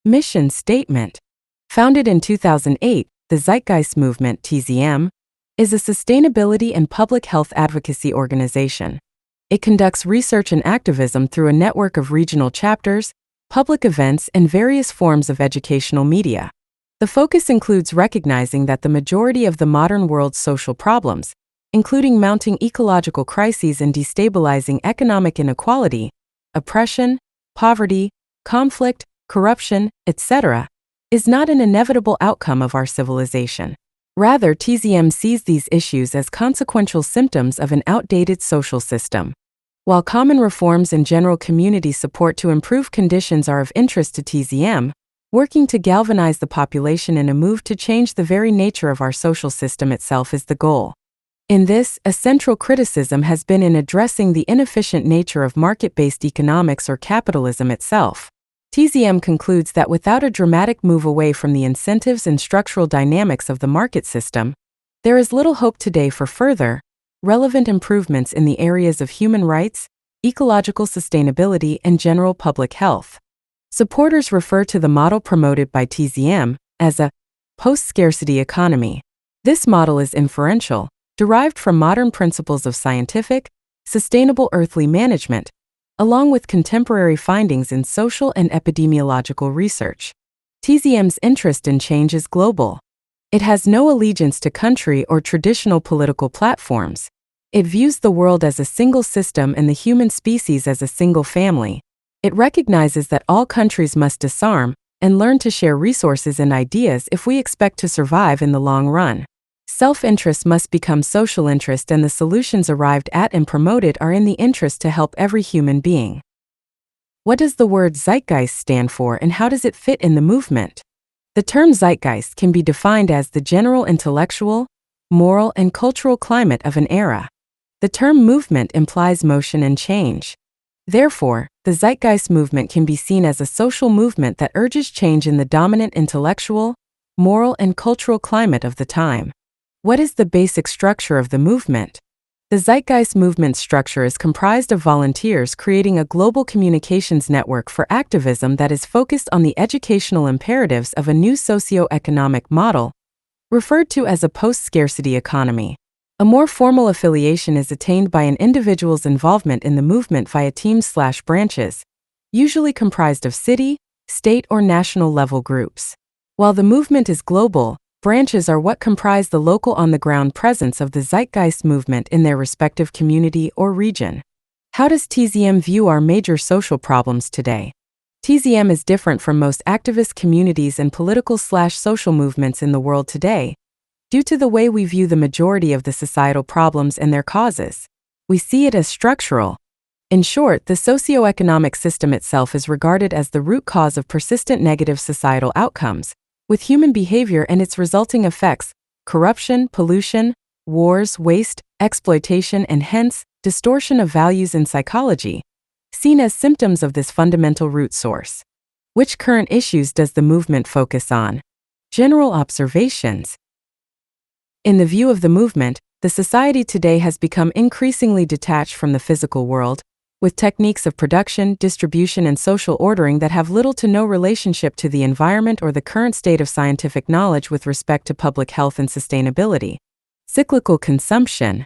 Mission Statement. Founded in 2008, the Zeitgeist movement, TZM, is a sustainability and public health advocacy organization. It conducts research and activism through a network of regional chapters, public events, and various forms of educational media. The focus includes recognizing that the majority of the modern world's social problems, including mounting ecological crises and destabilizing economic inequality, oppression, poverty, conflict, corruption, etc., is not an inevitable outcome of our civilization. Rather, TZM sees these issues as consequential symptoms of an outdated social system. While common reforms and general community support to improve conditions are of interest to TZM, working to galvanize the population in a move to change the very nature of our social system itself is the goal. In this, a central criticism has been in addressing the inefficient nature of market-based economics or capitalism itself. TZM concludes that without a dramatic move away from the incentives and structural dynamics of the market system, there is little hope today for further, relevant improvements in the areas of human rights, ecological sustainability, and general public health. Supporters refer to the model promoted by TZM as a post-scarcity economy. This model is inferential, derived from modern principles of scientific, sustainable earthly management, along with contemporary findings in social and epidemiological research. TZM's interest in change is global. It has no allegiance to country or traditional political platforms. It views the world as a single system and the human species as a single family. It recognizes that all countries must disarm and learn to share resources and ideas if we expect to survive in the long run. Self-interest must become social interest, and the solutions arrived at and promoted are in the interest to help every human being. What does the word zeitgeist stand for, and how does it fit in the movement? The term zeitgeist can be defined as the general intellectual, moral, and cultural climate of an era. The term movement implies motion and change. Therefore, the Zeitgeist movement can be seen as a social movement that urges change in the dominant intellectual, moral, and cultural climate of the time. What is the basic structure of the movement? The Zeitgeist movement structure is comprised of volunteers creating a global communications network for activism that is focused on the educational imperatives of a new socio-economic model, referred to as a post-scarcity economy. A more formal affiliation is attained by an individual's involvement in the movement via teams/branches, usually comprised of city, state, or national level groups. While the movement is global, branches are what comprise the local on-the-ground presence of the Zeitgeist movement in their respective community or region. How does TZM view our major social problems today? TZM is different from most activist communities and political/social movements in the world today, due to the way we view the majority of the societal problems and their causes. We see it as structural. In short, the socio-economic system itself is regarded as the root cause of persistent negative societal outcomes, with human behavior and its resulting effects, corruption, pollution, wars, waste, exploitation, and hence, distortion of values in psychology, seen as symptoms of this fundamental root source. Which current issues does the movement focus on? General observations. In the view of the movement, the society today has become increasingly detached from the physical world, with techniques of production, distribution, and social ordering that have little to no relationship to the environment or the current state of scientific knowledge with respect to public health and sustainability. Cyclical consumption.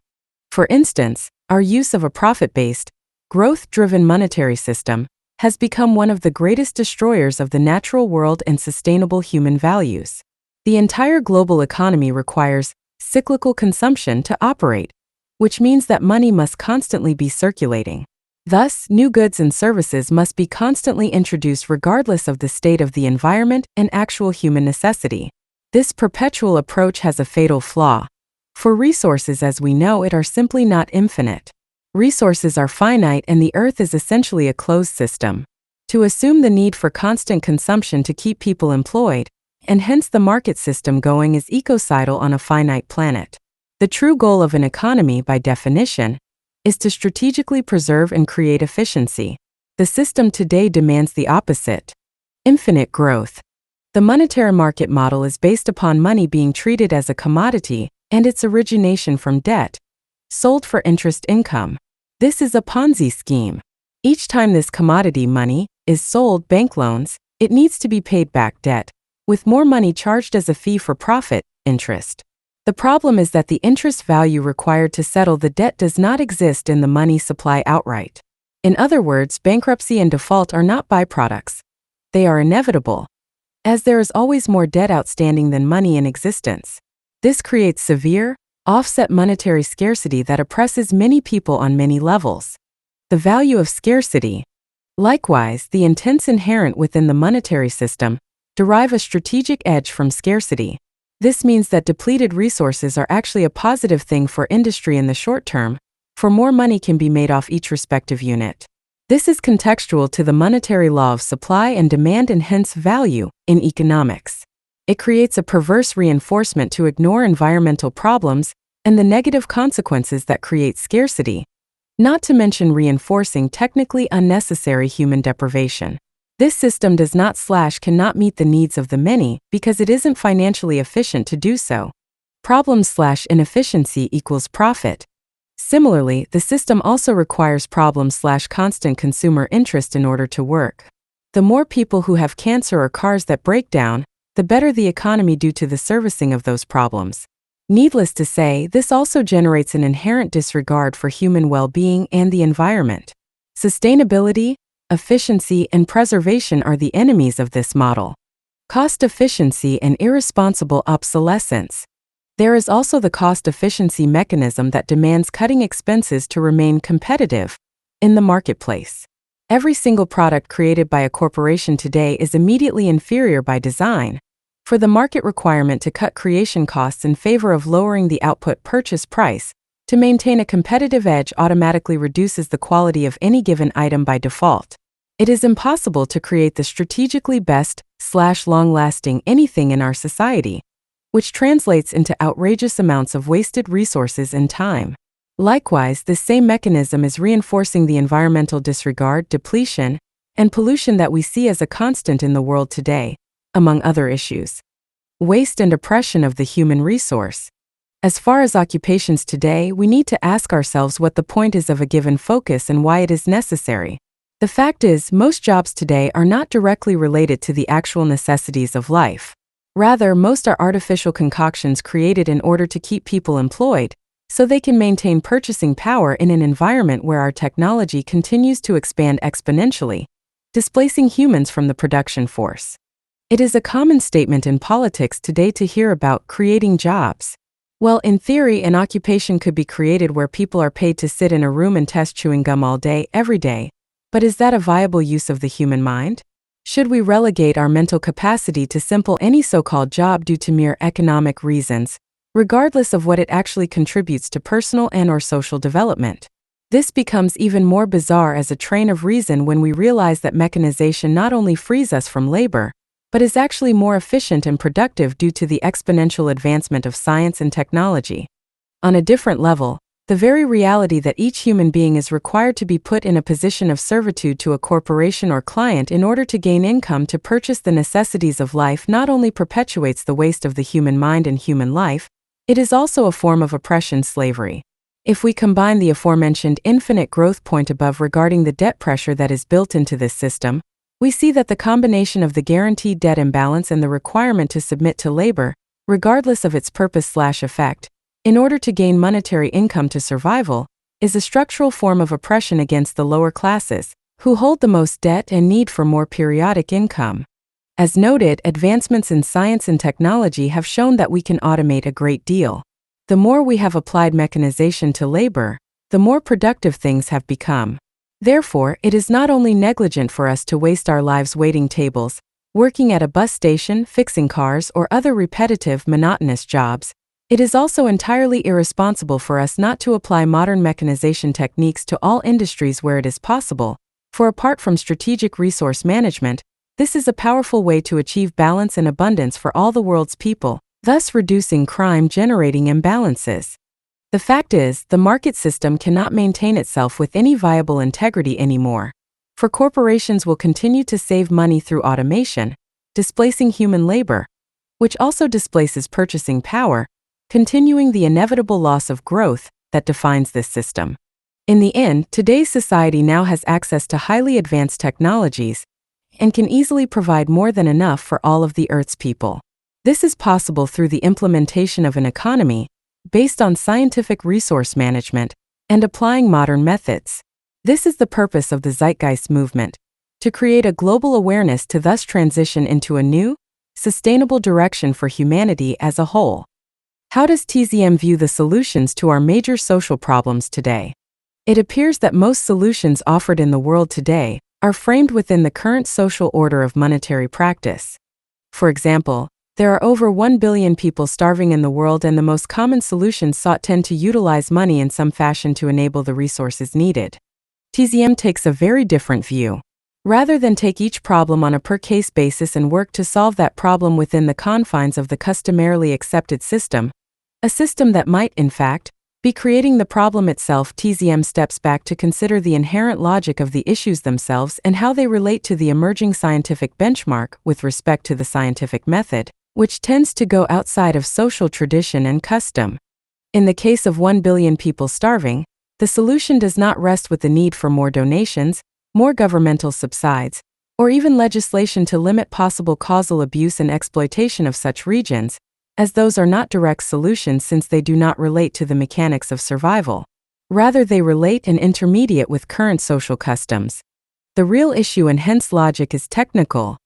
For instance, our use of a profit-based, growth-driven monetary system has become one of the greatest destroyers of the natural world and sustainable human values. The entire global economy requires cyclical consumption to operate, which means that money must constantly be circulating. Thus, new goods and services must be constantly introduced regardless of the state of the environment and actual human necessity. This perpetual approach has a fatal flaw. For resources as we know it are simply not infinite. Resources are finite and the earth is essentially a closed system. To assume the need for constant consumption to keep people employed, and hence the market system going, is ecocidal on a finite planet. The true goal of an economy, by definition, is to strategically preserve and create efficiency. The system today demands the opposite: infinite growth. The monetary market model is based upon money being treated as a commodity and its origination from debt, sold for interest income. This is a Ponzi scheme. Each time this commodity money is sold, bank loans, it needs to be paid back debt, with more money charged as a fee for profit, interest. The problem is that the interest value required to settle the debt does not exist in the money supply outright. In other words, bankruptcy and default are not byproducts. They are inevitable, as there is always more debt outstanding than money in existence. This creates severe, offset monetary scarcity that oppresses many people on many levels. The value of scarcity. Likewise, the intents inherent within the monetary system derive a strategic edge from scarcity. This means that depleted resources are actually a positive thing for industry in the short term, for more money can be made off each respective unit. This is contextual to the monetary law of supply and demand and hence value in economics. It creates a perverse reinforcement to ignore environmental problems and the negative consequences that create scarcity, not to mention reinforcing technically unnecessary human deprivation. This system cannot meet the needs of the many because it isn't financially efficient to do so. Problem/inefficiency equals profit. Similarly, the system also requires problem/constant consumer interest in order to work. The more people who have cancer or cars that break down, the better the economy due to the servicing of those problems. Needless to say, this also generates an inherent disregard for human well-being and the environment. Sustainability, efficiency, and preservation are the enemies of this model. Cost efficiency and irresponsible obsolescence. There is also the cost efficiency mechanism that demands cutting expenses to remain competitive in the marketplace. Every single product created by a corporation today is immediately inferior by design, for the market requirement to cut creation costs in favor of lowering the output purchase price to maintain a competitive edge automatically reduces the quality of any given item by default. It is impossible to create the strategically best/long-lasting anything in our society, which translates into outrageous amounts of wasted resources and time. Likewise, this same mechanism is reinforcing the environmental disregard, depletion, and pollution that we see as a constant in the world today, among other issues. Waste and oppression of the human resource. As far as occupations today, we need to ask ourselves what the point is of a given focus and why it is necessary. The fact is, most jobs today are not directly related to the actual necessities of life. Rather, most are artificial concoctions created in order to keep people employed, so they can maintain purchasing power in an environment where our technology continues to expand exponentially, displacing humans from the production force. It is a common statement in politics today to hear about creating jobs. Well, in theory, an occupation could be created where people are paid to sit in a room and test chewing gum all day, every day. But is that a viable use of the human mind? Should we relegate our mental capacity to simple any so-called job due to mere economic reasons, regardless of what it actually contributes to personal and/or social development? This becomes even more bizarre as a train of reason when we realize that mechanization not only frees us from labor, but is actually more efficient and productive due to the exponential advancement of science and technology. On a different level, the very reality that each human being is required to be put in a position of servitude to a corporation or client in order to gain income to purchase the necessities of life not only perpetuates the waste of the human mind and human life, it is also a form of oppression slavery. If we combine the aforementioned infinite growth point above regarding the debt pressure that is built into this system, we see that the combination of the guaranteed debt imbalance and the requirement to submit to labor, regardless of its purpose/effect, in order to gain monetary income to survival, is a structural form of oppression against the lower classes, who hold the most debt and need for more periodic income. As noted, advancements in science and technology have shown that we can automate a great deal. The more we have applied mechanization to labor, the more productive things have become. Therefore, it is not only negligent for us to waste our lives waiting tables, working at a bus station, fixing cars, or other repetitive, monotonous jobs, it is also entirely irresponsible for us not to apply modern mechanization techniques to all industries where it is possible, for apart from strategic resource management, this is a powerful way to achieve balance and abundance for all the world's people, thus reducing crime-generating imbalances. The fact is, the market system cannot maintain itself with any viable integrity anymore, for corporations will continue to save money through automation, displacing human labor, which also displaces purchasing power, continuing the inevitable loss of growth that defines this system. In the end, today's society now has access to highly advanced technologies, and can easily provide more than enough for all of the Earth's people. This is possible through the implementation of an economy based on scientific resource management and applying modern methods. This is the purpose of the Zeitgeist movement, to create a global awareness to thus transition into a new, sustainable direction for humanity as a whole. How does TZM view the solutions to our major social problems today? It appears that most solutions offered in the world today are framed within the current social order of monetary practice. For example, there are over 1 billion people starving in the world, and the most common solutions sought tend to utilize money in some fashion to enable the resources needed. TZM takes a very different view. Rather than take each problem on a per-case basis and work to solve that problem within the confines of the customarily accepted system, a system that might, in fact, be creating the problem itself, TZM steps back to consider the inherent logic of the issues themselves and how they relate to the emerging scientific benchmark with respect to the scientific method, which tends to go outside of social tradition and custom. In the case of 1 billion people starving, the solution does not rest with the need for more donations, more governmental subsidies, or even legislation to limit possible causal abuse and exploitation of such regions, as those are not direct solutions since they do not relate to the mechanics of survival. Rather, they relate and intermediate with current social customs. The real issue and hence logic is technical,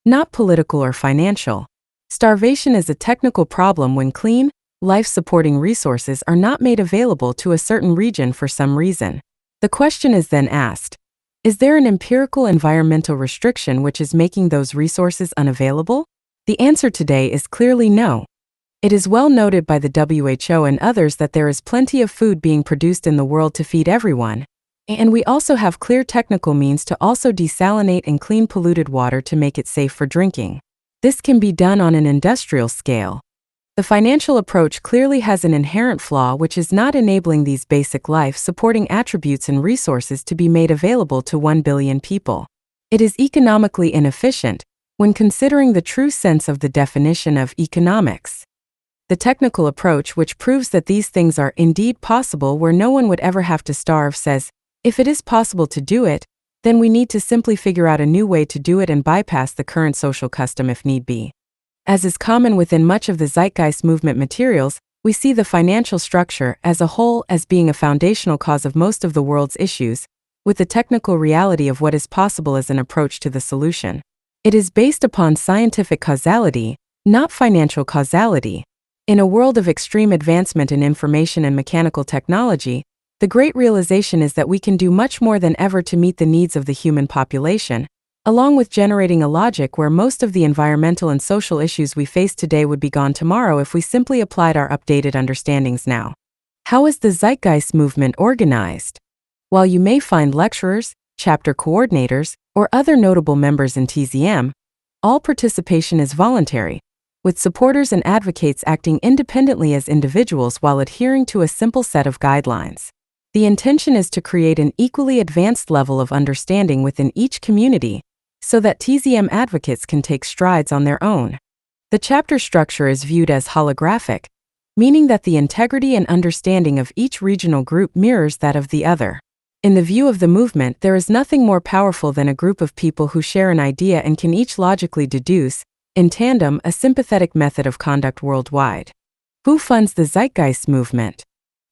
not political or financial. Starvation is a technical problem when clean, life-supporting resources are not made available to a certain region for some reason. The question is then asked, is there an empirical environmental restriction which is making those resources unavailable? The answer today is clearly no. It is well noted by the WHO and others that there is plenty of food being produced in the world to feed everyone, and we also have clear technical means to also desalinate and clean polluted water to make it safe for drinking. This can be done on an industrial scale. The financial approach clearly has an inherent flaw which is not enabling these basic life-supporting attributes and resources to be made available to 1 billion people. It is economically inefficient when considering the true sense of the definition of economics. The technical approach, which proves that these things are indeed possible where no one would ever have to starve, says, if it is possible to do it, then we need to simply figure out a new way to do it and bypass the current social custom if need be. As is common within much of the Zeitgeist movement materials, we see the financial structure as a whole as being a foundational cause of most of the world's issues, with the technical reality of what is possible as an approach to the solution. It is based upon scientific causality, not financial causality. In a world of extreme advancement in information and mechanical technology, the great realization is that we can do much more than ever to meet the needs of the human population, along with generating a logic where most of the environmental and social issues we face today would be gone tomorrow if we simply applied our updated understandings now. How is the Zeitgeist movement organized? While you may find lecturers, chapter coordinators, or other notable members in TZM, all participation is voluntary, with supporters and advocates acting independently as individuals while adhering to a simple set of guidelines. The intention is to create an equally advanced level of understanding within each community, so that TZM advocates can take strides on their own. The chapter structure is viewed as holographic, meaning that the integrity and understanding of each regional group mirrors that of the other. In the view of the movement, there is nothing more powerful than a group of people who share an idea and can each logically deduce, in tandem, a sympathetic method of conduct worldwide. Who funds the Zeitgeist movement?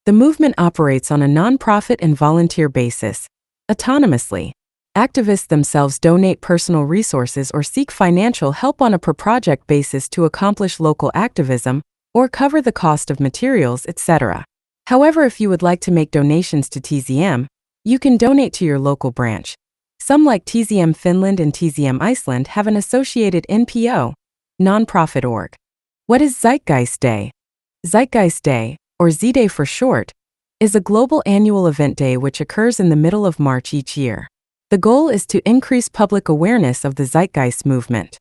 The movement operates on a non-profit and volunteer basis, autonomously. Activists themselves donate personal resources or seek financial help on a per-project basis to accomplish local activism or cover the cost of materials, etc. However, if you would like to make donations to TZM, you can donate to your local branch. Some, like TZM Finland and TZM Iceland, have an associated NPO, non-profit org. What is Zeitgeist Day? Zeitgeist Day, or Z-Day for short, is a global annual event day which occurs in the middle of March each year. The goal is to increase public awareness of the Zeitgeist movement.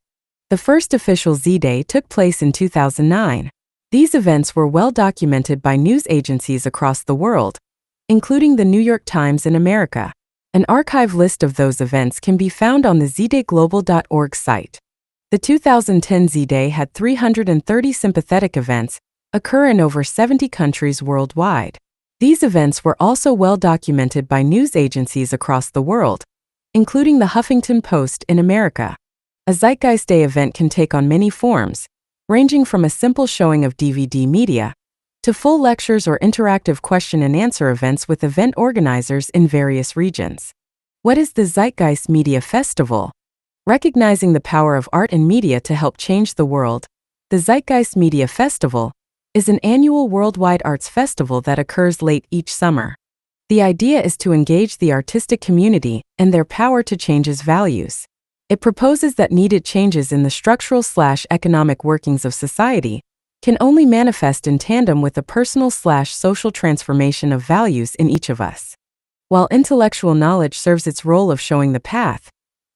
The first official Z-Day took place in 2009. These events were well documented by news agencies across the world, including the New York Times in America. An archive list of those events can be found on the zdayglobal.org site. The 2010 Z-Day had 330 sympathetic events occur in over 70 countries worldwide. These events were also well documented by news agencies across the world, including the Huffington Post in America. A Zeitgeist Day event can take on many forms, ranging from a simple showing of DVD media to full lectures or interactive question and answer events with event organizers in various regions. What is the Zeitgeist Media Festival? Recognizing the power of art and media to help change the world, the Zeitgeist Media Festival is an annual worldwide arts festival that occurs late each summer. The idea is to engage the artistic community and their power to change its values. It proposes that needed changes in the structural/economic workings of society can only manifest in tandem with the personal/social transformation of values in each of us. While intellectual knowledge serves its role of showing the path,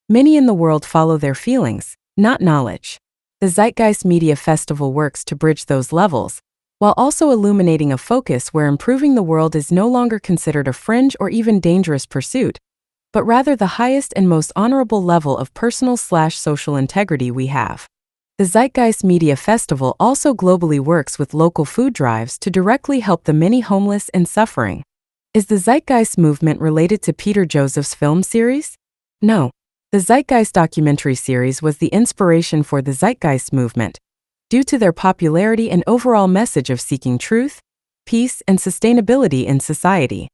many in the world follow their feelings, not knowledge. The Zeitgeist Media Festival works to bridge those levels, while also illuminating a focus where improving the world is no longer considered a fringe or even dangerous pursuit, but rather the highest and most honorable level of personal/social integrity we have. The Zeitgeist Media Festival also globally works with local food drives to directly help the many homeless and suffering. Is the Zeitgeist movement related to Peter Joseph's film series? No. The Zeitgeist documentary series was the inspiration for the Zeitgeist movement, due to their popularity and overall message of seeking truth, peace, and sustainability in society.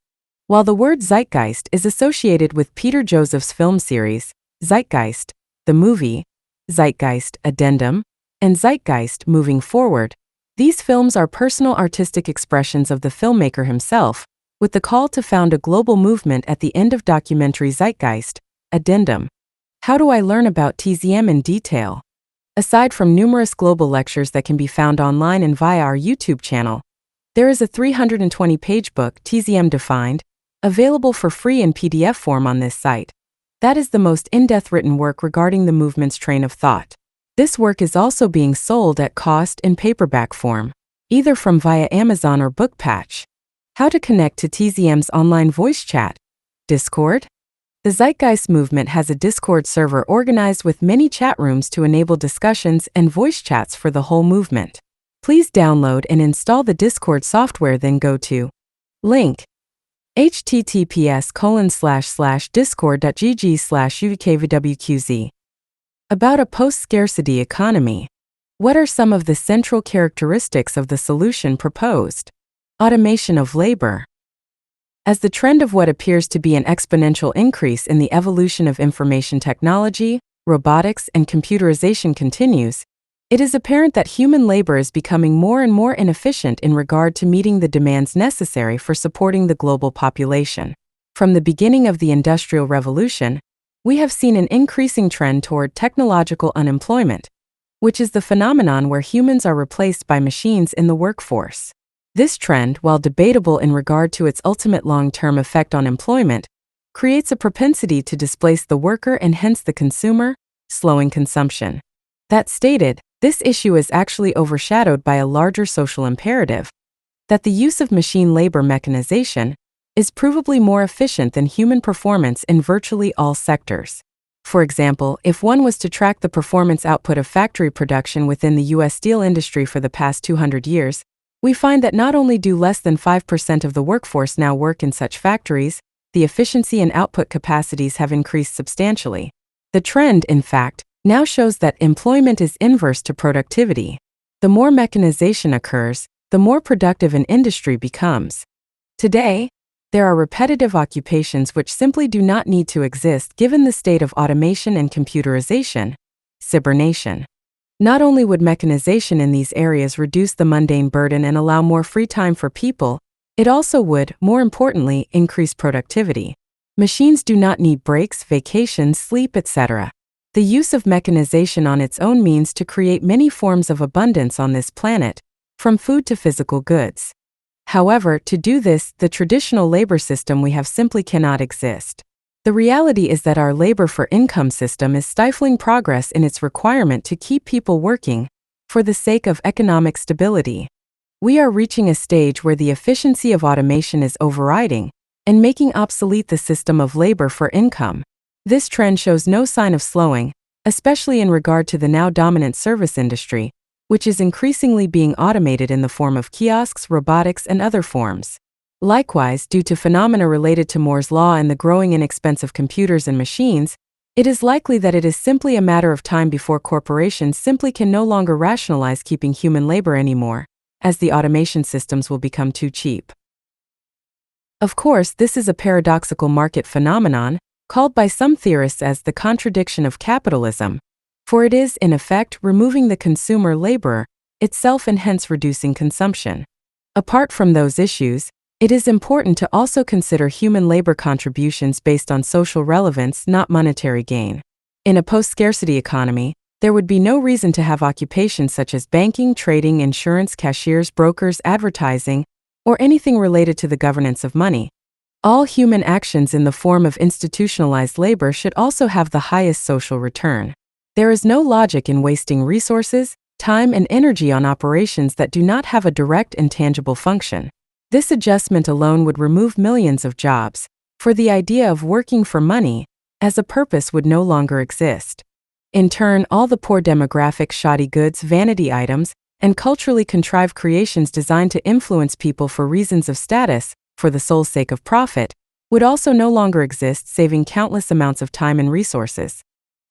While the word Zeitgeist is associated with Peter Joseph's film series, Zeitgeist, the movie, Zeitgeist Addendum, and Zeitgeist Moving Forward, these films are personal artistic expressions of the filmmaker himself, with the call to found a global movement at the end of documentary Zeitgeist Addendum. How do I learn about TZM in detail? Aside from numerous global lectures that can be found online and via our YouTube channel, there is a 320-page book, TZM Defined, available for free in PDF form on this site. That is the most in-depth written work regarding the movement's train of thought. This work is also being sold at cost in paperback form, either from via Amazon or Bookpatch. How to connect to TZM's online voice chat? Discord? The Zeitgeist movement has a Discord server organized with many chat rooms to enable discussions and voice chats for the whole movement. Please download and install the Discord software, then go to link https://discord.gg/ukvwqz. About a post-scarcity economy. What are some of the central characteristics of the solution proposed? Automation of labor. As the trend of what appears to be an exponential increase in the evolution of information technology, robotics, and computerization continues, it is apparent that human labor is becoming more and more inefficient in regard to meeting the demands necessary for supporting the global population. From the beginning of the Industrial Revolution, we have seen an increasing trend toward technological unemployment, which is the phenomenon where humans are replaced by machines in the workforce. This trend, while debatable in regard to its ultimate long-term effect on employment, creates a propensity to displace the worker and hence the consumer, slowing consumption. That stated, this issue is actually overshadowed by a larger social imperative, that the use of machine labor mechanization is provably more efficient than human performance in virtually all sectors. For example, if one was to track the performance output of factory production within the U.S. steel industry for the past 200 years, we find that not only do less than 5% of the workforce now work in such factories, the efficiency and output capacities have increased substantially. The trend, in fact, now shows that employment is inverse to productivity. The more mechanization occurs, the more productive an industry becomes. Today, there are repetitive occupations which simply do not need to exist given the state of automation and computerization, cybernation. Not only would mechanization in these areas reduce the mundane burden and allow more free time for people, it also would, more importantly, increase productivity. Machines do not need breaks, vacations, sleep, etc. The use of mechanization on its own means to create many forms of abundance on this planet, from food to physical goods. However, to do this, the traditional labor system we have simply cannot exist. The reality is that our labor for income system is stifling progress in its requirement to keep people working for the sake of economic stability. We are reaching a stage where the efficiency of automation is overriding and making obsolete the system of labor for income. This trend shows no sign of slowing, especially in regard to the now dominant service industry, which is increasingly being automated in the form of kiosks, robotics, and other forms. Likewise, due to phenomena related to Moore's law and the growing inexpense of computers and machines, it is likely that it is simply a matter of time before corporations simply can no longer rationalize keeping human labor anymore, as the automation systems will become too cheap. Of course, this is a paradoxical market phenomenon, called by some theorists as the contradiction of capitalism, for it is, in effect, removing the consumer laborer itself and hence reducing consumption. Apart from those issues, it is important to also consider human labor contributions based on social relevance, not monetary gain. In a post-scarcity economy, there would be no reason to have occupations such as banking, trading, insurance, cashiers, brokers, advertising, or anything related to the governance of money. All human actions in the form of institutionalized labor should also have the highest social return. There is no logic in wasting resources, time, and energy on operations that do not have a direct and tangible function. This adjustment alone would remove millions of jobs, for the idea of working for money as a purpose would no longer exist. In turn, all the poor demographic, shoddy goods, vanity items, and culturally contrived creations designed to influence people for reasons of status, for the sole sake of profit, would also no longer exist, saving countless amounts of time and resources.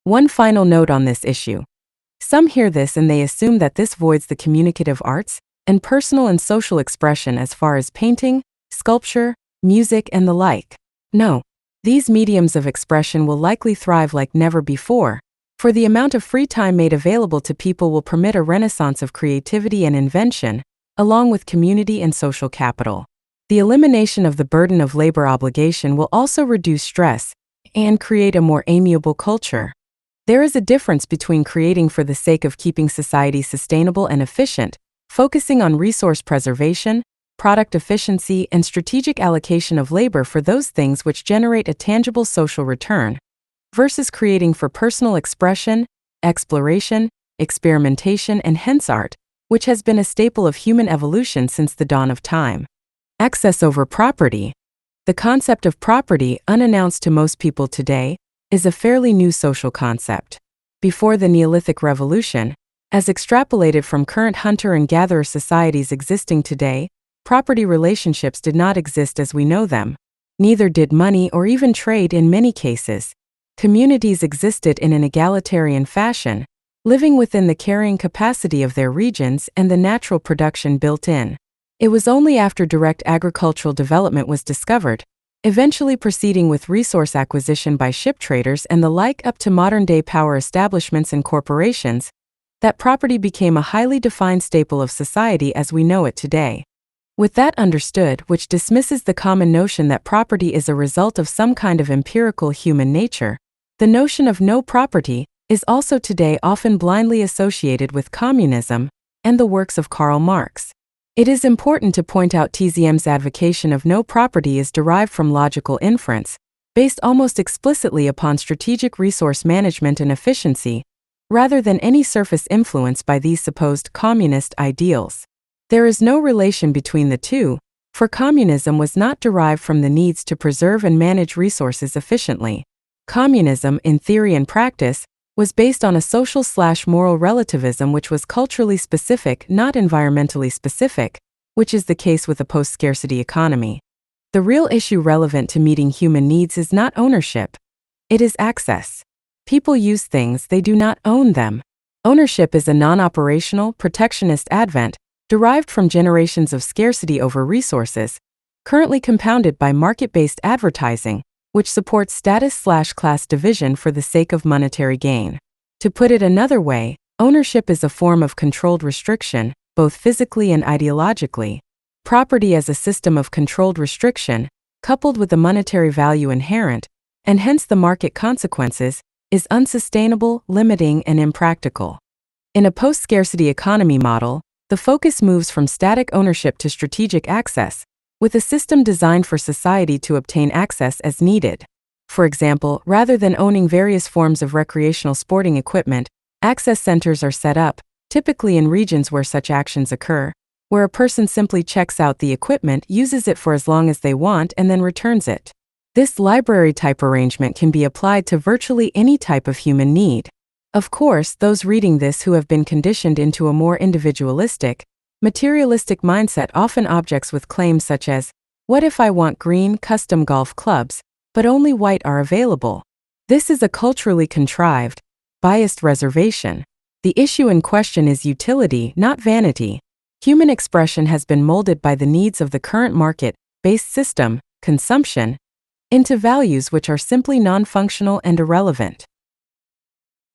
One final note on this issue. Some hear this and they assume that this voids the communicative arts and personal and social expression as far as painting, sculpture, music, and the like. No, these mediums of expression will likely thrive like never before, for the amount of free time made available to people will permit a renaissance of creativity and invention, along with community and social capital. The elimination of the burden of labor obligation will also reduce stress and create a more amiable culture. There is a difference between creating for the sake of keeping society sustainable and efficient, focusing on resource preservation, product efficiency, and strategic allocation of labor for those things which generate a tangible social return, versus creating for personal expression, exploration, experimentation, and hence art, which has been a staple of human evolution since the dawn of time. Access over property. The concept of property, unannounced to most people today, is a fairly new social concept. Before the Neolithic Revolution, as extrapolated from current hunter and gatherer societies existing today, property relationships did not exist as we know them. Neither did money or even trade in many cases. Communities existed in an egalitarian fashion, living within the carrying capacity of their regions and the natural production built in. It was only after direct agricultural development was discovered, eventually proceeding with resource acquisition by ship traders and the like up to modern-day power establishments and corporations, that property became a highly defined staple of society as we know it today. With that understood, which dismisses the common notion that property is a result of some kind of empirical human nature, the notion of no property is also today often blindly associated with communism and the works of Karl Marx. It is important to point out TZM's advocacy of no property is derived from logical inference, based almost explicitly upon strategic resource management and efficiency, rather than any surface influence by these supposed communist ideals. There is no relation between the two, for communism was not derived from the needs to preserve and manage resources efficiently. Communism, in theory and practice, was based on a social/moral relativism which was culturally specific, not environmentally specific, which is the case with a post-scarcity economy. The real issue relevant to meeting human needs is not ownership. It is access. People use things, they do not own them. Ownership is a non-operational, protectionist advent, derived from generations of scarcity over resources, currently compounded by market-based advertising, which supports status/class division for the sake of monetary gain. To put it another way, ownership is a form of controlled restriction, both physically and ideologically. Property as a system of controlled restriction, coupled with the monetary value inherent, and hence the market consequences, is unsustainable, limiting, and impractical. In a post-scarcity economy model, the focus moves from static ownership to strategic access, with a system designed for society to obtain access as needed. For example, rather than owning various forms of recreational sporting equipment, access centers are set up, typically in regions where such actions occur, where a person simply checks out the equipment, uses it for as long as they want, and then returns it. This library-type arrangement can be applied to virtually any type of human need. Of course, those reading this who have been conditioned into a more individualistic, materialistic mindset often objects with claims such as, What if I want green, custom golf clubs, but only white are available? This is a culturally contrived, biased reservation. The issue in question is utility, not vanity. Human expression has been molded by the needs of the current market-based system, consumption, into values which are simply non-functional and irrelevant.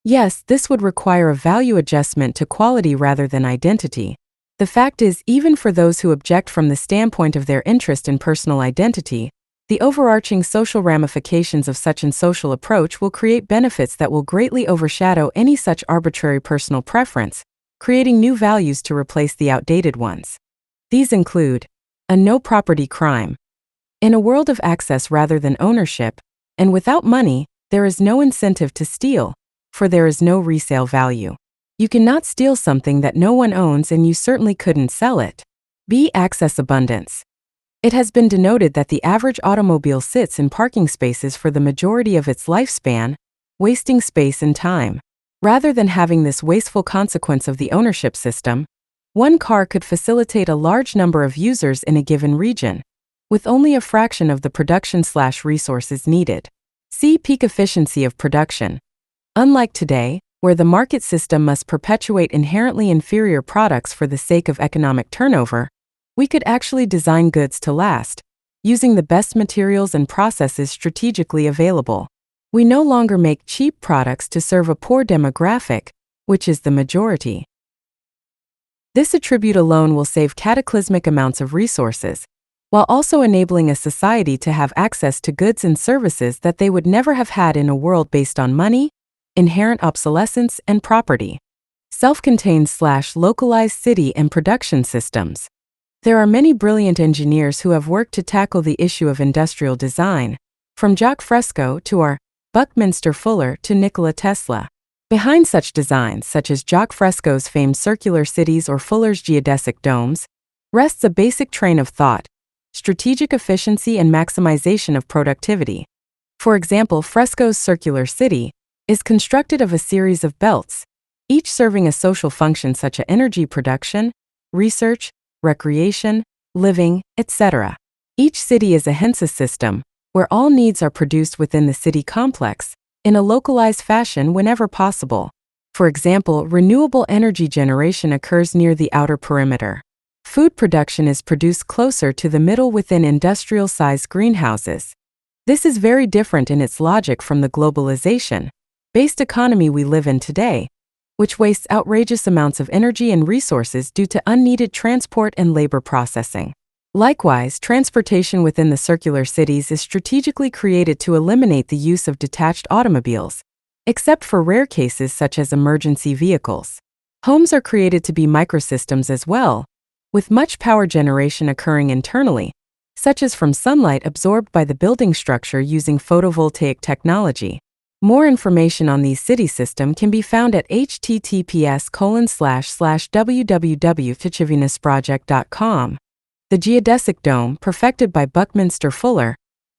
Yes, this would require a value adjustment to quality rather than identity. The fact is, even for those who object from the standpoint of their interest in personal identity, the overarching social ramifications of such an social approach will create benefits that will greatly overshadow any such arbitrary personal preference, creating new values to replace the outdated ones. These include a no property crime. In a world of access rather than ownership, and without money, there is no incentive to steal, for there is no resale value. You cannot steal something that no one owns, and you certainly couldn't sell it. B. Access abundance. It has been denoted that the average automobile sits in parking spaces for the majority of its lifespan, wasting space and time. Rather than having this wasteful consequence of the ownership system, one car could facilitate a large number of users in a given region, with only a fraction of the production/resources needed. See peak efficiency of production. Unlike today, where the market system must perpetuate inherently inferior products for the sake of economic turnover, we could actually design goods to last, using the best materials and processes strategically available. We no longer make cheap products to serve a poor demographic, which is the majority. This attribute alone will save cataclysmic amounts of resources, while also enabling a society to have access to goods and services that they would never have had in a world based on money, inherent obsolescence, and property. Self-contained/localized city and production systems. There are many brilliant engineers who have worked to tackle the issue of industrial design, from Jacques Fresco to our Buckminster Fuller to Nikola Tesla. Behind such designs, such as Jacques Fresco's famed circular cities or Fuller's geodesic domes, rests a basic train of thought: strategic efficiency and maximization of productivity. For example, Fresco's circular city is constructed of a series of belts, each serving a social function such as energy production, research, recreation, living, etc. Each city is a Hensa system, where all needs are produced within the city complex, in a localized fashion whenever possible. For example, renewable energy generation occurs near the outer perimeter. Food production is produced closer to the middle within industrial-sized greenhouses. This is very different in its logic from the globalization-based economy we live in today, which wastes outrageous amounts of energy and resources due to unneeded transport and labor processing. Likewise, transportation within the circular cities is strategically created to eliminate the use of detached automobiles, except for rare cases such as emergency vehicles. Homes are created to be microsystems as well, with much power generation occurring internally, such as from sunlight absorbed by the building structure using photovoltaic technology. More information on these city systems can be found at https://www.tchivinusproject.com. The geodesic dome, perfected by Buckminster Fuller,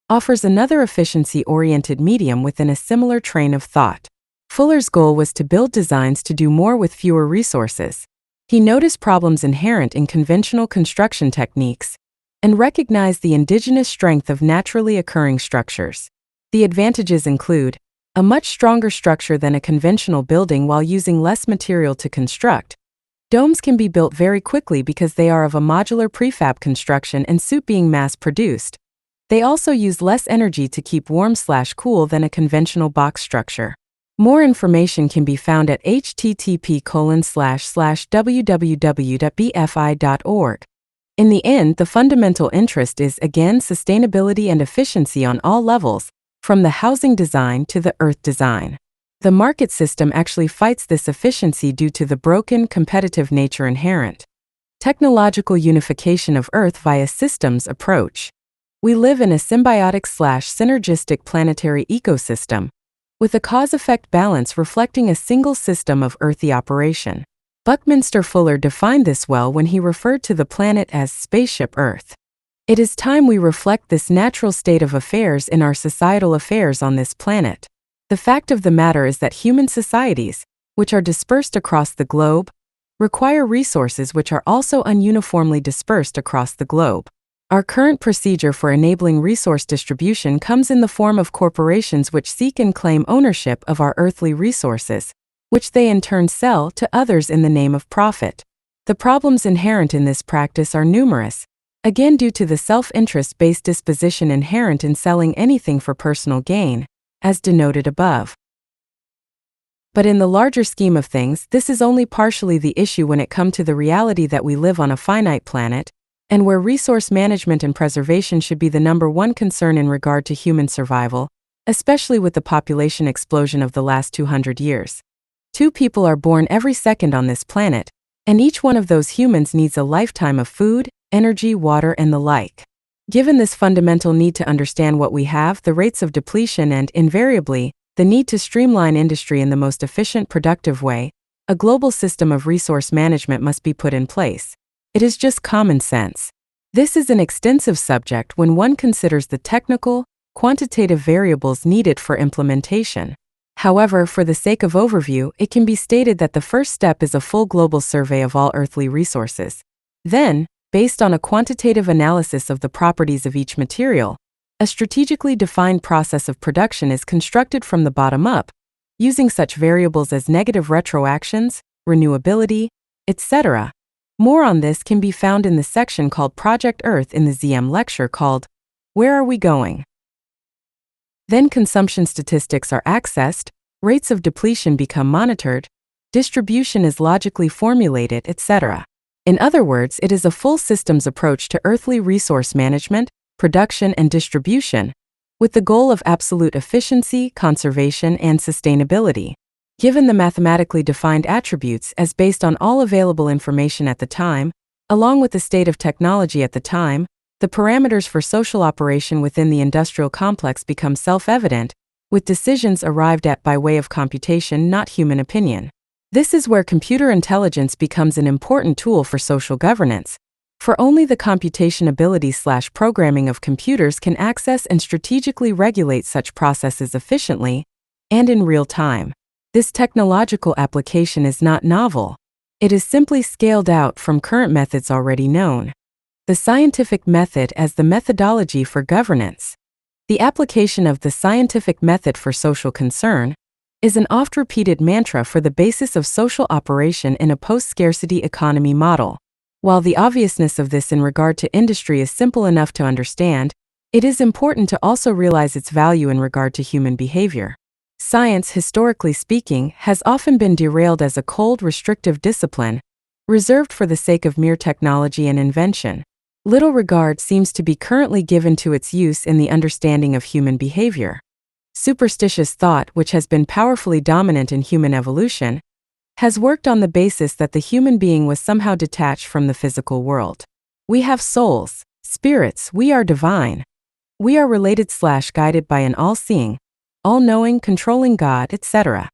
offers another efficiency-oriented medium within a similar train of thought. Fuller's goal was to build designs to do more with fewer resources. He noticed problems inherent in conventional construction techniques and recognized the indigenous strength of naturally occurring structures. The advantages include a much stronger structure than a conventional building while using less material to construct. Domes can be built very quickly because they are of a modular prefab construction and suit being mass-produced. They also use less energy to keep warm/cool than a conventional box structure. More information can be found at http://www.bfi.org. In the end, the fundamental interest is, again, sustainability and efficiency on all levels, from the housing design to the earth design. The market system actually fights this efficiency due to the broken, competitive nature inherent. Technological unification of Earth via systems approach. We live in a symbiotic/synergistic planetary ecosystem, with a cause-effect balance reflecting a single system of earthy operation. Buckminster Fuller defined this well when he referred to the planet as Spaceship Earth. It is time we reflect this natural state of affairs in our societal affairs on this planet. The fact of the matter is that human societies, which are dispersed across the globe, require resources which are also ununiformly dispersed across the globe. Our current procedure for enabling resource distribution comes in the form of corporations which seek and claim ownership of our earthly resources, which they in turn sell to others in the name of profit. The problems inherent in this practice are numerous, again due to the self-interest-based disposition inherent in selling anything for personal gain, as denoted above. But in the larger scheme of things, this is only partially the issue when it comes to the reality that we live on a finite planet, and where resource management and preservation should be the number one concern in regard to human survival, especially with the population explosion of the last 200 years. 2 people are born every second on this planet, and each one of those humans needs a lifetime of food, energy, water, and the like. Given this fundamental need to understand what we have, the rates of depletion, and, invariably, the need to streamline industry in the most efficient, productive way, a global system of resource management must be put in place. It is just common sense. This is an extensive subject when one considers the technical, quantitative variables needed for implementation. However, for the sake of overview, it can be stated that the first step is a full global survey of all earthly resources. Then, based on a quantitative analysis of the properties of each material, a strategically defined process of production is constructed from the bottom up, using such variables as negative retroactions, renewability, etc. More on this can be found in the section called Project Earth in the ZM lecture called, Where Are We Going? Then consumption statistics are accessed, rates of depletion become monitored, distribution is logically formulated, etc. In other words, it is a full systems approach to earthly resource management, production, and distribution, with the goal of absolute efficiency, conservation, and sustainability. Given the mathematically defined attributes as based on all available information at the time, along with the state of technology at the time, the parameters for social operation within the industrial complex become self-evident, with decisions arrived at by way of computation, not human opinion. This is where computer intelligence becomes an important tool for social governance, for only the computation ability/programming of computers can access and strategically regulate such processes efficiently and in real time. This technological application is not novel. It is simply scaled out from current methods already known. The scientific method as the methodology for governance. The application of the scientific method for social concern is an oft-repeated mantra for the basis of social operation in a post-scarcity economy model. While the obviousness of this in regard to industry is simple enough to understand, it is important to also realize its value in regard to human behavior. Science, historically speaking, has often been derailed as a cold, restrictive discipline, reserved for the sake of mere technology and invention. Little regard seems to be currently given to its use in the understanding of human behavior. Superstitious thought, which has been powerfully dominant in human evolution, has worked on the basis that the human being was somehow detached from the physical world. We have souls, spirits, we are divine. We are related/guided by an all-seeing, all-knowing, controlling God, etc.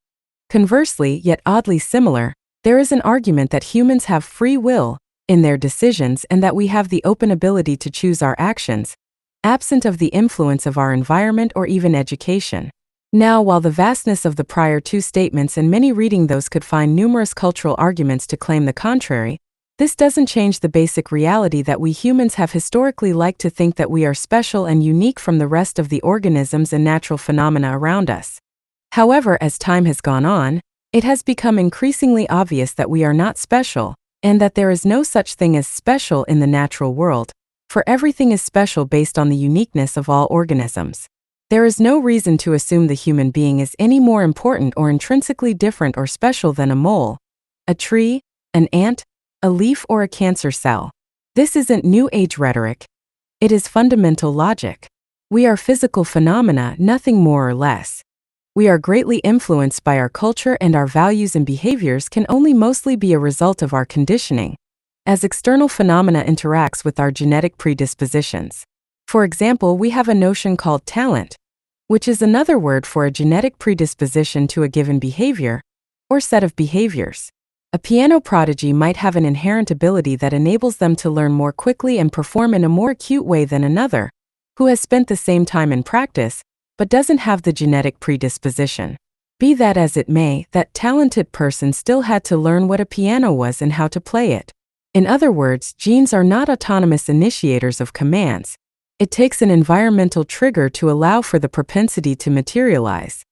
Conversely, yet oddly similar, there is an argument that humans have free will in their decisions and that we have the open ability to choose our actions, absent of the influence of our environment or even education. Now, while the vastness of the prior 2 statements and many reading those could find numerous cultural arguments to claim the contrary, this doesn't change the basic reality that we humans have historically liked to think that we are special and unique from the rest of the organisms and natural phenomena around us. However, as time has gone on, it has become increasingly obvious that we are not special, and that there is no such thing as special in the natural world, for everything is special based on the uniqueness of all organisms. There is no reason to assume the human being is any more important or intrinsically different or special than a mole, a tree, an ant, a leaf, or a cancer cell. This isn't New Age rhetoric. It is fundamental logic. We are physical phenomena, nothing more or less. We are greatly influenced by our culture, and our values and behaviors can only mostly be a result of our conditioning, as external phenomena interacts with our genetic predispositions. For example, we have a notion called talent, which is another word for a genetic predisposition to a given behavior, or set of behaviors. A piano prodigy might have an inherent ability that enables them to learn more quickly and perform in a more acute way than another, who has spent the same time in practice, but doesn't have the genetic predisposition. Be that as it may, that talented person still had to learn what a piano was and how to play it. In other words, genes are not autonomous initiators of commands. It takes an environmental trigger to allow for the propensity to materialize.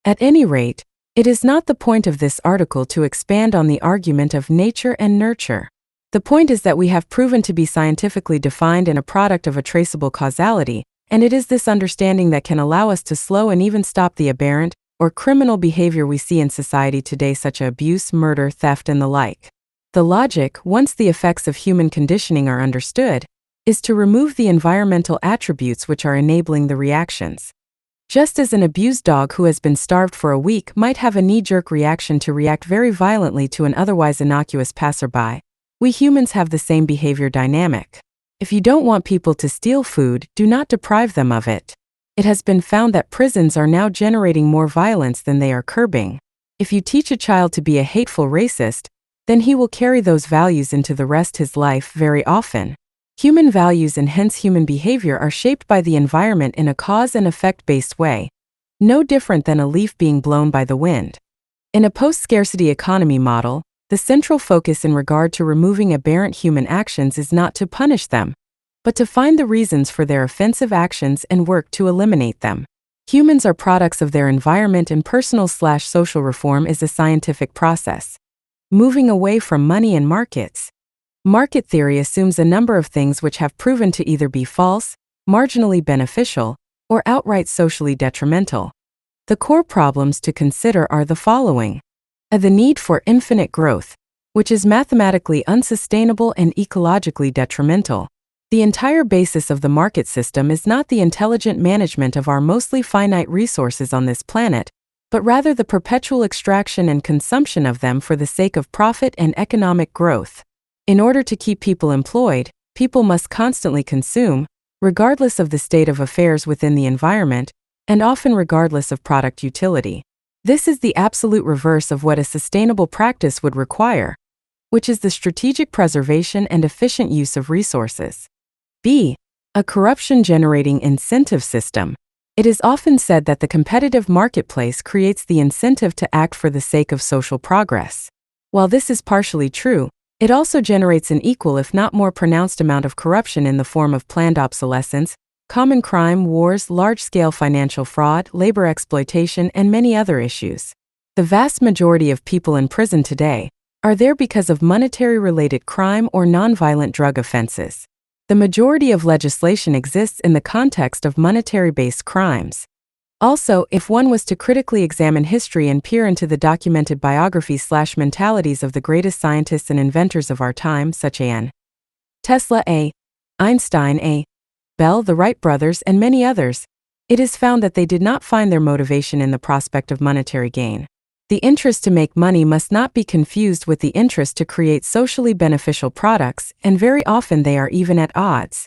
At any rate, it is not the point of this article to expand on the argument of nature and nurture. The point is that we have proven to be scientifically defined and a product of a traceable causality, and it is this understanding that can allow us to slow and even stop the aberrant or criminal behavior we see in society today, such as abuse, murder, theft, and the like. The logic, once the effects of human conditioning are understood, is to remove the environmental attributes which are enabling the reactions. Just as an abused dog who has been starved for a week might have a knee-jerk reaction to react very violently to an otherwise innocuous passerby, we humans have the same behavior dynamic. If you don't want people to steal food, do not deprive them of it. It has been found that prisons are now generating more violence than they are curbing. If you teach a child to be a hateful racist, then he will carry those values into the rest of his life very often. Human values and hence human behavior are shaped by the environment in a cause and effect-based way, no different than a leaf being blown by the wind. In a post-scarcity economy model, the central focus in regard to removing aberrant human actions is not to punish them, but to find the reasons for their offensive actions and work to eliminate them. Humans are products of their environment, and personal/social reform is a scientific process. Moving away from money and markets. Market theory assumes a number of things which have proven to either be false, marginally beneficial, or outright socially detrimental. The core problems to consider are the following. The need for infinite growth, which is mathematically unsustainable and ecologically detrimental. The entire basis of the market system is not the intelligent management of our mostly finite resources on this planet, but rather the perpetual extraction and consumption of them for the sake of profit and economic growth. In order to keep people employed, people must constantly consume, regardless of the state of affairs within the environment, and often regardless of product utility. This is the absolute reverse of what a sustainable practice would require, which is the strategic preservation and efficient use of resources. B. A corruption-generating incentive system. It is often said that the competitive marketplace creates the incentive to act for the sake of social progress. While this is partially true, it also generates an equal if not more pronounced amount of corruption in the form of planned obsolescence, common crime, wars, large-scale financial fraud, labor exploitation, and many other issues. The vast majority of people in prison today are there because of monetary-related crime or nonviolent drug offenses. The majority of legislation exists in the context of monetary-based crimes. Also, if one was to critically examine history and peer into the documented biographies/mentalities of the greatest scientists and inventors of our time, such as Tesla, Einstein, Bell, the Wright brothers, and many others, it is found that they did not find their motivation in the prospect of monetary gain. The interest to make money must not be confused with the interest to create socially beneficial products, and very often they are even at odds.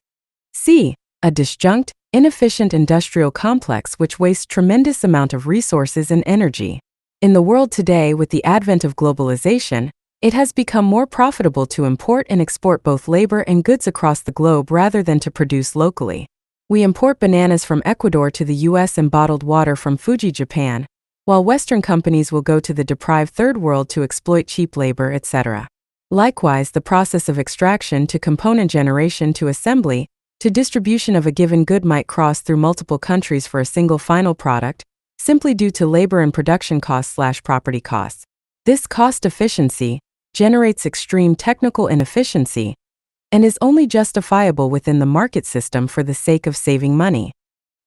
C. A disjunct, inefficient industrial complex which wastes tremendous amount of resources and energy. In the world today, with the advent of globalization, it has become more profitable to import and export both labor and goods across the globe rather than to produce locally. We import bananas from Ecuador to the US and bottled water from Fuji, Japan, while Western companies will go to the deprived third world to exploit cheap labor, etc. Likewise, the process of extraction to component generation to assembly to distribution of a given good might cross through multiple countries for a single final product, simply due to labor and production costs/property costs. This cost efficiency generates extreme technical inefficiency and is only justifiable within the market system for the sake of saving money.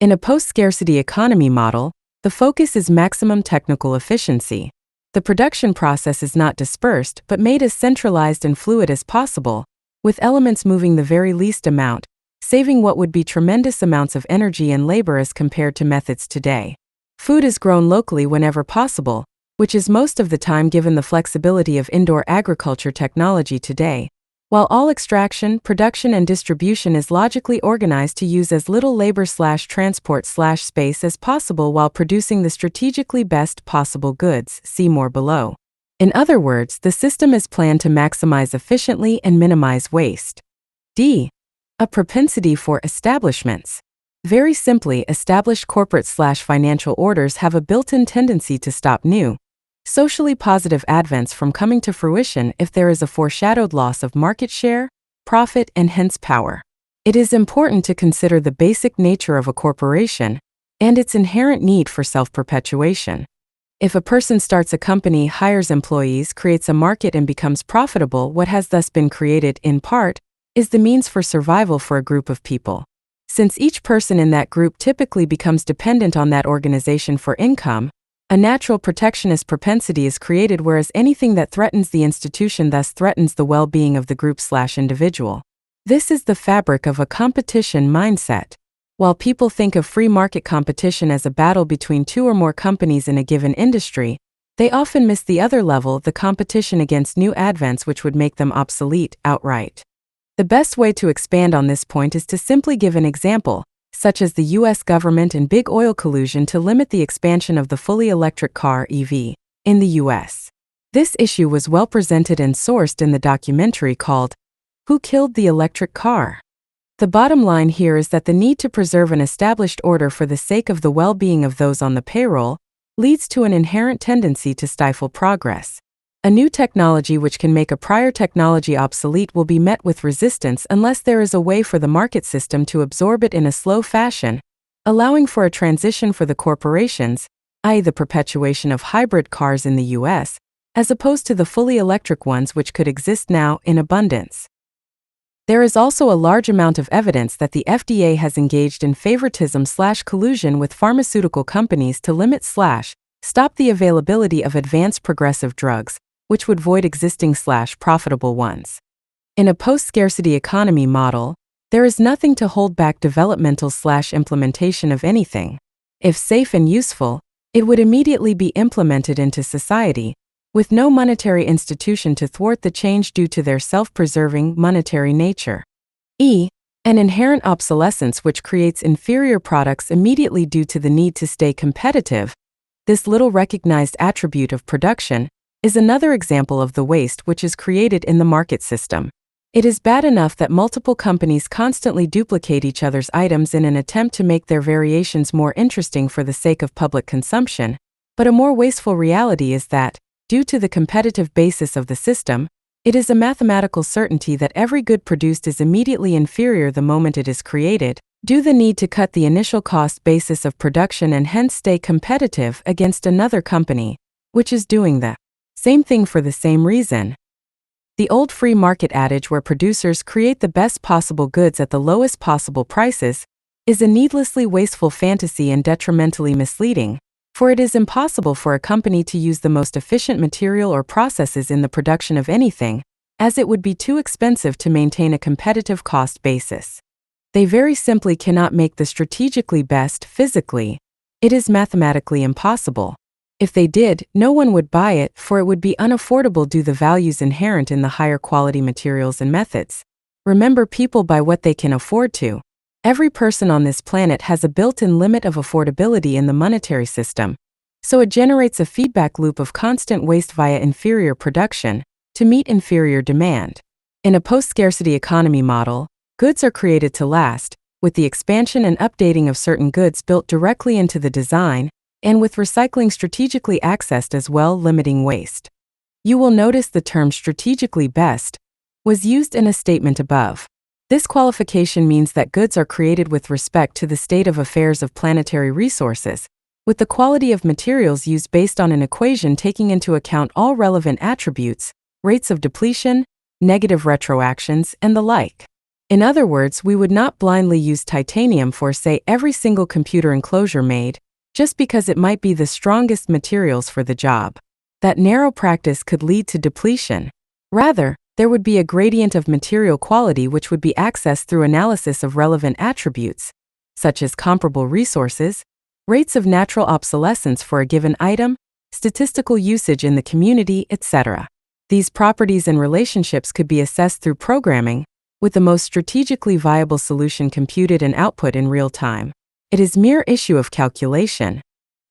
In a post-scarcity economy model, the focus is maximum technical efficiency. The production process is not dispersed but made as centralized and fluid as possible, with elements moving the very least amount, saving what would be tremendous amounts of energy and labor as compared to methods today. Food is grown locally whenever possible, which is most of the time given the flexibility of indoor agriculture technology today, while all extraction, production, and distribution is logically organized to use as little labor/transport/space as possible while producing the strategically best possible goods. See more below. In other words, the system is planned to maximize efficiently and minimize waste. D. A propensity for establishments. Very simply, established corporate/financial orders have a built-in tendency to stop new, socially positive advents from coming to fruition if there is a foreshadowed loss of market share, profit, and hence power. It is important to consider the basic nature of a corporation and its inherent need for self-perpetuation. If a person starts a company, hires employees, creates a market, and becomes profitable, what has thus been created, in part, is the means for survival for a group of people. Since each person in that group typically becomes dependent on that organization for income, a natural protectionist propensity is created, whereas anything that threatens the institution thus threatens the well-being of the group/individual. This is the fabric of a competition mindset. While people think of free market competition as a battle between two or more companies in a given industry, they often miss the other level, the competition against new advents which would make them obsolete outright. The best way to expand on this point is to simply give an example, such as the US government and big oil collusion to limit the expansion of the fully electric car (EV) in the US. This issue was well presented and sourced in the documentary called Who Killed the Electric Car? The bottom line here is that the need to preserve an established order for the sake of the well-being of those on the payroll leads to an inherent tendency to stifle progress. A new technology which can make a prior technology obsolete will be met with resistance unless there is a way for the market system to absorb it in a slow fashion, allowing for a transition for the corporations, i.e. the perpetuation of hybrid cars in the US, as opposed to the fully electric ones which could exist now in abundance. There is also a large amount of evidence that the FDA has engaged in favoritism/collusion with pharmaceutical companies to limit/stop the availability of advanced progressive drugs, which would void existing/profitable ones. In a post-scarcity economy model, there is nothing to hold back developmental/implementation of anything. If safe and useful, it would immediately be implemented into society, with no monetary institution to thwart the change due to their self-preserving monetary nature. An inherent obsolescence which creates inferior products immediately due to the need to stay competitive. This little recognized attribute of production is another example of the waste which is created in the market system. It is bad enough that multiple companies constantly duplicate each other's items in an attempt to make their variations more interesting for the sake of public consumption, but a more wasteful reality is that, due to the competitive basis of the system, it is a mathematical certainty that every good produced is immediately inferior the moment it is created, due to the need to cut the initial cost basis of production and hence stay competitive against another company, which is doing the same thing for the same reason. The old free market adage where producers create the best possible goods at the lowest possible prices is a needlessly wasteful fantasy and detrimentally misleading, for it is impossible for a company to use the most efficient material or processes in the production of anything, as it would be too expensive to maintain a competitive cost basis. They very simply cannot make the strategically best physically. It is mathematically impossible. If they did, no one would buy it, for it would be unaffordable due to the values inherent in the higher quality materials and methods. Remember, people buy what they can afford to. Every person on this planet has a built-in limit of affordability in the monetary system, so it generates a feedback loop of constant waste via inferior production to meet inferior demand. In a post-scarcity economy model, goods are created to last, with the expansion and updating of certain goods built directly into the design, and with recycling strategically accessed as well, limiting waste. You will notice the term strategically best was used in a statement above. This qualification means that goods are created with respect to the state of affairs of planetary resources, with the quality of materials used based on an equation taking into account all relevant attributes, rates of depletion, negative retroactions, and the like. In other words, we would not blindly use titanium for, say, every single computer enclosure made, just because it might be the strongest materials for the job. That narrow practice could lead to depletion. Rather, there would be a gradient of material quality which would be accessed through analysis of relevant attributes, such as comparable resources, rates of natural obsolescence for a given item, statistical usage in the community, etc. These properties and relationships could be assessed through programming, with the most strategically viable solution computed and output in real time. It is mere issue of calculation.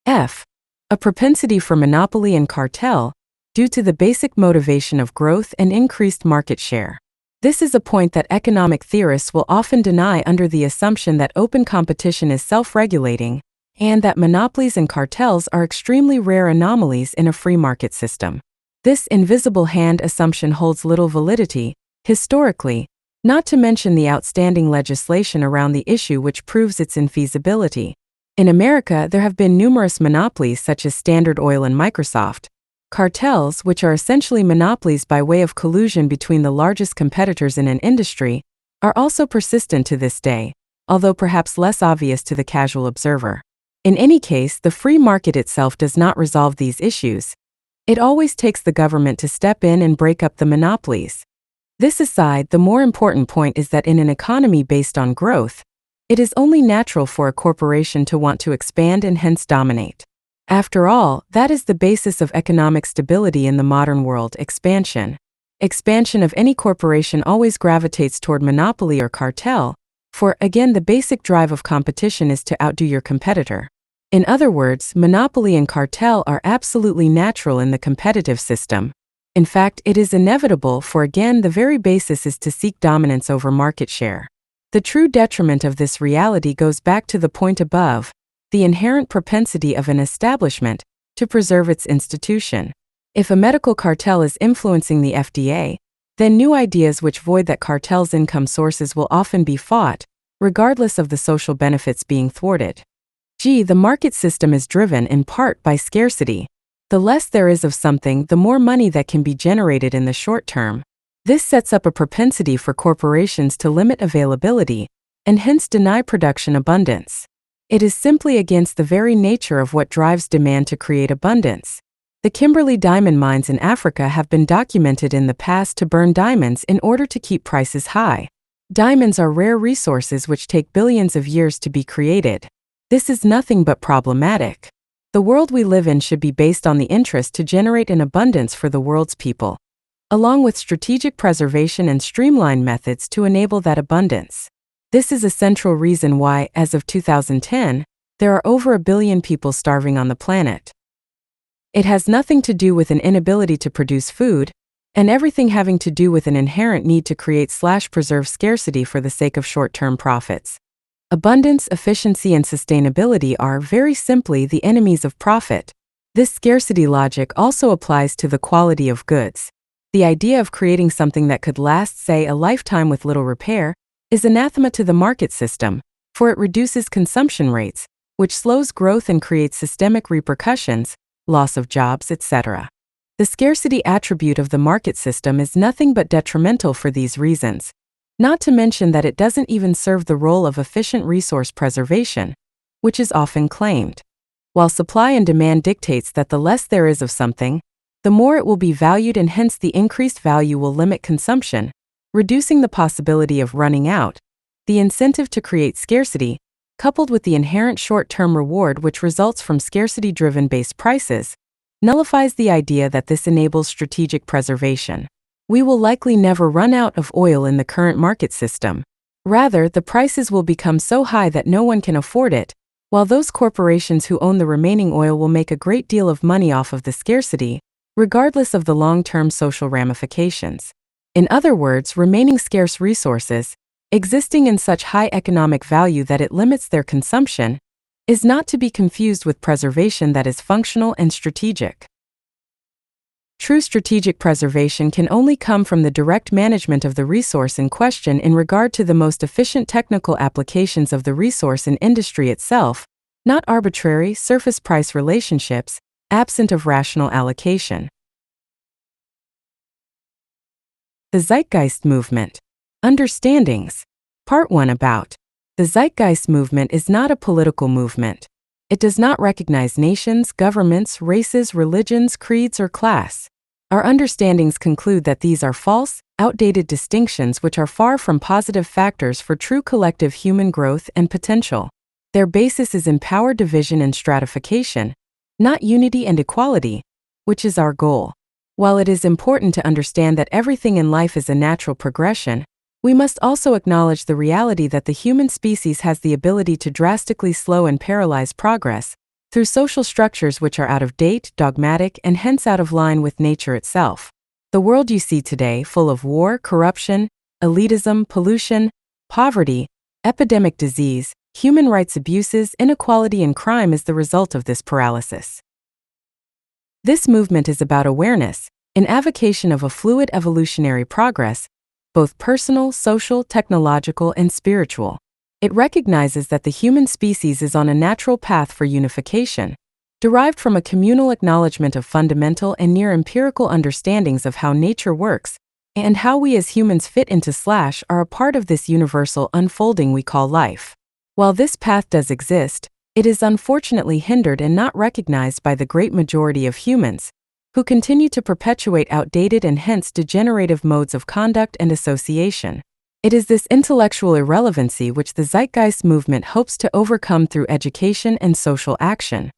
A propensity for monopoly and cartel, due to the basic motivation of growth and increased market share. This is a point that economic theorists will often deny under the assumption that open competition is self-regulating, and that monopolies and cartels are extremely rare anomalies in a free market system. This invisible hand assumption holds little validity, historically, not to mention the outstanding legislation around the issue which proves its infeasibility. In America, there have been numerous monopolies such as Standard Oil and Microsoft. Cartels, which are essentially monopolies by way of collusion between the largest competitors in an industry, are also persistent to this day, although perhaps less obvious to the casual observer. In any case, the free market itself does not resolve these issues. It always takes the government to step in and break up the monopolies. This aside, the more important point is that in an economy based on growth, it is only natural for a corporation to want to expand and hence dominate. After all, that is the basis of economic stability in the modern world: expansion. Expansion of any corporation always gravitates toward monopoly or cartel, for, again, the basic drive of competition is to outdo your competitor. In other words, monopoly and cartel are absolutely natural in the competitive system. In fact, it is inevitable, for again, the very basis is to seek dominance over market share. The true detriment of this reality goes back to the point above, the inherent propensity of an establishment to preserve its institution. If a medical cartel is influencing the FDA, then new ideas which void that cartel's income sources will often be fought, regardless of the social benefits being thwarted. The market system is driven in part by scarcity. The less there is of something, the more money that can be generated in the short term. This sets up a propensity for corporations to limit availability, and hence deny production abundance. It is simply against the very nature of what drives demand to create abundance. The Kimberley diamond mines in Africa have been documented in the past to burn diamonds in order to keep prices high. Diamonds are rare resources which take billions of years to be created. This is nothing but problematic. The world we live in should be based on the interest to generate an abundance for the world's people, along with strategic preservation and streamlined methods to enable that abundance. This is a central reason why, as of 2010, there are over 1 billion people starving on the planet. It has nothing to do with an inability to produce food, and everything having to do with an inherent need to create/preserve scarcity for the sake of short-term profits. Abundance, efficiency, and sustainability are, very simply, the enemies of profit. This scarcity logic also applies to the quality of goods. The idea of creating something that could last, say, a lifetime with little repair, is anathema to the market system, for it reduces consumption rates, which slows growth and creates systemic repercussions, loss of jobs, etc. The scarcity attribute of the market system is nothing but detrimental for these reasons. Not to mention that it doesn't even serve the role of efficient resource preservation, which is often claimed. While supply and demand dictates that the less there is of something, the more it will be valued, and hence the increased value will limit consumption, reducing the possibility of running out. The incentive to create scarcity, coupled with the inherent short-term reward which results from scarcity-driven base prices, nullifies the idea that this enables strategic preservation. We will likely never run out of oil in the current market system. Rather, the prices will become so high that no one can afford it, while those corporations who own the remaining oil will make a great deal of money off of the scarcity, regardless of the long-term social ramifications. In other words, remaining scarce resources, existing in such high economic value that it limits their consumption, is not to be confused with preservation that is functional and strategic. True strategic preservation can only come from the direct management of the resource in question in regard to the most efficient technical applications of the resource in industry itself, not arbitrary surface price relationships, absent of rational allocation. The Zeitgeist movement. Understandings. Part 1 about. The Zeitgeist movement is not a political movement. It does not recognize nations, governments, races, religions, creeds, or class. Our understandings conclude that these are false, outdated distinctions which are far from positive factors for true collective human growth and potential. Their basis is in power division and stratification, not unity and equality, which is our goal. While it is important to understand that everything in life is a natural progression, we must also acknowledge the reality that the human species has the ability to drastically slow and paralyze progress through social structures which are out of date, dogmatic, and hence out of line with nature itself. The world you see today, full of war, corruption, elitism, pollution, poverty, epidemic disease, Human rights abuses, inequality, and crime is the result of this paralysis. This movement is about awareness, an avocation of a fluid evolutionary progress, both personal, social, technological, and spiritual. It recognizes that the human species is on a natural path for unification, derived from a communal acknowledgement of fundamental and near-empirical understandings of how nature works, and how we as humans fit into / are a part of this universal unfolding we call life. While this path does exist, it is unfortunately hindered and not recognized by the great majority of humans, who continue to perpetuate outdated and hence degenerative modes of conduct and association. It is this intellectual irrelevancy which the Zeitgeist movement hopes to overcome through education and social action.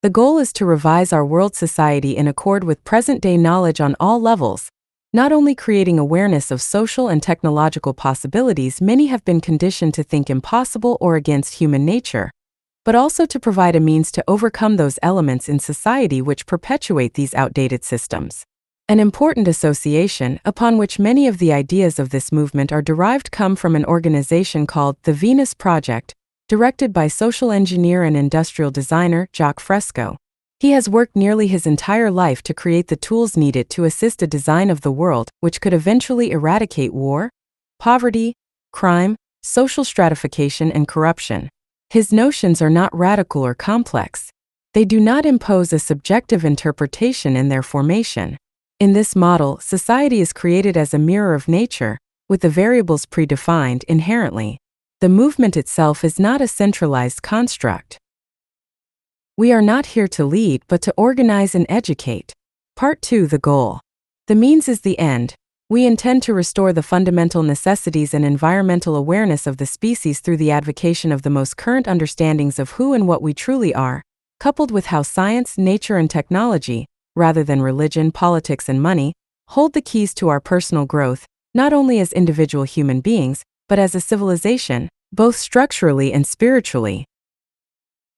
The goal is to revise our world society in accord with present-day knowledge on all levels, not only creating awareness of social and technological possibilities many have been conditioned to think impossible or against human nature, but also to provide a means to overcome those elements in society which perpetuate these outdated systems. An important association upon which many of the ideas of this movement are derived come from an organization called the Venus Project, directed by social engineer and industrial designer Jacques Fresco. He has worked nearly his entire life to create the tools needed to assist a design of the world which could eventually eradicate war, poverty, crime, social stratification, and corruption. His notions are not radical or complex. They do not impose a subjective interpretation in their formation. In this model, society is created as a mirror of nature, with the variables predefined inherently. The movement itself is not a centralized construct. We are not here to lead but to organize and educate. Part 2: The goal. The means is the end. We intend to restore the fundamental necessities and environmental awareness of the species through the advocation of the most current understandings of who and what we truly are, coupled with how science, nature, and technology, rather than religion, politics, and money, hold the keys to our personal growth, not only as individual human beings, but as a civilization, both structurally and spiritually.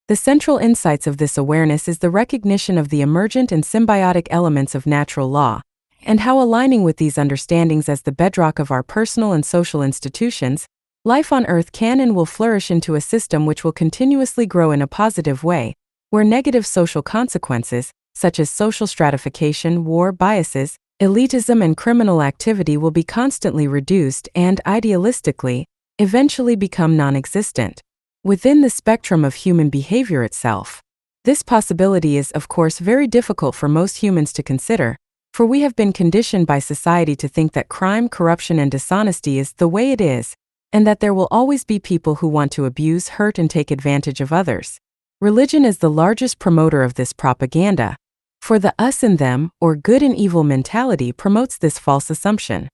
The central insights of this awareness is the recognition of the emergent and symbiotic elements of natural law, and how aligning with these understandings as the bedrock of our personal and social institutions, life on Earth can and will flourish into a system which will continuously grow in a positive way, where negative social consequences, such as social stratification, war, biases, elitism, and criminal activity will be constantly reduced and, idealistically, eventually become non-existent. Within the spectrum of human behavior itself, this possibility is, of course, very difficult for most humans to consider, for we have been conditioned by society to think that crime, corruption, and dishonesty is the way it is, and that there will always be people who want to abuse, hurt, and take advantage of others. Religion is the largest promoter of this propaganda, for the us and them, or good and evil mentality promotes this false assumption.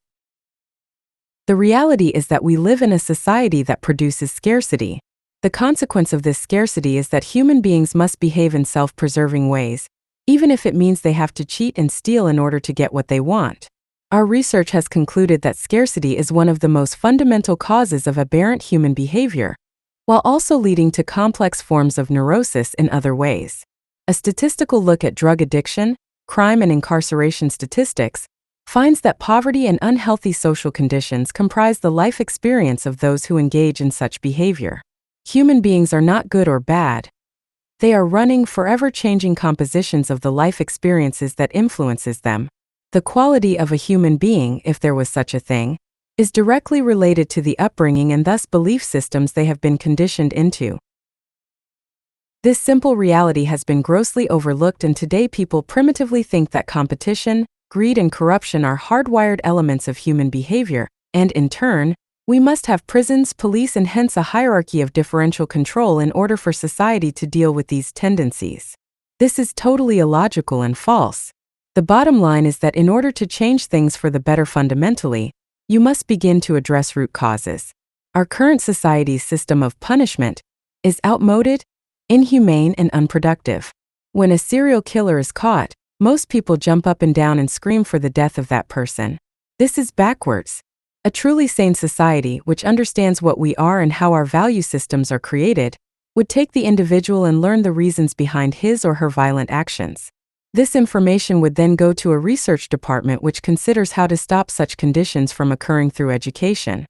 The reality is that we live in a society that produces scarcity. The consequence of this scarcity is that human beings must behave in self-preserving ways, even if it means they have to cheat and steal in order to get what they want. Our research has concluded that scarcity is one of the most fundamental causes of aberrant human behavior, while also leading to complex forms of neurosis in other ways. A statistical look at drug addiction, crime, and incarceration statistics finds that poverty and unhealthy social conditions comprise the life experience of those who engage in such behavior. Human beings are not good or bad. They are running, forever changing compositions of the life experiences that influences them. The quality of a human being, if there was such a thing, is directly related to the upbringing and thus belief systems they have been conditioned into. This simple reality has been grossly overlooked, and today people primitively think that competition, greed, and corruption are hardwired elements of human behavior, and in turn, we must have prisons, police, and hence a hierarchy of differential control in order for society to deal with these tendencies. This is totally illogical and false. The bottom line is that in order to change things for the better fundamentally, you must begin to address root causes. Our current society's system of punishment is outmoded, inhumane, and unproductive. When a serial killer is caught, most people jump up and down and scream for the death of that person. This is backwards. A truly sane society, which understands what we are and how our value systems are created, would take the individual and learn the reasons behind his or her violent actions. This information would then go to a research department which considers how to stop such conditions from occurring through education.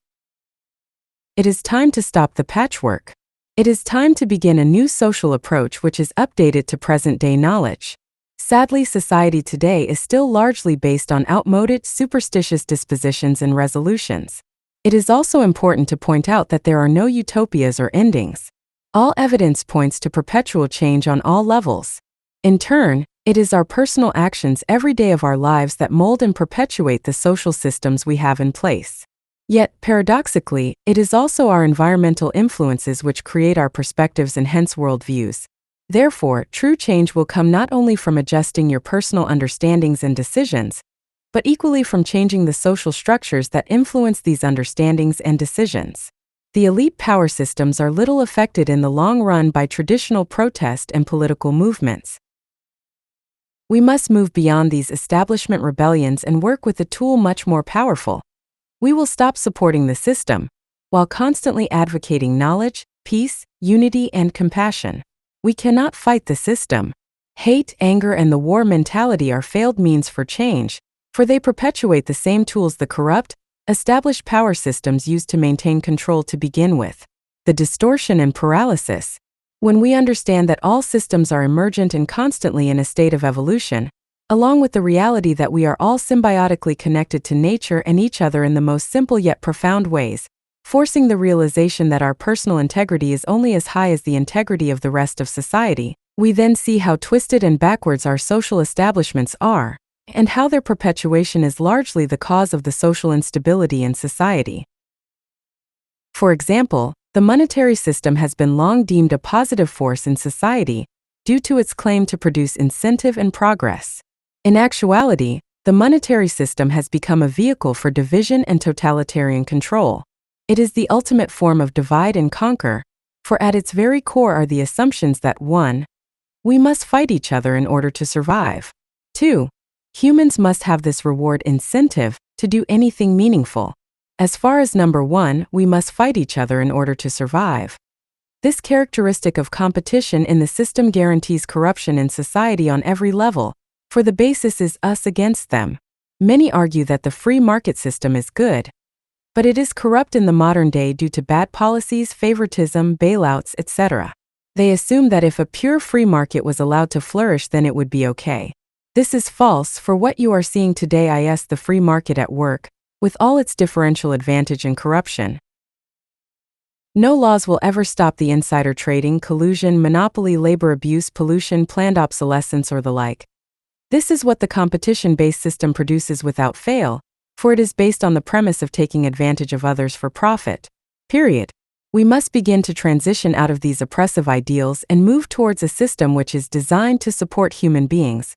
It is time to stop the patchwork. It is time to begin a new social approach which is updated to present-day knowledge. Sadly, society today is still largely based on outmoded, superstitious dispositions and resolutions. It is also important to point out that there are no utopias or endings. All evidence points to perpetual change on all levels. In turn, it is our personal actions every day of our lives that mold and perpetuate the social systems we have in place. Yet, paradoxically, it is also our environmental influences which create our perspectives and hence worldviews. Therefore, true change will come not only from adjusting your personal understandings and decisions, but equally from changing the social structures that influence these understandings and decisions. The elite power systems are little affected in the long run by traditional protest and political movements. We must move beyond these establishment rebellions and work with a tool much more powerful. We will stop supporting the system, while constantly advocating knowledge, peace, unity, and compassion. We cannot fight the system. Hate, anger, and the war mentality are failed means for change, for they perpetuate the same tools the corrupt, established power systems use to maintain control to begin with. The distortion and paralysis. When we understand that all systems are emergent and constantly in a state of evolution, along with the reality that we are all symbiotically connected to nature and each other in the most simple yet profound ways, forcing the realization that our personal integrity is only as high as the integrity of the rest of society, we then see how twisted and backwards our social establishments are, and how their perpetuation is largely the cause of the social instability in society. For example, the monetary system has been long deemed a positive force in society due to its claim to produce incentive and progress. In actuality, the monetary system has become a vehicle for division and totalitarian control. It is the ultimate form of divide and conquer, for at its very core are the assumptions that 1. We must fight each other in order to survive. 2. Humans must have this reward incentive to do anything meaningful. As far as number 1, we must fight each other in order to survive. This characteristic of competition in the system guarantees corruption in society on every level, for the basis is us against them. Many argue that the free market system is good, but it is corrupt in the modern day due to bad policies, favoritism, bailouts, etc. They assume that if a pure free market was allowed to flourish, then it would be okay. This is false, for what you are seeing today is the free market at work, with all its differential advantage and corruption. No laws will ever stop the insider trading, collusion, monopoly, labor abuse, pollution, planned obsolescence, or the like. This is what the competition-based system produces without fail, for it is based on the premise of taking advantage of others for profit. Period. We must begin to transition out of these oppressive ideals and move towards a system which is designed to support human beings,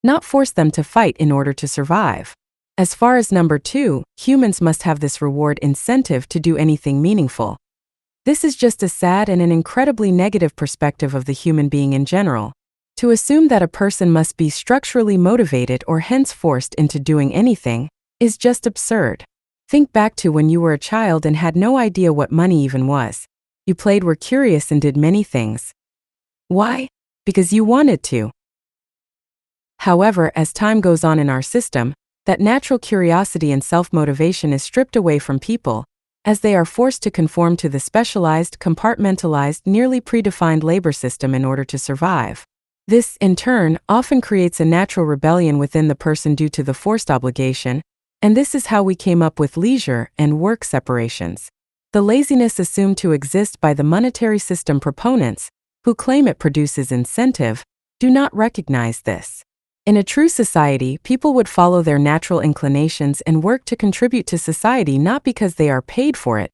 not force them to fight in order to survive. As far as number 2, humans must have this reward incentive to do anything meaningful. This is just a sad and an incredibly negative perspective of the human being in general. To assume that a person must be structurally motivated or hence forced into doing anything is just absurd. Think back to when you were a child and had no idea what money even was. You played, were curious, and did many things. Why? Because you wanted to. However, as time goes on in our system, that natural curiosity and self-motivation is stripped away from people, as they are forced to conform to the specialized, compartmentalized, nearly predefined labor system in order to survive. This, in turn, often creates a natural rebellion within the person due to the forced obligation, and this is how we came up with leisure and work separations. The laziness assumed to exist by the monetary system proponents, who claim it produces incentive, do not recognize this. In a true society, people would follow their natural inclinations and work to contribute to society not because they are paid for it,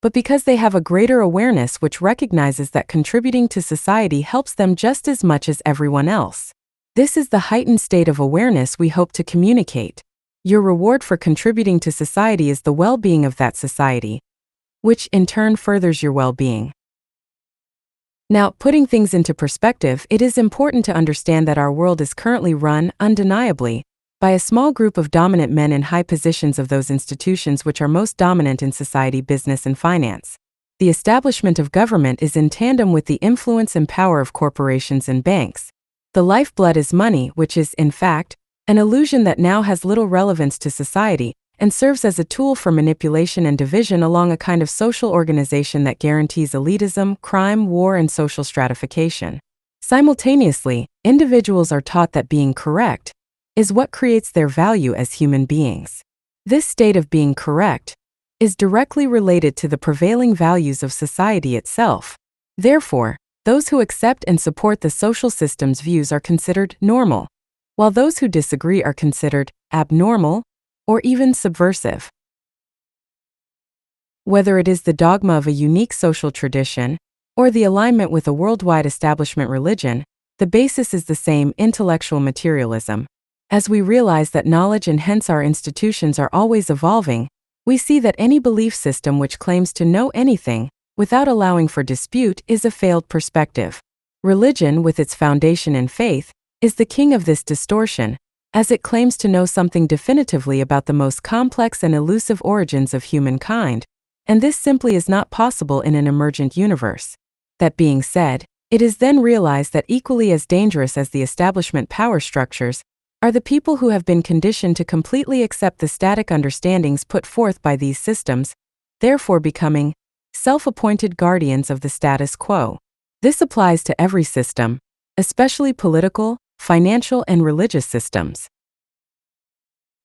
but because they have a greater awareness which recognizes that contributing to society helps them just as much as everyone else. This is the heightened state of awareness we hope to communicate. Your reward for contributing to society is the well-being of that society, which in turn furthers your well-being. Now, putting things into perspective, it is important to understand that our world is currently run, undeniably, by a small group of dominant men in high positions of those institutions which are most dominant in society, business, and finance. The establishment of government is in tandem with the influence and power of corporations and banks. The lifeblood is money, which is, in fact, an illusion that now has little relevance to society, and serves as a tool for manipulation and division along a kind of social organization that guarantees elitism, crime, war, and social stratification. Simultaneously, individuals are taught that being correct is what creates their value as human beings. This state of being correct is directly related to the prevailing values of society itself. Therefore, those who accept and support the social system's views are considered normal, while those who disagree are considered abnormal or even subversive. Whether it is the dogma of a unique social tradition or the alignment with a worldwide establishment religion, the basis is the same: intellectual materialism. As we realize that knowledge and hence our institutions are always evolving, we see that any belief system which claims to know anything without allowing for dispute is a failed perspective. Religion, with its foundation in faith, is the king of this distortion, as it claims to know something definitively about the most complex and elusive origins of humankind, and this simply is not possible in an emergent universe. That being said, it is then realized that equally as dangerous as the establishment power structures are the people who have been conditioned to completely accept the static understandings put forth by these systems, therefore becoming self-appointed guardians of the status quo. This applies to every system, especially political, financial, and religious systems.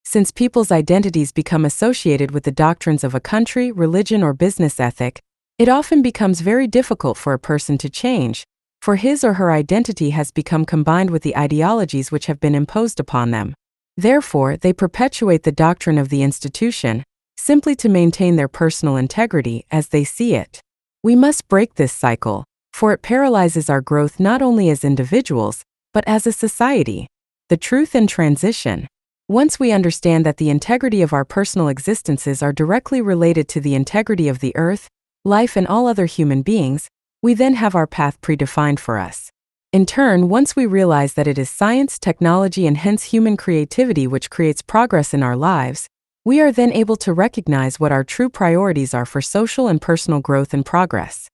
Since people's identities become associated with the doctrines of a country, religion, or business ethic, it often becomes very difficult for a person to change, for his or her identity has become combined with the ideologies which have been imposed upon them. Therefore, they perpetuate the doctrine of the institution, simply to maintain their personal integrity as they see it. We must break this cycle, for it paralyzes our growth not only as individuals, but as a society. The truth in transition. Once we understand that the integrity of our personal existences are directly related to the integrity of the earth, life, and all other human beings, we then have our path predefined for us. In turn, once we realize that it is science, technology, and hence human creativity which creates progress in our lives, we are then able to recognize what our true priorities are for social and personal growth and progress.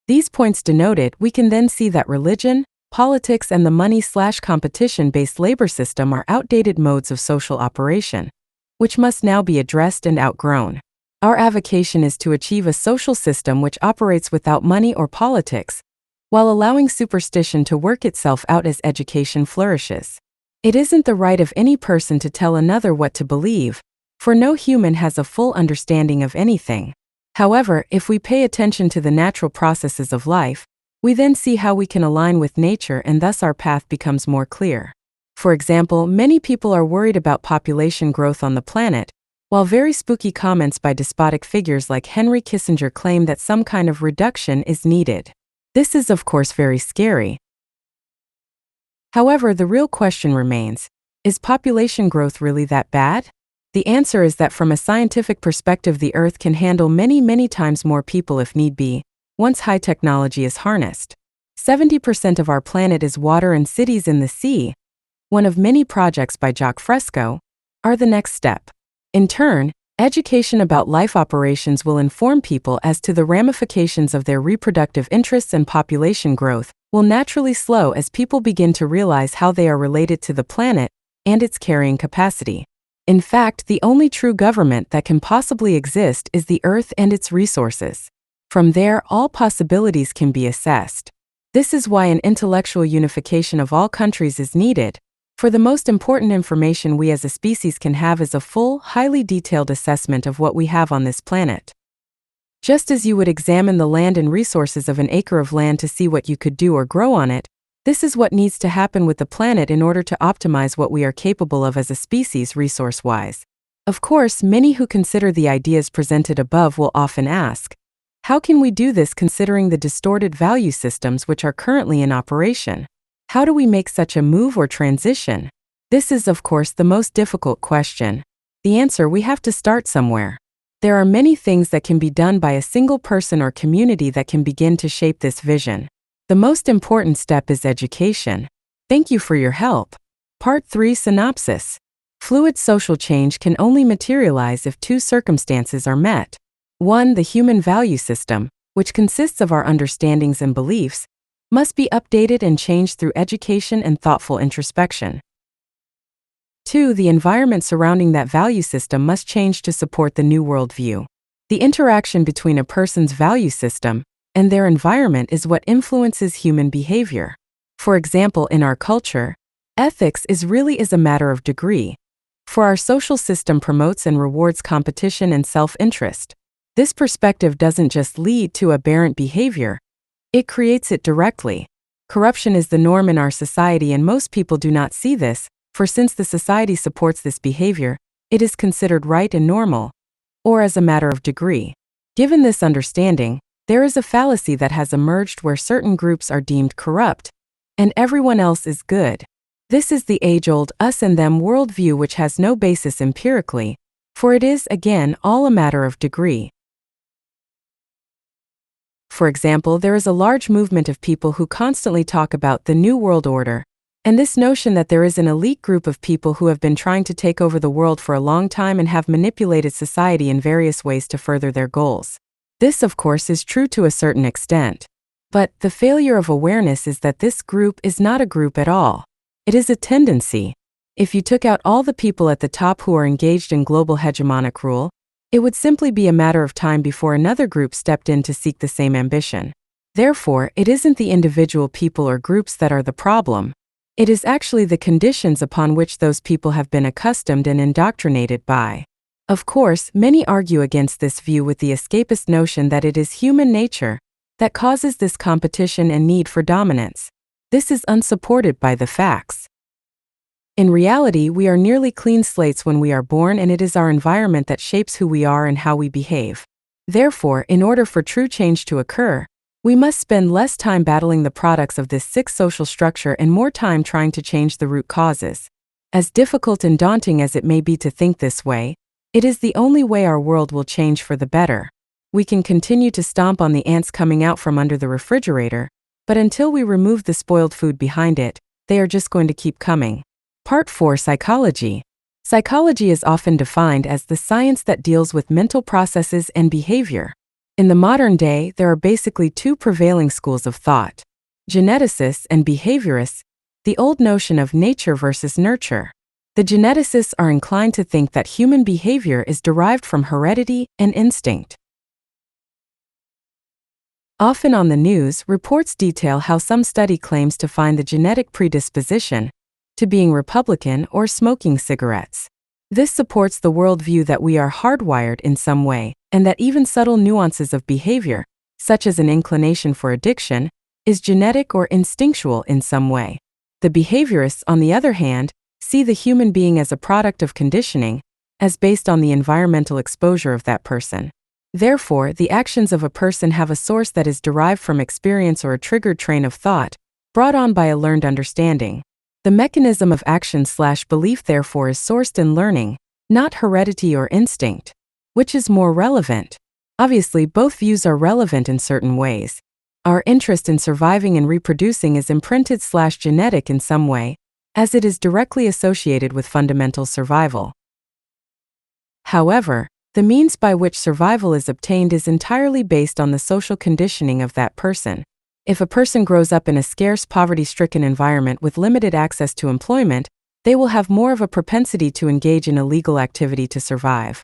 These points denoted, we can then see that religion, politics, and the money/competition-based labor system are outdated modes of social operation, which must now be addressed and outgrown. Our avocation is to achieve a social system which operates without money or politics, while allowing superstition to work itself out as education flourishes. It isn't the right of any person to tell another what to believe, for no human has a full understanding of anything. However, if we pay attention to the natural processes of life, we then see how we can align with nature, and thus our path becomes more clear. For example, many people are worried about population growth on the planet, while very spooky comments by despotic figures like Henry Kissinger claim that some kind of reduction is needed. This is of course very scary. However, the real question remains, is population growth really that bad? The answer is that from a scientific perspective, the Earth can handle many times more people if need be, once high technology is harnessed. 70% of our planet is water, and cities in the sea, one of many projects by Jacques Fresco, are the next step. In turn, education about life operations will inform people as to the ramifications of their reproductive interests, and population growth will naturally slow as people begin to realize how they are related to the planet and its carrying capacity. In fact, the only true government that can possibly exist is the Earth and its resources. From there, all possibilities can be assessed. This is why an intellectual unification of all countries is needed, for the most important information we as a species can have is a full, highly detailed assessment of what we have on this planet. Just as you would examine the land and resources of an acre of land to see what you could do or grow on it, this is what needs to happen with the planet in order to optimize what we are capable of as a species resource-wise. Of course, many who consider the ideas presented above will often ask, how can we do this considering the distorted value systems which are currently in operation? How do we make such a move or transition? This is, of course, the most difficult question. The answer: we have to start somewhere. There are many things that can be done by a single person or community that can begin to shape this vision. The most important step is education. Thank you for your help. Part 3 Synopsis. Fluid social change can only materialize if two circumstances are met. 1. The human value system, which consists of our understandings and beliefs, must be updated and changed through education and thoughtful introspection. 2. The environment surrounding that value system must change to support the new worldview. The interaction between a person's value system and their environment is what influences human behavior. For example, in our culture, ethics really is a matter of degree. For our social system promotes and rewards competition and self-interest. This perspective doesn't just lead to aberrant behavior, it creates it directly. Corruption is the norm in our society, and most people do not see this, for since the society supports this behavior, it is considered right and normal, or as a matter of degree. Given this understanding, there is a fallacy that has emerged where certain groups are deemed corrupt, and everyone else is good. This is the age-old us and them worldview, which has no basis empirically, for it is, again, all a matter of degree. For example, there is a large movement of people who constantly talk about the New World Order, and this notion that there is an elite group of people who have been trying to take over the world for a long time and have manipulated society in various ways to further their goals. This, of course, is true to a certain extent. But the failure of awareness is that this group is not a group at all. It is a tendency. If you took out all the people at the top who are engaged in global hegemonic rule, it would simply be a matter of time before another group stepped in to seek the same ambition. Therefore, it isn't the individual people or groups that are the problem. It is actually the conditions upon which those people have been accustomed and indoctrinated by. Of course, many argue against this view with the escapist notion that it is human nature that causes this competition and need for dominance. This is unsupported by the facts. In reality, we are nearly clean slates when we are born, and it is our environment that shapes who we are and how we behave. Therefore, in order for true change to occur, we must spend less time battling the products of this sick social structure and more time trying to change the root causes. As difficult and daunting as it may be to think this way, it is the only way our world will change for the better. We can continue to stomp on the ants coming out from under the refrigerator, but until we remove the spoiled food behind it, they are just going to keep coming. Part 4. Psychology. Psychology is often defined as the science that deals with mental processes and behavior. In the modern day, there are basically two prevailing schools of thought: geneticists and behaviorists, the old notion of nature versus nurture. The geneticists are inclined to think that human behavior is derived from heredity and instinct. Often on the news, reports detail how some study claims to find the genetic predisposition to being Republican or smoking cigarettes. This supports the worldview that we are hardwired in some way, and that even subtle nuances of behavior, such as an inclination for addiction, is genetic or instinctual in some way. The behaviorists, on the other hand, see the human being as a product of conditioning, as based on the environmental exposure of that person. Therefore, the actions of a person have a source that is derived from experience or a triggered train of thought, brought on by a learned understanding. The mechanism of action/belief therefore is sourced in learning, not heredity or instinct. Which is more relevant? Obviously, both views are relevant in certain ways. Our interest in surviving and reproducing is imprinted/genetic in some way, as it is directly associated with fundamental survival. However, the means by which survival is obtained is entirely based on the social conditioning of that person. If a person grows up in a scarce, poverty-stricken environment with limited access to employment, they will have more of a propensity to engage in illegal activity to survive.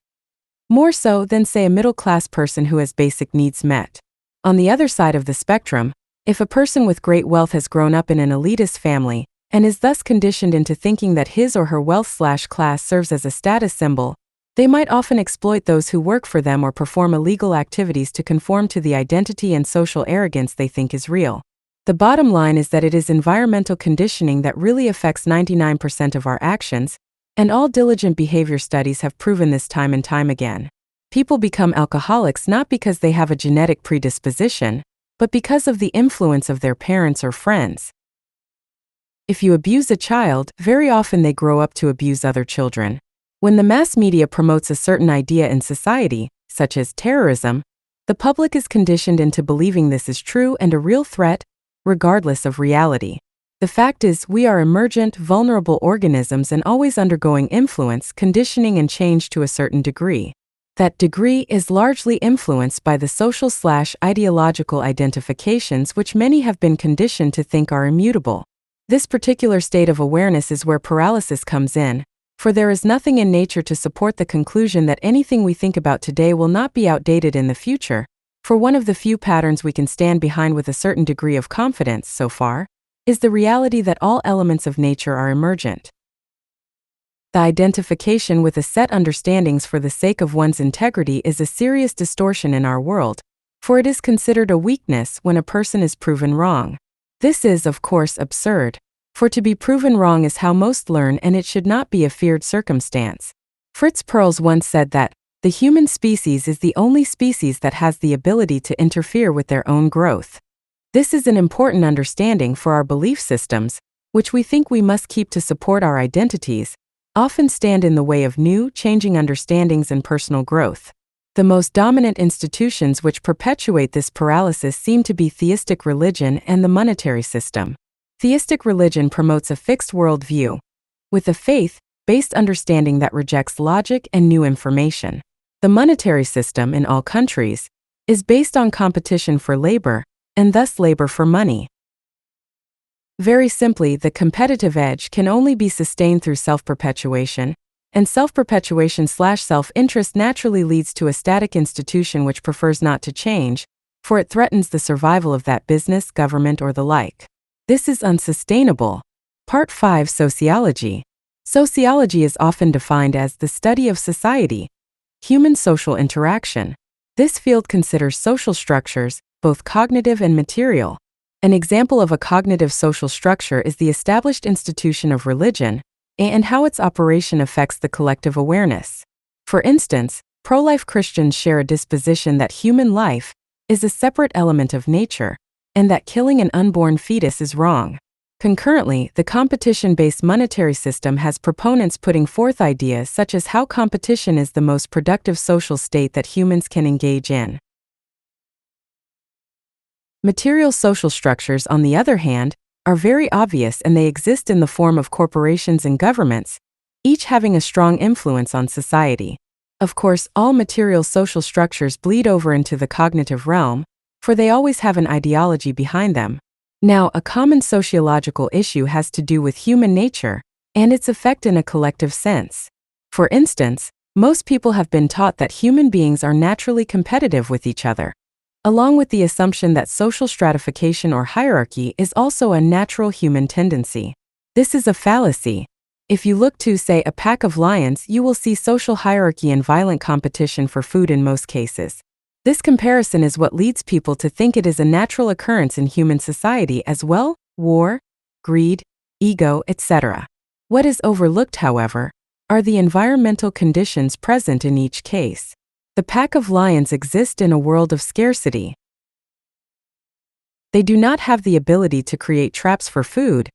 More so than, say, a middle-class person who has basic needs met. On the other side of the spectrum, if a person with great wealth has grown up in an elitist family, and is thus conditioned into thinking that his or her wealth/class serves as a status symbol, they might often exploit those who work for them or perform illegal activities to conform to the identity and social arrogance they think is real. The bottom line is that it is environmental conditioning that really affects 99% of our actions, and all diligent behavior studies have proven this time and time again. People become alcoholics not because they have a genetic predisposition, but because of the influence of their parents or friends. If you abuse a child, very often they grow up to abuse other children. When the mass media promotes a certain idea in society, such as terrorism, the public is conditioned into believing this is true and a real threat, regardless of reality. The fact is, we are emergent, vulnerable organisms and always undergoing influence, conditioning, and change to a certain degree. That degree is largely influenced by the social/ideological identifications which many have been conditioned to think are immutable. This particular state of awareness is where paralysis comes in, For there is nothing in nature to support the conclusion that anything we think about today will not be outdated in the future, for one of the few patterns we can stand behind with a certain degree of confidence so far is the reality that all elements of nature are emergent. The identification with a set understandings for the sake of one's integrity is a serious distortion in our world, for it is considered a weakness when a person is proven wrong. This is, of course, absurd, for to be proven wrong is how most learn, and it should not be a feared circumstance. Fritz Perls once said that the human species is the only species that has the ability to interfere with their own growth. This is an important understanding, for our belief systems, which we think we must keep to support our identities, often stand in the way of new, changing understandings and personal growth. The most dominant institutions which perpetuate this paralysis seem to be theistic religion and the monetary system. Theistic religion promotes a fixed worldview, with a faith-based understanding that rejects logic and new information. The monetary system in all countries is based on competition for labor, and thus labor for money. Very simply, the competitive edge can only be sustained through self-perpetuation, and self-perpetuation/self-interest naturally leads to a static institution which prefers not to change, for it threatens the survival of that business, government, or the like. This is unsustainable. Part 5. Sociology. Sociology is often defined as the study of society, human social interaction. This field considers social structures, both cognitive and material. An example of a cognitive social structure is the established institution of religion, and how its operation affects the collective awareness. For instance, pro-life Christians share a disposition that human life is a separate element of nature, and that killing an unborn fetus is wrong. Concurrently, the competition-based monetary system has proponents putting forth ideas such as how competition is the most productive social state that humans can engage in. Material social structures, on the other hand, are very obvious, and they exist in the form of corporations and governments, each having a strong influence on society. Of course, all material social structures bleed over into the cognitive realm, for they always have an ideology behind them. Now, a common sociological issue has to do with human nature and its effect in a collective sense. For instance, most people have been taught that human beings are naturally competitive with each other, along with the assumption that social stratification or hierarchy is also a natural human tendency. This is a fallacy. If you look to, say, a pack of lions, you will see social hierarchy and violent competition for food in most cases. This comparison is what leads people to think it is a natural occurrence in human society as well: war, greed, ego, etc. What is overlooked, however, are the environmental conditions present in each case. The pack of lions exist in a world of scarcity. They do not have the ability to create traps for food,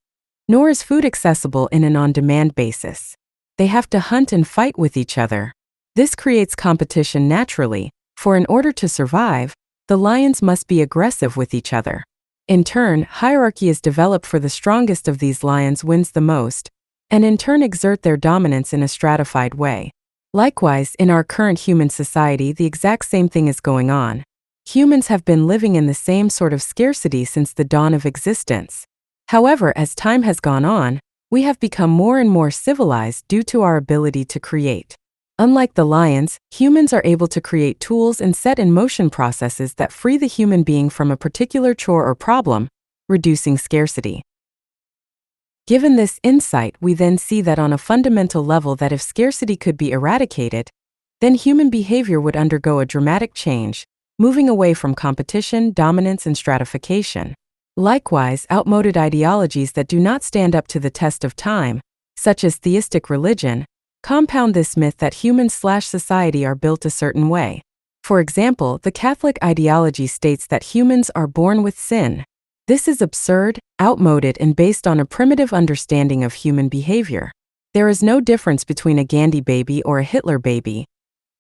nor is food accessible in an on-demand basis. They have to hunt and fight with each other. This creates competition naturally, for in order to survive, the lions must be aggressive with each other. In turn, hierarchy is developed, for the strongest of these lions wins the most, and in turn exert their dominance in a stratified way. Likewise, in our current human society, the exact same thing is going on. Humans have been living in the same sort of scarcity since the dawn of existence. However, as time has gone on, we have become more and more civilized due to our ability to create. Unlike the lions, humans are able to create tools and set in motion processes that free the human being from a particular chore or problem, reducing scarcity. Given this insight, we then see that on a fundamental level that if scarcity could be eradicated, then human behavior would undergo a dramatic change, moving away from competition, dominance, and stratification. Likewise, outmoded ideologies that do not stand up to the test of time, such as theistic religion, compound this myth that humans/society are built a certain way. For example, the Catholic ideology states that humans are born with sin. This is absurd, outmoded, and based on a primitive understanding of human behavior. There is no difference between a Gandhi baby or a Hitler baby.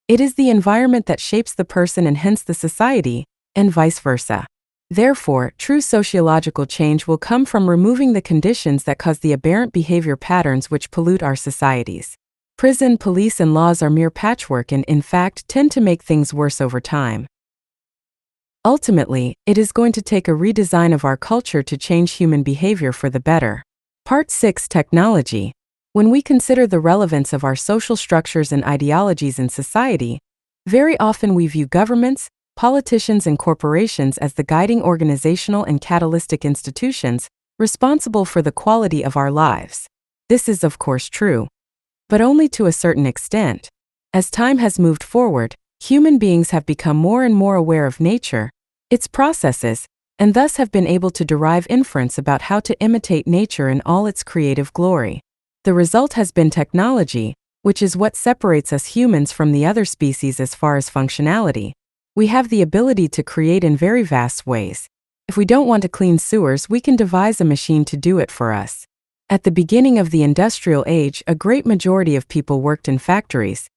It is the environment that shapes the person and hence the society, and vice versa. Therefore, true sociological change will come from removing the conditions that cause the aberrant behavior patterns which pollute our societies. Prison, police, and laws are mere patchwork and, in fact, tend to make things worse over time. Ultimately, it is going to take a redesign of our culture to change human behavior for the better. Part 6. Technology. When we consider the relevance of our social structures and ideologies in society, very often we view governments, politicians, and corporations as the guiding organizational and catalytic institutions responsible for the quality of our lives. This is, of course, true, but only to a certain extent. As time has moved forward, human beings have become more and more aware of nature, its processes, and thus have been able to derive inference about how to imitate nature in all its creative glory. The result has been technology, which is what separates us humans from the other species as far as functionality. We have the ability to create in very vast ways. If we don't want to clean sewers, we can devise a machine to do it for us. At the beginning of the industrial age, a great majority of people worked in factories.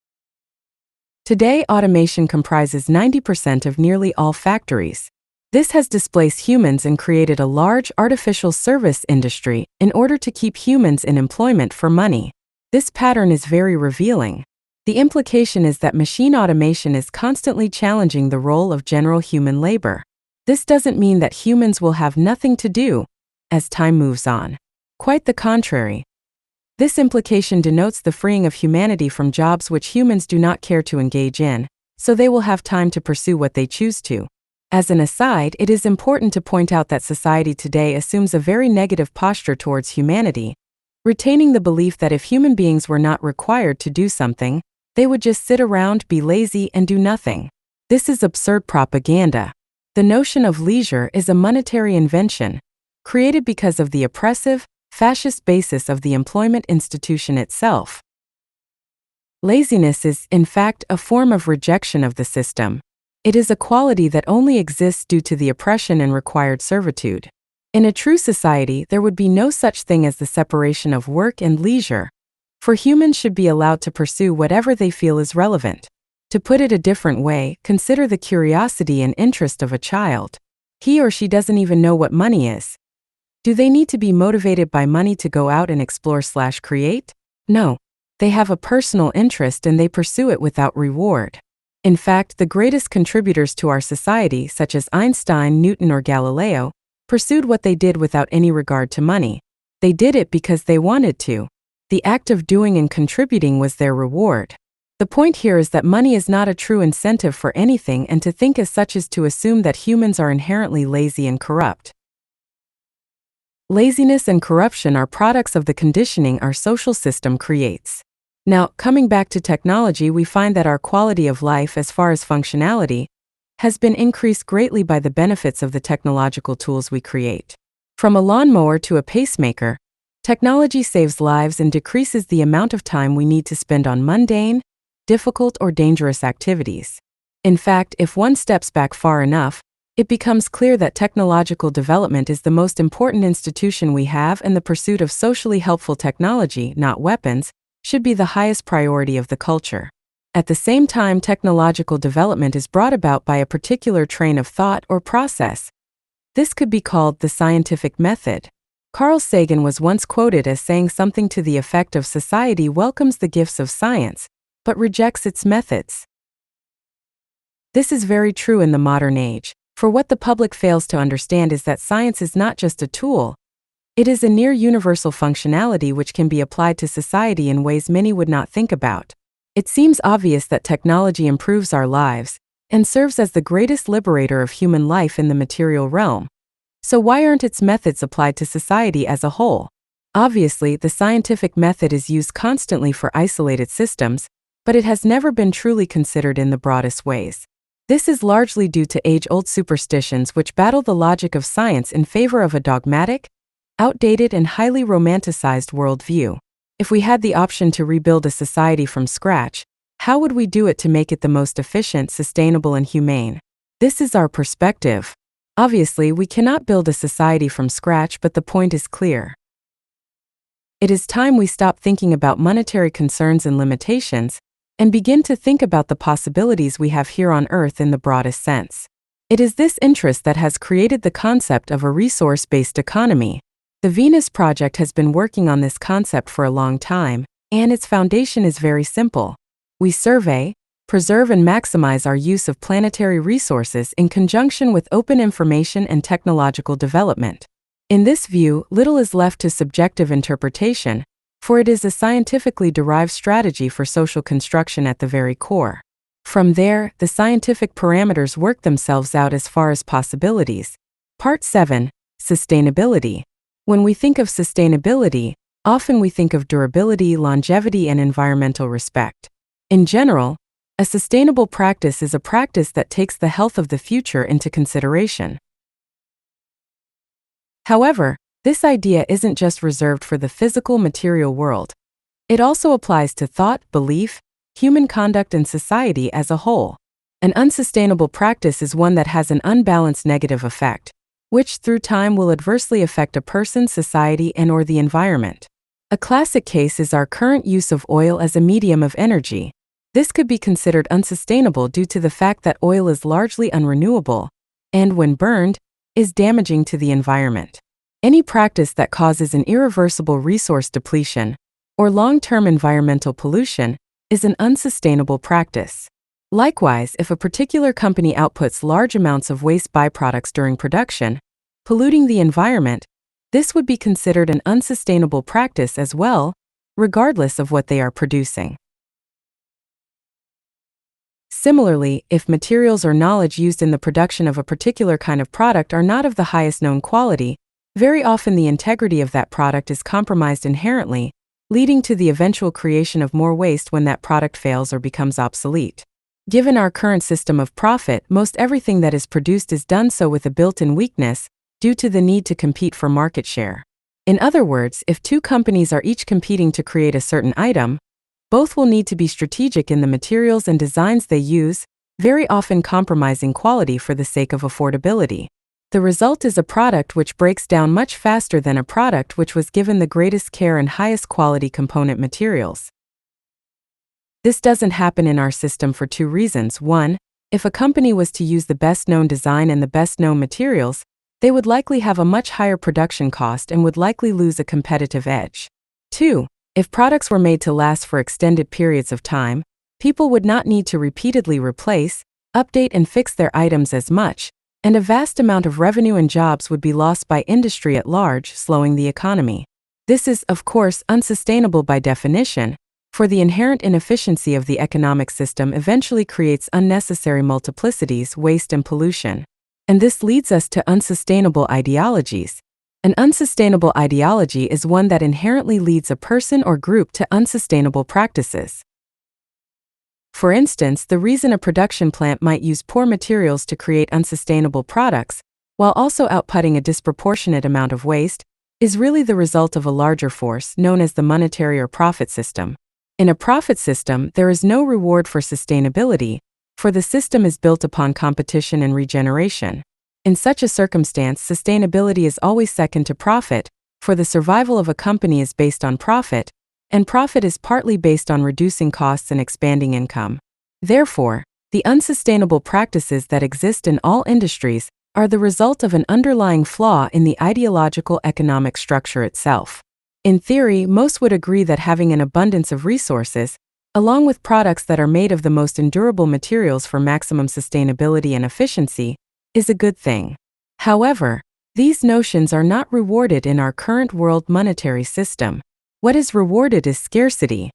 Today, automation comprises 90% of nearly all factories. This has displaced humans and created a large artificial service industry in order to keep humans in employment for money. This pattern is very revealing. The implication is that machine automation is constantly challenging the role of general human labor. This doesn't mean that humans will have nothing to do as time moves on. Quite the contrary. This implication denotes the freeing of humanity from jobs which humans do not care to engage in, so they will have time to pursue what they choose to. As an aside, it is important to point out that society today assumes a very negative posture towards humanity, retaining the belief that if human beings were not required to do something, they would just sit around, be lazy, and do nothing. This is absurd propaganda. The notion of leisure is a monetary invention, created because of the oppressive, fascist basis of the employment institution itself. Laziness is, in fact, a form of rejection of the system. It is a quality that only exists due to the oppression and required servitude. In a true society, there would be no such thing as the separation of work and leisure, for humans should be allowed to pursue whatever they feel is relevant. To put it a different way, consider the curiosity and interest of a child. He or she doesn't even know what money is. Do they need to be motivated by money to go out and explore/create? No. They have a personal interest and they pursue it without reward. In fact, the greatest contributors to our society, such as Einstein, Newton, or Galileo, pursued what they did without any regard to money. They did it because they wanted to. The act of doing and contributing was their reward. The point here is that money is not a true incentive for anything, and to think as such is to assume that humans are inherently lazy and corrupt. Laziness and corruption are products of the conditioning our social system creates. Now, coming back to technology, we find that our quality of life as far as functionality has been increased greatly by the benefits of the technological tools we create. From a lawnmower to a pacemaker, technology saves lives and decreases the amount of time we need to spend on mundane, difficult, or dangerous activities. In fact, if one steps back far enough, it becomes clear that technological development is the most important institution we have, and the pursuit of socially helpful technology, not weapons, should be the highest priority of the culture. At the same time, technological development is brought about by a particular train of thought or process. This could be called the scientific method. Carl Sagan was once quoted as saying something to the effect of society welcomes the gifts of science, but rejects its methods. This is very true in the modern age, for what the public fails to understand is that science is not just a tool. It is a near universal functionality which can be applied to society in ways many would not think about. It seems obvious that technology improves our lives and serves as the greatest liberator of human life in the material realm. So why aren't its methods applied to society as a whole? Obviously, the scientific method is used constantly for isolated systems, but it has never been truly considered in the broadest ways. This is largely due to age-old superstitions which battle the logic of science in favor of a dogmatic, outdated, and highly romanticized worldview. If we had the option to rebuild a society from scratch, how would we do it to make it the most efficient, sustainable, and humane? This is our perspective. Obviously, we cannot build a society from scratch, but the point is clear. It is time we stop thinking about monetary concerns and limitations, and begin to think about the possibilities we have here on Earth in the broadest sense. It is this interest that has created the concept of a resource-based economy. The Venus Project has been working on this concept for a long time, and its foundation is very simple. We survey, preserve, and maximize our use of planetary resources in conjunction with open information and technological development. In this view, little is left to subjective interpretation, for it is a scientifically derived strategy for social construction at the very core. From there, the scientific parameters work themselves out as far as possibilities. Part 7. Sustainability. When we think of sustainability, often we think of durability, longevity, and environmental respect. In general, a sustainable practice is a practice that takes the health of the future into consideration. However, this idea isn't just reserved for the physical material world. It also applies to thought, belief, human conduct, and society as a whole. An unsustainable practice is one that has an unbalanced negative effect, which through time will adversely affect a person, society, and/or the environment. A classic case is our current use of oil as a medium of energy. This could be considered unsustainable due to the fact that oil is largely unrenewable, and when burned, is damaging to the environment. Any practice that causes an irreversible resource depletion or long-term environmental pollution is an unsustainable practice. Likewise, if a particular company outputs large amounts of waste byproducts during production, polluting the environment, this would be considered an unsustainable practice as well, regardless of what they are producing. Similarly, if materials or knowledge used in the production of a particular kind of product are not of the highest known quality, very often the integrity of that product is compromised inherently, leading to the eventual creation of more waste when that product fails or becomes obsolete. Given our current system of profit, most everything that is produced is done so with a built-in weakness due to the need to compete for market share. In other words, if two companies are each competing to create a certain item, both will need to be strategic in the materials and designs they use, very often compromising quality for the sake of affordability. The result is a product which breaks down much faster than a product which was given the greatest care and highest quality component materials. This doesn't happen in our system for two reasons. One, if a company was to use the best known design and the best known materials, they would likely have a much higher production cost and would likely lose a competitive edge. Two, if products were made to last for extended periods of time, people would not need to repeatedly replace, update, and fix their items as much, and a vast amount of revenue and jobs would be lost by industry at large, slowing the economy. This is, of course, unsustainable by definition, for the inherent inefficiency of the economic system eventually creates unnecessary multiplicities, waste, and pollution. And this leads us to unsustainable ideologies. An unsustainable ideology is one that inherently leads a person or group to unsustainable practices. For instance, the reason a production plant might use poor materials to create unsustainable products, while also outputting a disproportionate amount of waste, is really the result of a larger force known as the monetary or profit system. In a profit system, there is no reward for sustainability, for the system is built upon competition and regeneration. In such a circumstance, sustainability is always second to profit, for the survival of a company is based on profit, and profit is partly based on reducing costs and expanding income. Therefore, the unsustainable practices that exist in all industries are the result of an underlying flaw in the ideological economic structure itself. In theory, most would agree that having an abundance of resources, along with products that are made of the most endurable materials for maximum sustainability and efficiency, is a good thing. However, these notions are not rewarded in our current world monetary system. What is rewarded is scarcity.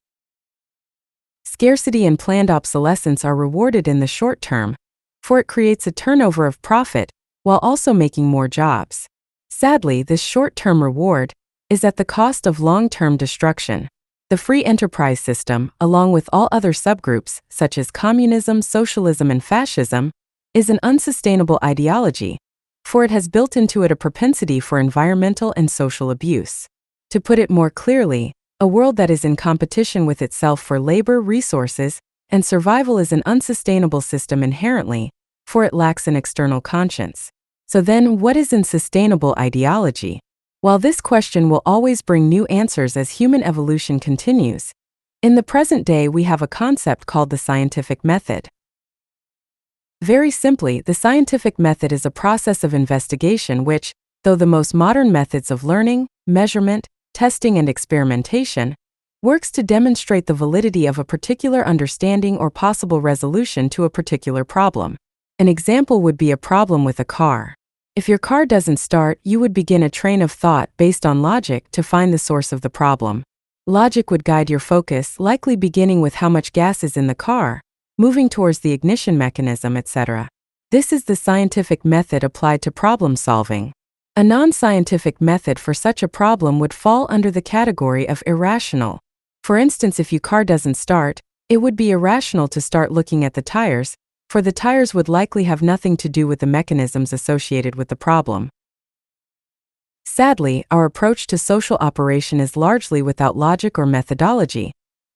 Scarcity and planned obsolescence are rewarded in the short term, for it creates a turnover of profit, while also making more jobs. Sadly, this short-term reward is at the cost of long-term destruction. The free enterprise system, along with all other subgroups, such as communism, socialism, and fascism, is an unsustainable ideology, for it has built into it a propensity for environmental and social abuse. To put it more clearly, a world that is in competition with itself for labor, resources, and survival is an unsustainable system inherently, for it lacks an external conscience. So then, what is unsustainable ideology? While this question will always bring new answers as human evolution continues, in the present day we have a concept called the scientific method. Very simply, the scientific method is a process of investigation which, though the most modern methods of learning, measurement, testing, and experimentation, works to demonstrate the validity of a particular understanding or possible resolution to a particular problem. An example would be a problem with a car. If your car doesn't start, you would begin a train of thought based on logic to find the source of the problem. Logic would guide your focus, likely beginning with how much gas is in the car, moving towards the ignition mechanism, etc. This is the scientific method applied to problem solving. A non-scientific method for such a problem would fall under the category of irrational. For instance, if your car doesn't start, it would be irrational to start looking at the tires, for the tires would likely have nothing to do with the mechanisms associated with the problem. Sadly, our approach to social operation is largely without logic or methodology,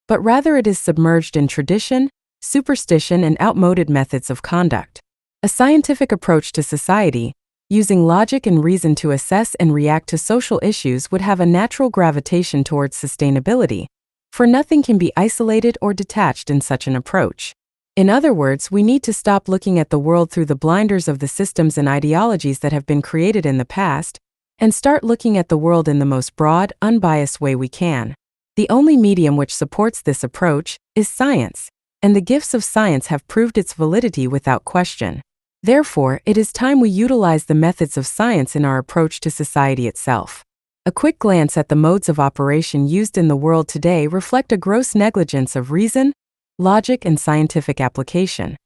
but rather it is submerged in tradition, superstition, and outmoded methods of conduct. A scientific approach to society, using logic and reason to assess and react to social issues, would have a natural gravitation towards sustainability, for nothing can be isolated or detached in such an approach. In other words, we need to stop looking at the world through the blinders of the systems and ideologies that have been created in the past, and start looking at the world in the most broad, unbiased way we can. The only medium which supports this approach is science, and the gifts of science have proved its validity without question. Therefore, it is time we utilize the methods of science in our approach to society itself. A quick glance at the modes of operation used in the world today reflect a gross negligence of reason, logic, and scientific application.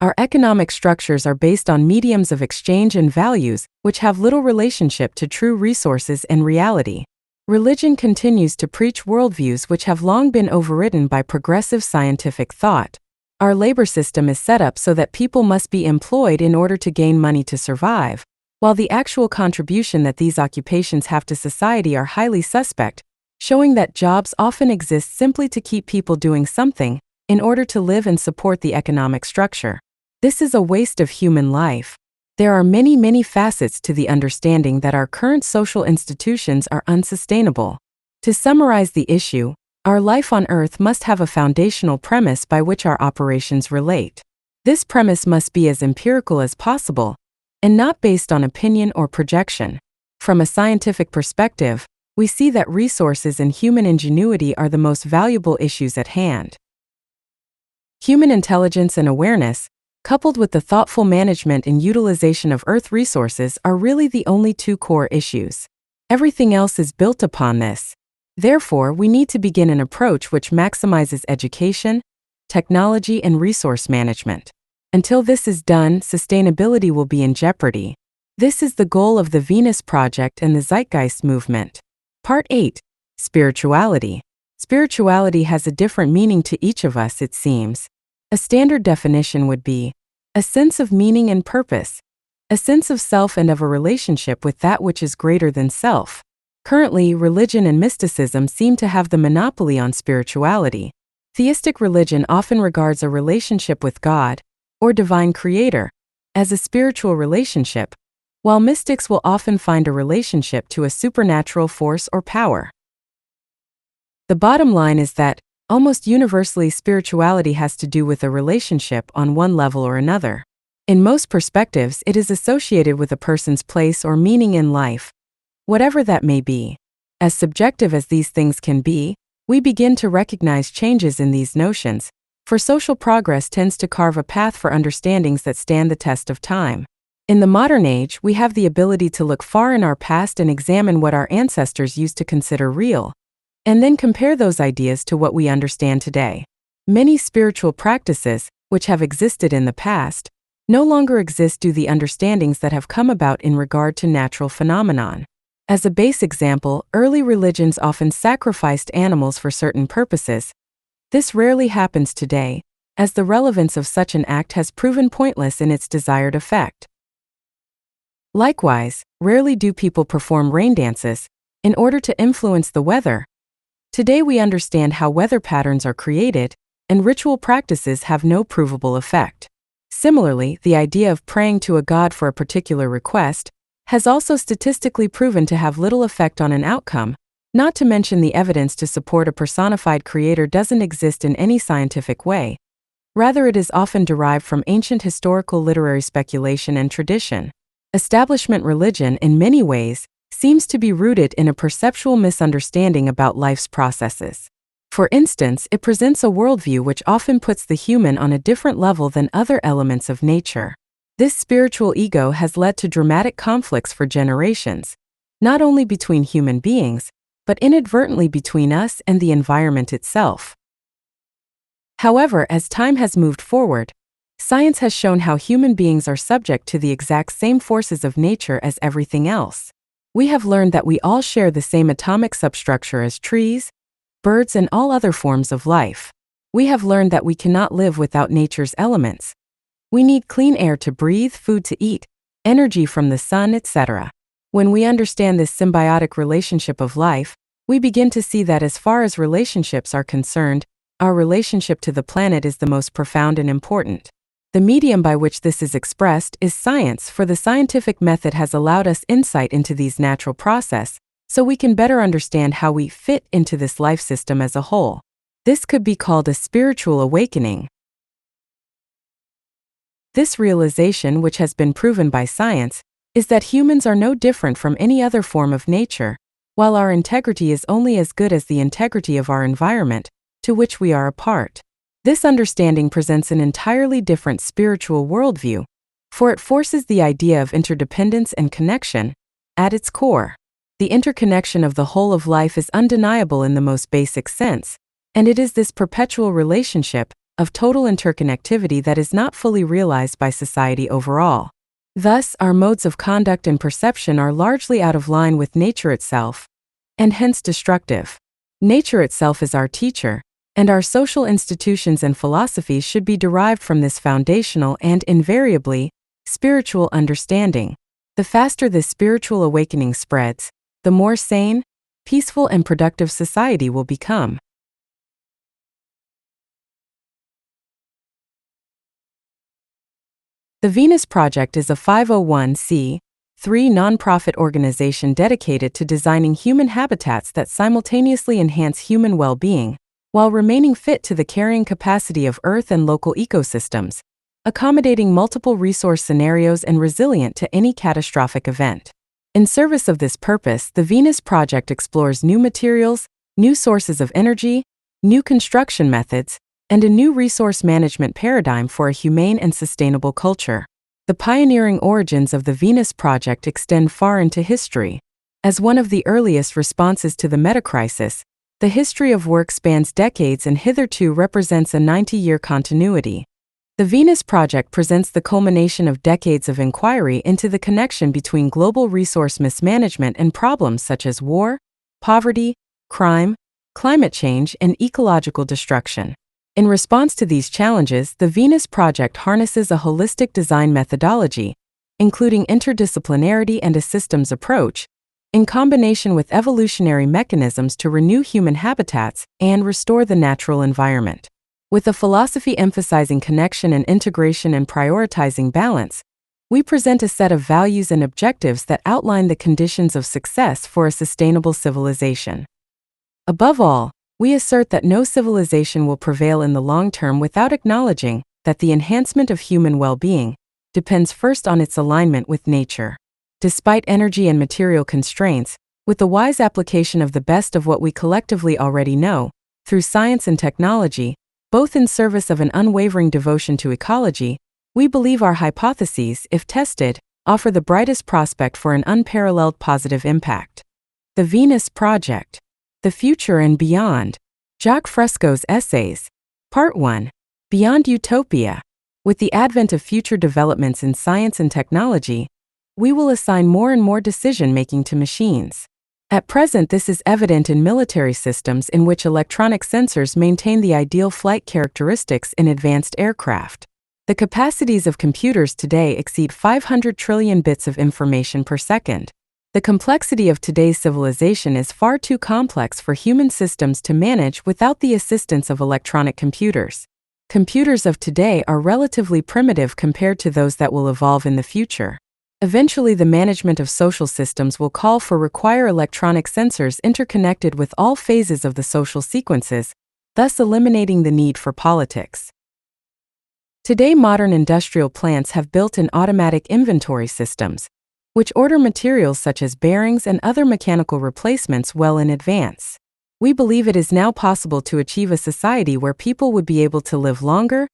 Our economic structures are based on mediums of exchange and values, which have little relationship to true resources and reality. Religion continues to preach worldviews which have long been overridden by progressive scientific thought. Our labor system is set up so that people must be employed in order to gain money to survive, while the actual contribution that these occupations have to society are highly suspect, showing that jobs often exist simply to keep people doing something in order to live and support the economic structure. This is a waste of human life. There are many facets to the understanding that our current social institutions are unsustainable. To summarize the issue, our life on Earth must have a foundational premise by which our operations relate. This premise must be as empirical as possible, and not based on opinion or projection. From a scientific perspective, we see that resources and human ingenuity are the most valuable issues at hand. Human intelligence and awareness, coupled with the thoughtful management and utilization of Earth resources, are really the only two core issues. Everything else is built upon this. Therefore, we need to begin an approach which maximizes education, technology, and resource management. Until this is done, sustainability will be in jeopardy. This is the goal of the Venus Project and the Zeitgeist movement. Part 8. Spirituality. Spirituality has a different meaning to each of us, it seems. A standard definition would be a sense of meaning and purpose, a sense of self and of a relationship with that which is greater than self. Currently, religion and mysticism seem to have the monopoly on spirituality. Theistic religion often regards a relationship with God, or divine creator, as a spiritual relationship, while mystics will often find a relationship to a supernatural force or power. The bottom line is that, almost universally, spirituality has to do with a relationship on one level or another. In most perspectives, it is associated with a person's place or meaning in life, whatever that may be. As subjective as these things can be, we begin to recognize changes in these notions, for social progress tends to carve a path for understandings that stand the test of time. In the modern age, we have the ability to look far in our past and examine what our ancestors used to consider real, and then compare those ideas to what we understand today. Many spiritual practices, which have existed in the past, no longer exist due to the understandings that have come about in regard to natural phenomenon. As a base example, early religions often sacrificed animals for certain purposes. This rarely happens today, as the relevance of such an act has proven pointless in its desired effect. Likewise, rarely do people perform rain dances in order to influence the weather. Today we understand how weather patterns are created, and ritual practices have no provable effect. Similarly, the idea of praying to a god for a particular request has also statistically proven to have little effect on an outcome, not to mention the evidence to support a personified creator doesn't exist in any scientific way. Rather, it is often derived from ancient historical literary speculation and tradition. Establishment religion, in many ways, seems to be rooted in a perceptual misunderstanding about life's processes. For instance, it presents a worldview which often puts the human on a different level than other elements of nature. This spiritual ego has led to dramatic conflicts for generations, not only between human beings, but inadvertently between us and the environment itself. However, as time has moved forward, science has shown how human beings are subject to the exact same forces of nature as everything else. We have learned that we all share the same atomic substructure as trees, birds, and all other forms of life. We have learned that we cannot live without nature's elements. We need clean air to breathe, food to eat, energy from the sun, etc. When we understand this symbiotic relationship of life, we begin to see that as far as relationships are concerned, our relationship to the planet is the most profound and important. The medium by which this is expressed is science, for the scientific method has allowed us insight into these natural processes, so we can better understand how we fit into this life system as a whole. This could be called a spiritual awakening. This realization, which has been proven by science, is that humans are no different from any other form of nature, while our integrity is only as good as the integrity of our environment, to which we are a part. This understanding presents an entirely different spiritual worldview, for it forces the idea of interdependence and connection at its core. The interconnection of the whole of life is undeniable in the most basic sense, and it is this perpetual relationship of total interconnectivity that is not fully realized by society overall. Thus, our modes of conduct and perception are largely out of line with nature itself, and hence destructive. Nature itself is our teacher, and our social institutions and philosophies should be derived from this foundational and, invariably, spiritual understanding. The faster this spiritual awakening spreads, the more sane, peaceful, and productive society will become. The Venus Project is a 501(c)(3) nonprofit organization dedicated to designing human habitats that simultaneously enhance human well-being, while remaining fit to the carrying capacity of Earth and local ecosystems, accommodating multiple resource scenarios and resilient to any catastrophic event. In service of this purpose, the Venus Project explores new materials, new sources of energy, new construction methods, and a new resource management paradigm for a humane and sustainable culture. The pioneering origins of the Venus Project extend far into history. As one of the earliest responses to the metacrisis, the history of work spans decades and hitherto represents a 90-year continuity. The Venus Project presents the culmination of decades of inquiry into the connection between global resource mismanagement and problems such as war, poverty, crime, climate change, and ecological destruction. In response to these challenges, the Venus Project harnesses a holistic design methodology, including interdisciplinarity and a systems approach, in combination with evolutionary mechanisms to renew human habitats and restore the natural environment. With a philosophy emphasizing connection and integration and prioritizing balance, we present a set of values and objectives that outline the conditions of success for a sustainable civilization. Above all, we assert that no civilization will prevail in the long term without acknowledging that the enhancement of human well-being depends first on its alignment with nature. Despite energy and material constraints, with the wise application of the best of what we collectively already know, through science and technology, both in service of an unwavering devotion to ecology, we believe our hypotheses, if tested, offer the brightest prospect for an unparalleled positive impact. The Venus Project. The Future and Beyond. Jacques Fresco's Essays. Part 1. Beyond Utopia. With the advent of future developments in science and technology, we will assign more and more decision-making to machines. At present, this is evident in military systems in which electronic sensors maintain the ideal flight characteristics in advanced aircraft. The capacities of computers today exceed 500 trillion bits of information per second. The complexity of today's civilization is far too complex for human systems to manage without the assistance of electronic computers. Computers of today are relatively primitive compared to those that will evolve in the future. Eventually, the management of social systems will require electronic sensors interconnected with all phases of the social sequences, thus eliminating the need for politics. Today, modern industrial plants have built-in automatic inventory systems, which order materials such as bearings and other mechanical replacements well in advance. We believe it is now possible to achieve a society where people would be able to live longer,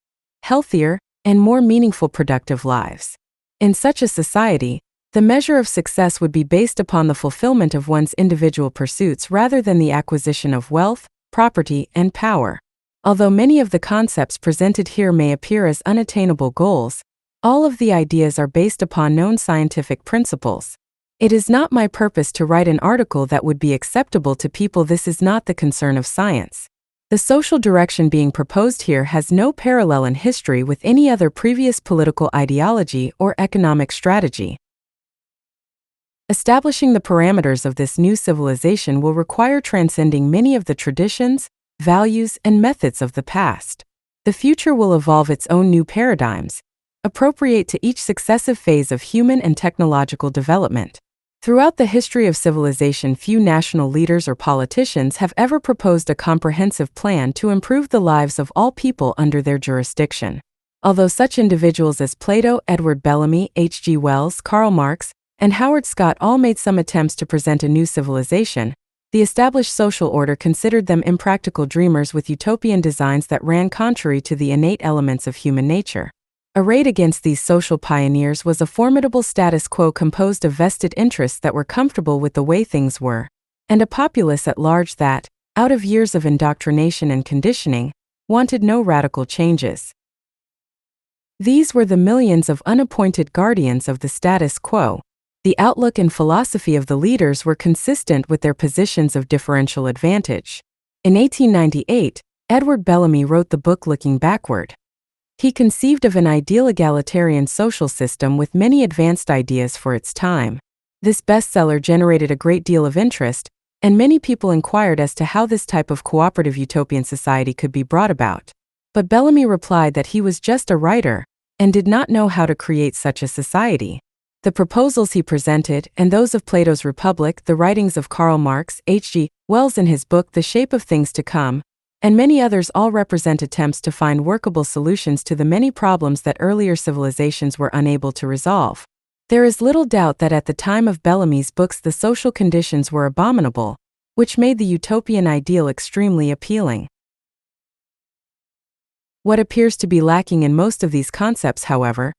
healthier, and more meaningful productive lives. In such a society, The measure of success would be based upon the fulfillment of one's individual pursuits rather than the acquisition of wealth, property, and power. Although many of the concepts presented here may appear as unattainable goals, all of the ideas are based upon known scientific principles. It is not my purpose to write an article that would be acceptable to people. This is not the concern of science. The social direction being proposed here has no parallel in history with any other previous political ideology or economic strategy. Establishing the parameters of this new civilization will require transcending many of the traditions, values, and methods of the past. The future will evolve its own new paradigms, appropriate to each successive phase of human and technological development. Throughout the history of civilization, few national leaders or politicians have ever proposed a comprehensive plan to improve the lives of all people under their jurisdiction. Although such individuals as Plato, Edward Bellamy, H.G. Wells, Karl Marx, and Howard Scott all made some attempts to present a new civilization, the established social order considered them impractical dreamers with utopian designs that ran contrary to the innate elements of human nature. Arrayed against these social pioneers was a formidable status quo composed of vested interests that were comfortable with the way things were, and a populace at large that, out of years of indoctrination and conditioning, wanted no radical changes. These were the millions of unappointed guardians of the status quo. The outlook and philosophy of the leaders were consistent with their positions of differential advantage. In 1898, Edward Bellamy wrote the book Looking Backward. He conceived of an ideal egalitarian social system with many advanced ideas for its time. This bestseller generated a great deal of interest, and many people inquired as to how this type of cooperative utopian society could be brought about. But Bellamy replied that he was just a writer, and did not know how to create such a society. The proposals he presented, and those of Plato's Republic, the writings of Karl Marx, H.G. Wells in his book The Shape of Things to Come, and many others all represent attempts to find workable solutions to the many problems that earlier civilizations were unable to resolve. There is little doubt that at the time of Bellamy's books the social conditions were abominable, which made the utopian ideal extremely appealing. What appears to be lacking in most of these concepts, however,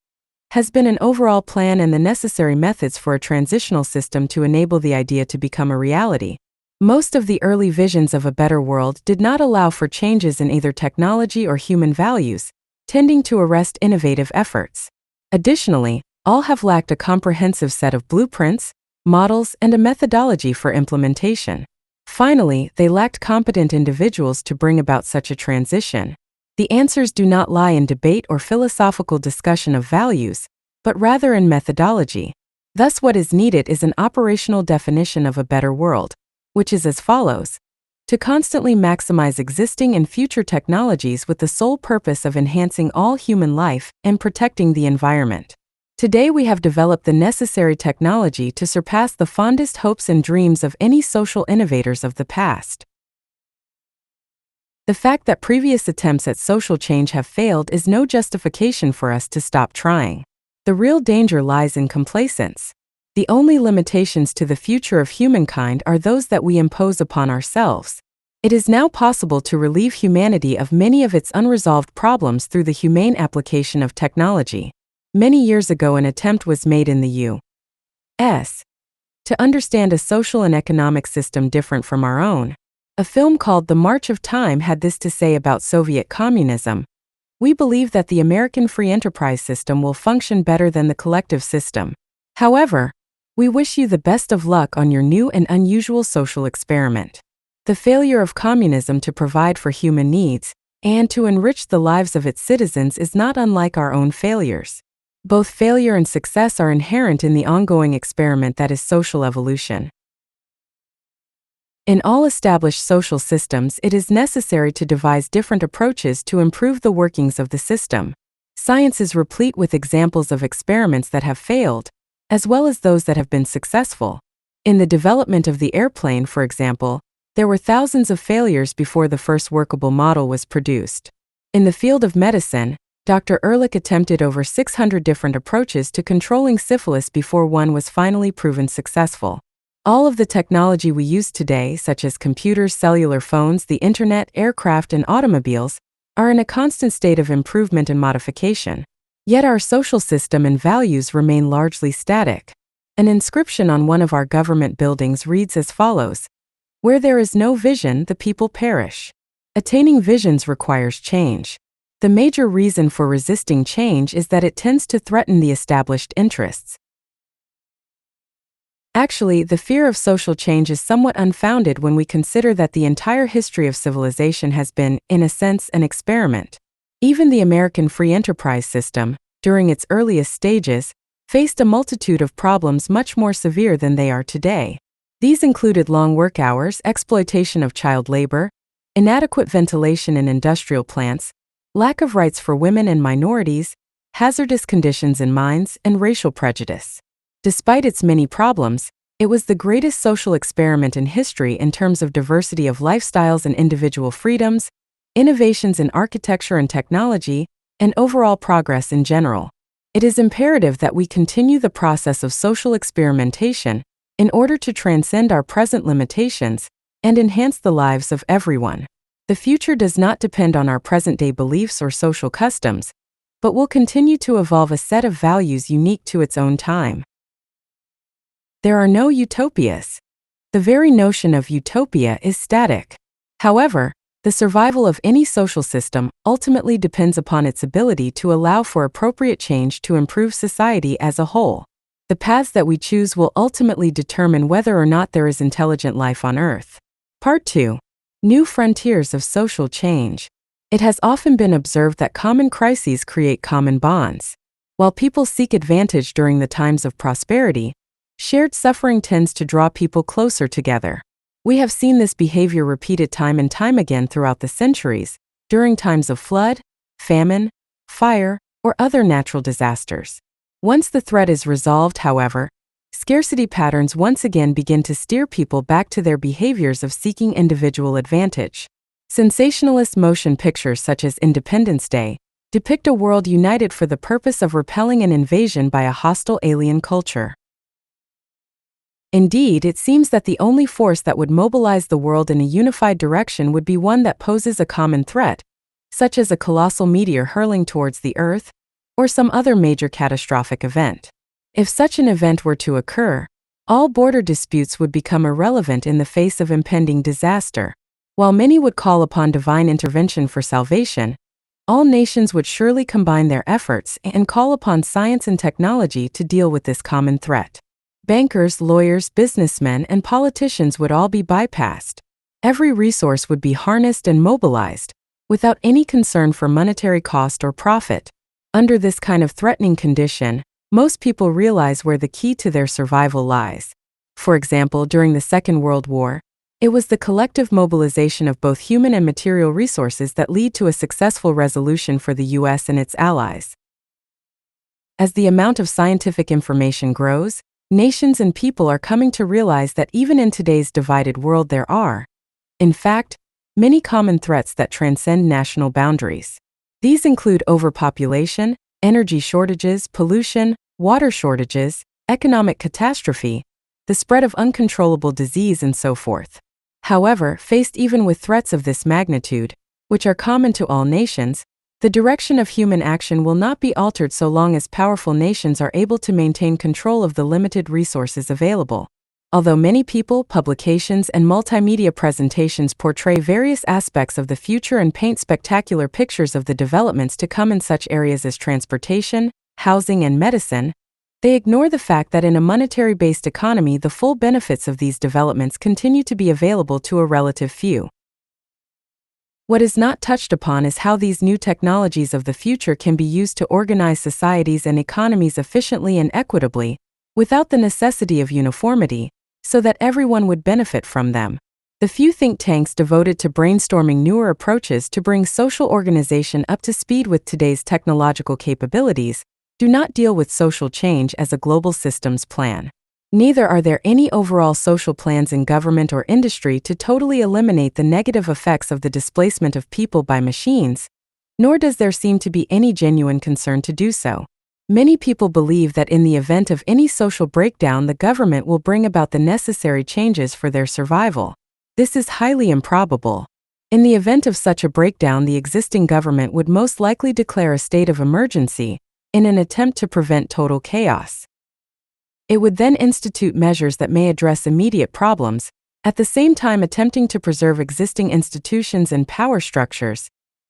has been an overall plan and the necessary methods for a transitional system to enable the idea to become a reality. Most of the early visions of a better world did not allow for changes in either technology or human values, tending to arrest innovative efforts. Additionally, all have lacked a comprehensive set of blueprints, models, and a methodology for implementation. Finally, they lacked competent individuals to bring about such a transition. The answers do not lie in debate or philosophical discussion of values, but rather in methodology. Thus, what is needed is an operational definition of a better world, which is as follows: to constantly maximize existing and future technologies with the sole purpose of enhancing all human life and protecting the environment. Today we have developed the necessary technology to surpass the fondest hopes and dreams of any social innovators of the past. The fact that previous attempts at social change have failed is no justification for us to stop trying. The real danger lies in complacence. The only limitations to the future of humankind are those that we impose upon ourselves. It is now possible to relieve humanity of many of its unresolved problems through the humane application of technology. Many years ago an attempt was made in the U.S. to understand a social and economic system different from our own. A film called The March of Time had this to say about Soviet communism: "We believe that the American free enterprise system will function better than the collective system. However, we wish you the best of luck on your new and unusual social experiment." The failure of communism to provide for human needs and to enrich the lives of its citizens is not unlike our own failures. Both failure and success are inherent in the ongoing experiment that is social evolution. In all established social systems, it is necessary to devise different approaches to improve the workings of the system. Science is replete with examples of experiments that have failed, as well as those that have been successful. In the development of the airplane, for example, there were thousands of failures before the first workable model was produced. In the field of medicine, Dr. Ehrlich attempted over 600 different approaches to controlling syphilis before one was finally proven successful. All of the technology we use today, such as computers, cellular phones, the internet, aircraft, and automobiles, are in a constant state of improvement and modification. Yet our social system and values remain largely static. An inscription on one of our government buildings reads as follows: "Where there is no vision, the people perish." Attaining visions requires change. The major reason for resisting change is that it tends to threaten the established interests. Actually, the fear of social change is somewhat unfounded when we consider that the entire history of civilization has been, in a sense, an experiment. Even the American free enterprise system, during its earliest stages, faced a multitude of problems much more severe than they are today. These included long work hours, exploitation of child labor, inadequate ventilation in industrial plants, lack of rights for women and minorities, hazardous conditions in mines, and racial prejudice. Despite its many problems, it was the greatest social experiment in history in terms of diversity of lifestyles and individual freedoms, innovations in architecture and technology, and overall progress in general. It is imperative that we continue the process of social experimentation in order to transcend our present limitations and enhance the lives of everyone. The future does not depend on our present-day beliefs or social customs, but will continue to evolve a set of values unique to its own time. There are no utopias. The very notion of utopia is static. However, the survival of any social system ultimately depends upon its ability to allow for appropriate change to improve society as a whole. The paths that we choose will ultimately determine whether or not there is intelligent life on Earth. Part 2. New Frontiers of Social Change. It has often been observed that common crises create common bonds. While people seek advantage during the times of prosperity, shared suffering tends to draw people closer together. We have seen this behavior repeated time and time again throughout the centuries, during times of flood, famine, fire, or other natural disasters. Once the threat is resolved, however, scarcity patterns once again begin to steer people back to their behaviors of seeking individual advantage. Sensationalist motion pictures such as Independence Day depict a world united for the purpose of repelling an invasion by a hostile alien culture. Indeed, it seems that the only force that would mobilize the world in a unified direction would be one that poses a common threat, such as a colossal meteor hurling towards the Earth, or some other major catastrophic event. If such an event were to occur, all border disputes would become irrelevant in the face of impending disaster. While many would call upon divine intervention for salvation, all nations would surely combine their efforts and call upon science and technology to deal with this common threat. Bankers, lawyers, businessmen, and politicians would all be bypassed. Every resource would be harnessed and mobilized, without any concern for monetary cost or profit. Under this kind of threatening condition, most people realize where the key to their survival lies. For example, during the Second World War, it was the collective mobilization of both human and material resources that led to a successful resolution for the US and its allies. As the amount of scientific information grows, nations and people are coming to realize that even in today's divided world there are, in fact, many common threats that transcend national boundaries. These include overpopulation, energy shortages, pollution, water shortages, economic catastrophe, the spread of uncontrollable disease, and so forth. However, faced even with threats of this magnitude, which are common to all nations, the direction of human action will not be altered so long as powerful nations are able to maintain control of the limited resources available. Although many people, publications, and multimedia presentations portray various aspects of the future and paint spectacular pictures of the developments to come in such areas as transportation, housing, and medicine, they ignore the fact that in a monetary-based economy the full benefits of these developments continue to be available to a relative few. What is not touched upon is how these new technologies of the future can be used to organize societies and economies efficiently and equitably, without the necessity of uniformity, so that everyone would benefit from them. The few think tanks devoted to brainstorming newer approaches to bring social organization up to speed with today's technological capabilities do not deal with social change as a global systems plan. Neither are there any overall social plans in government or industry to totally eliminate the negative effects of the displacement of people by machines, nor does there seem to be any genuine concern to do so. Many people believe that in the event of any social breakdown, the government will bring about the necessary changes for their survival. This is highly improbable. In the event of such a breakdown, the existing government would most likely declare a state of emergency in an attempt to prevent total chaos. It would then institute measures that may address immediate problems, at the same time attempting to preserve existing institutions and power structures,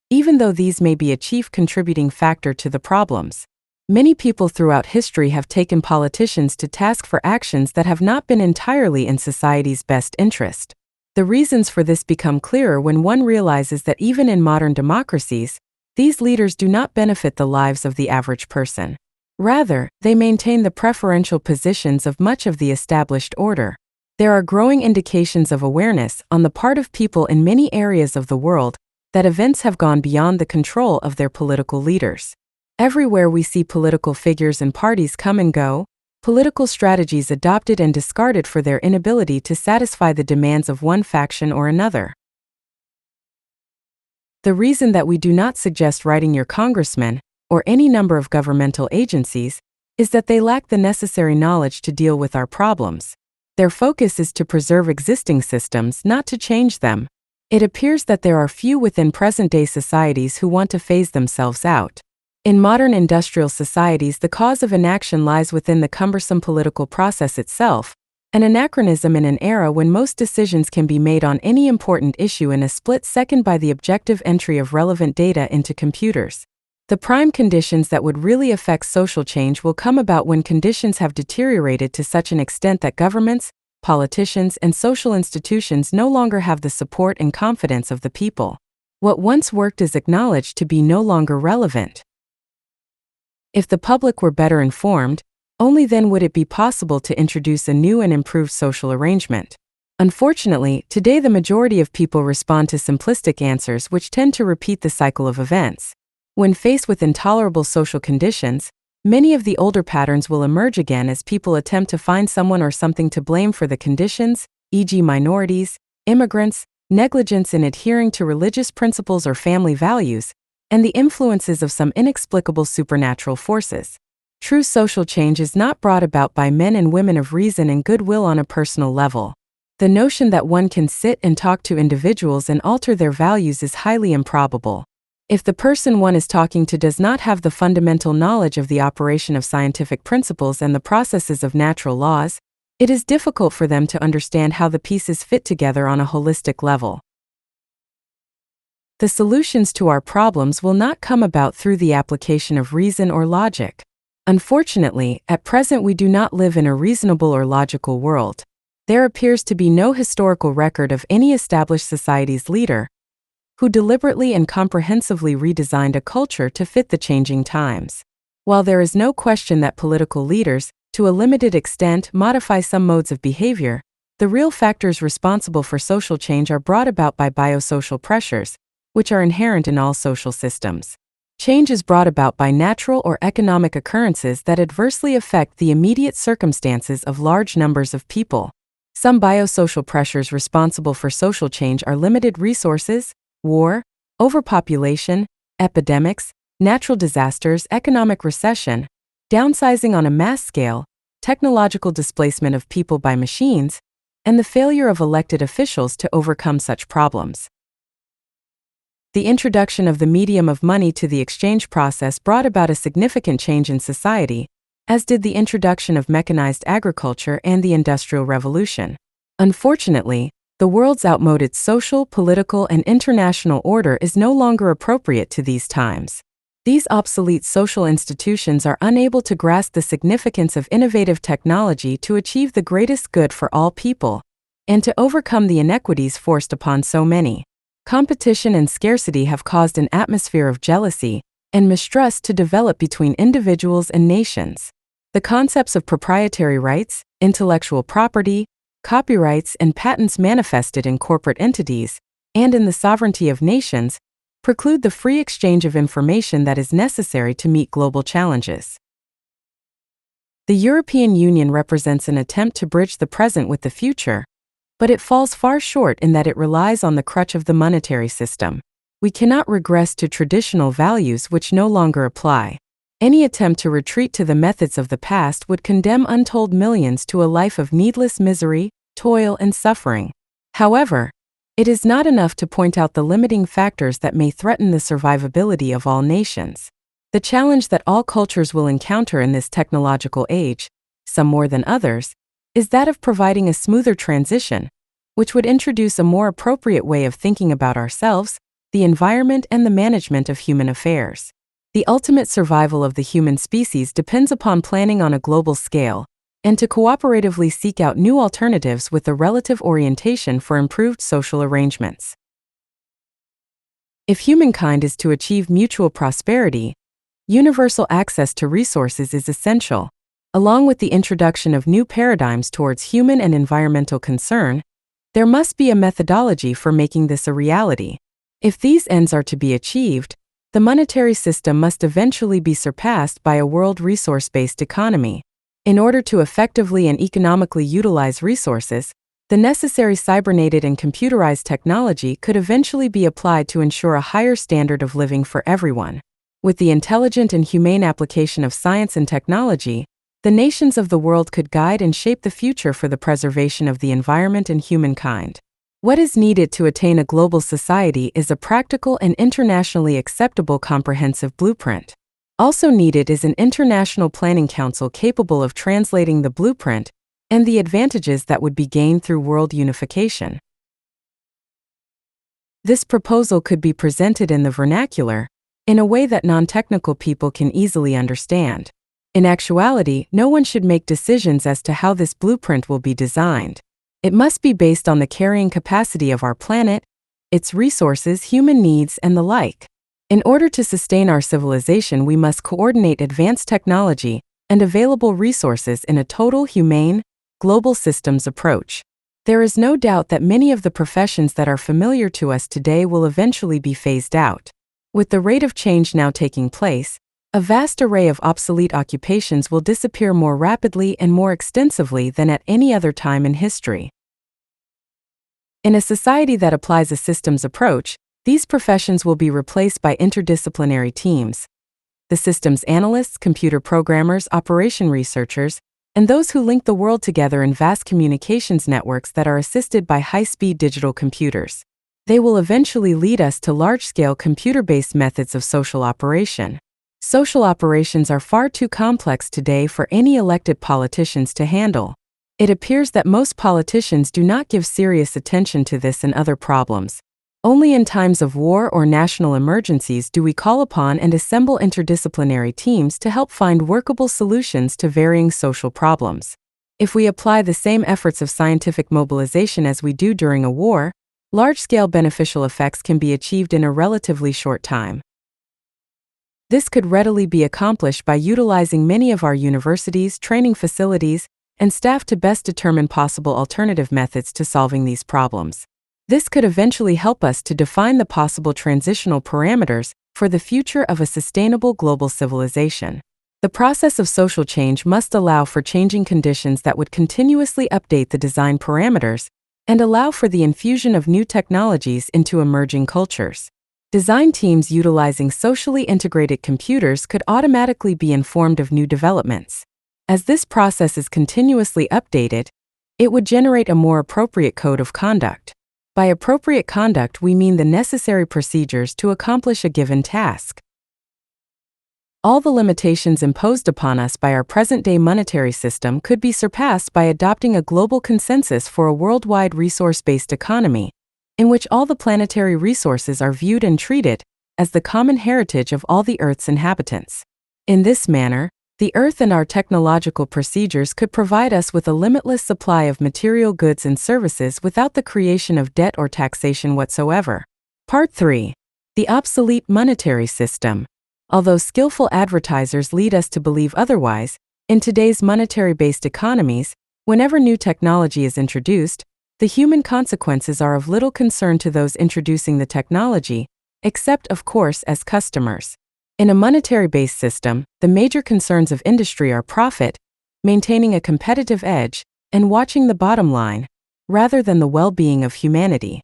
even though these may be a chief contributing factor to the problems. Many people throughout history have taken politicians to task for actions that have not been entirely in society's best interest. The reasons for this become clearer when one realizes that even in modern democracies, these leaders do not benefit the lives of the average person. Rather, they maintain the preferential positions of much of the established order. There are growing indications of awareness on the part of people in many areas of the world that events have gone beyond the control of their political leaders. Everywhere we see political figures and parties come and go, political strategies adopted and discarded for their inability to satisfy the demands of one faction or another. The reason that we do not suggest writing your congressman, or any number of governmental agencies, is that they lack the necessary knowledge to deal with our problems. Their focus is to preserve existing systems, not to change them. It appears that there are few within present-day societies who want to phase themselves out. In modern industrial societies, the cause of inaction lies within the cumbersome political process itself, an anachronism in an era when most decisions can be made on any important issue in a split second by the objective entry of relevant data into computers. The prime conditions that would really affect social change will come about when conditions have deteriorated to such an extent that governments, politicians, and social institutions no longer have the support and confidence of the people. What once worked is acknowledged to be no longer relevant. If the public were better informed, only then would it be possible to introduce a new and improved social arrangement. Unfortunately, today the majority of people respond to simplistic answers which tend to repeat the cycle of events. When faced with intolerable social conditions, many of the older patterns will emerge again as people attempt to find someone or something to blame for the conditions, e.g. minorities, immigrants, negligence in adhering to religious principles or family values, and the influences of some inexplicable supernatural forces. True social change is not brought about by men and women of reason and goodwill on a personal level. The notion that one can sit and talk to individuals and alter their values is highly improbable. If the person one is talking to does not have the fundamental knowledge of the operation of scientific principles and the processes of natural laws, it is difficult for them to understand how the pieces fit together on a holistic level. The solutions to our problems will not come about through the application of reason or logic. Unfortunately, at present we do not live in a reasonable or logical world. There appears to be no historical record of any established society's leader who deliberately and comprehensively redesigned a culture to fit the changing times. While there is no question that political leaders, to a limited extent, modify some modes of behavior, the real factors responsible for social change are brought about by biosocial pressures, which are inherent in all social systems. Change is brought about by natural or economic occurrences that adversely affect the immediate circumstances of large numbers of people. Some biosocial pressures responsible for social change are limited resources, war, overpopulation, epidemics, natural disasters, economic recession, downsizing on a mass scale, technological displacement of people by machines, and the failure of elected officials to overcome such problems. The introduction of the medium of money to the exchange process brought about a significant change in society, as did the introduction of mechanized agriculture and the Industrial Revolution. Unfortunately, the world's outmoded social, political, and international order is no longer appropriate to these times. These obsolete social institutions are unable to grasp the significance of innovative technology to achieve the greatest good for all people, and to overcome the inequities forced upon so many. Competition and scarcity have caused an atmosphere of jealousy and mistrust to develop between individuals and nations. The concepts of proprietary rights, intellectual property, copyrights, and patents manifested in corporate entities, and in the sovereignty of nations, preclude the free exchange of information that is necessary to meet global challenges. The European Union represents an attempt to bridge the present with the future, but it falls far short in that it relies on the crutch of the monetary system. We cannot regress to traditional values which no longer apply. Any attempt to retreat to the methods of the past would condemn untold millions to a life of needless misery, toil, and suffering. However, it is not enough to point out the limiting factors that may threaten the survivability of all nations. The challenge that all cultures will encounter in this technological age some more than others, is that of providing a smoother transition, which would introduce a more appropriate way of thinking about ourselves, the environment, and the management of human affairs. The ultimate survival of the human species depends upon planning on a global scale, and to cooperatively seek out new alternatives with a relative orientation for improved social arrangements. If humankind is to achieve mutual prosperity, universal access to resources is essential, along with the introduction of new paradigms towards human and environmental concern. There must be a methodology for making this a reality. If these ends are to be achieved, the monetary system must eventually be surpassed by a world resource-based economy. In order to effectively and economically utilize resources, the necessary cyberneted and computerized technology could eventually be applied to ensure a higher standard of living for everyone. With the intelligent and humane application of science and technology, the nations of the world could guide and shape the future for the preservation of the environment and humankind. What is needed to attain a global society is a practical and internationally acceptable comprehensive blueprint. Also needed is an international planning council capable of translating the blueprint and the advantages that would be gained through world unification. This proposal could be presented in the vernacular, in a way that non-technical people can easily understand. In actuality, no one should make decisions as to how this blueprint will be designed. It must be based on the carrying capacity of our planet, its resources, human needs, and the like. In order to sustain our civilization, we must coordinate advanced technology and available resources in a total, humane, global systems approach. There is no doubt that many of the professions that are familiar to us today will eventually be phased out. With the rate of change now taking place, a vast array of obsolete occupations will disappear more rapidly and more extensively than at any other time in history. In a society that applies a systems approach, these professions will be replaced by interdisciplinary teams. The systems analysts, computer programmers, operation researchers, and those who link the world together in vast communications networks that are assisted by high-speed digital computers. They will eventually lead us to large-scale computer-based methods of social operation. Social operations are far too complex today for any elected politicians to handle. It appears that most politicians do not give serious attention to this and other problems. Only in times of war or national emergencies do we call upon and assemble interdisciplinary teams to help find workable solutions to varying social problems. If we apply the same efforts of scientific mobilization as we do during a war, large-scale beneficial effects can be achieved in a relatively short time. This could readily be accomplished by utilizing many of our universities, training facilities, and staff to best determine possible alternative methods to solving these problems. This could eventually help us to define the possible transitional parameters for the future of a sustainable global civilization. The process of social change must allow for changing conditions that would continuously update the design parameters and allow for the infusion of new technologies into emerging cultures. Design teams utilizing socially integrated computers could automatically be informed of new developments. As this process is continuously updated, it would generate a more appropriate code of conduct. By appropriate conduct, we mean the necessary procedures to accomplish a given task. All the limitations imposed upon us by our present-day monetary system could be surpassed by adopting a global consensus for a worldwide resource-based economy, in which all the planetary resources are viewed and treated as the common heritage of all the Earth's inhabitants. In this manner, the Earth and our technological procedures could provide us with a limitless supply of material goods and services without the creation of debt or taxation whatsoever. Part 3. The obsolete monetary system. Although skillful advertisers lead us to believe otherwise, in today's monetary-based economies, whenever new technology is introduced, the human consequences are of little concern to those introducing the technology, except, of course, as customers. In a monetary-based system, the major concerns of industry are profit, maintaining a competitive edge, and watching the bottom line, rather than the well-being of humanity.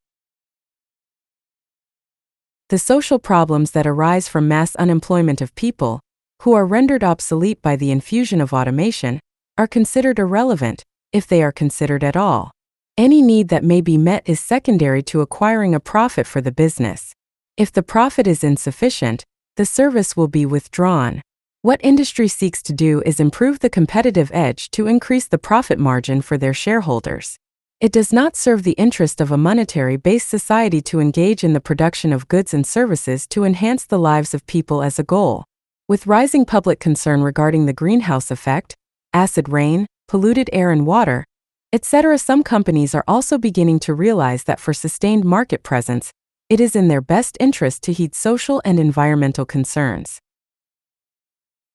The social problems that arise from mass unemployment of people, who are rendered obsolete by the infusion of automation, are considered irrelevant, if they are considered at all. Any need that may be met is secondary to acquiring a profit for the business. If the profit is insufficient, the service will be withdrawn. What industry seeks to do is improve the competitive edge to increase the profit margin for their shareholders. It does not serve the interest of a monetary-based society to engage in the production of goods and services to enhance the lives of people as a goal. With rising public concern regarding the greenhouse effect, acid rain, polluted air and water, etc., some companies are also beginning to realize that for sustained market presence, it is in their best interest to heed social and environmental concerns.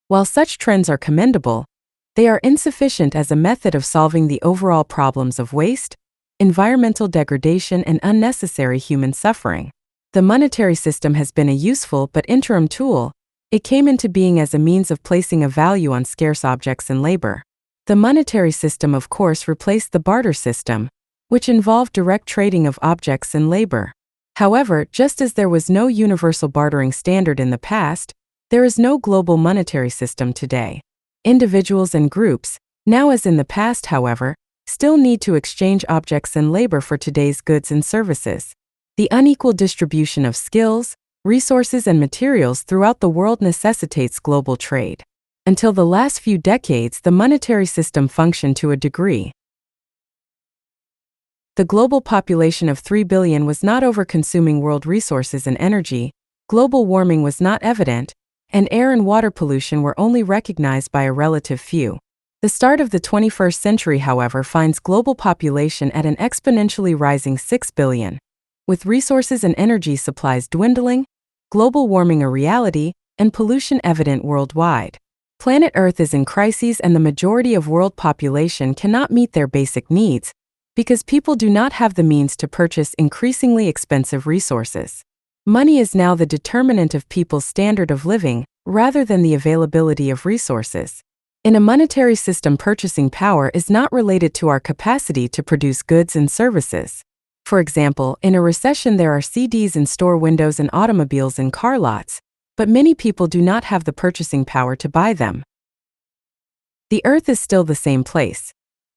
While such trends are commendable, they are insufficient as a method of solving the overall problems of waste, environmental degradation, and unnecessary human suffering. The monetary system has been a useful but interim tool. It came into being as a means of placing a value on scarce objects and labor. The monetary system, of course, replaced the barter system, which involved direct trading of objects and labor. However, just as there was no universal bartering standard in the past, there is no global monetary system today. Individuals and groups, now as in the past, however, still need to exchange objects and labor for today's goods and services. The unequal distribution of skills, resources, and materials throughout the world necessitates global trade. Until the last few decades, the monetary system functioned to a degree. The global population of 3 billion was not over-consuming world resources and energy, global warming was not evident, and air and water pollution were only recognized by a relative few. The start of the 21st century, however, finds global population at an exponentially rising 6 billion. With resources and energy supplies dwindling, global warming a reality, and pollution evident worldwide. Planet Earth is in crises, and the majority of world population cannot meet their basic needs because people do not have the means to purchase increasingly expensive resources. Money is now the determinant of people's standard of living, rather than the availability of resources. In a monetary system, purchasing power is not related to our capacity to produce goods and services. For example, in a recession there are CDs in store windows and automobiles in car lots, but many people do not have the purchasing power to buy them. The earth is still the same place.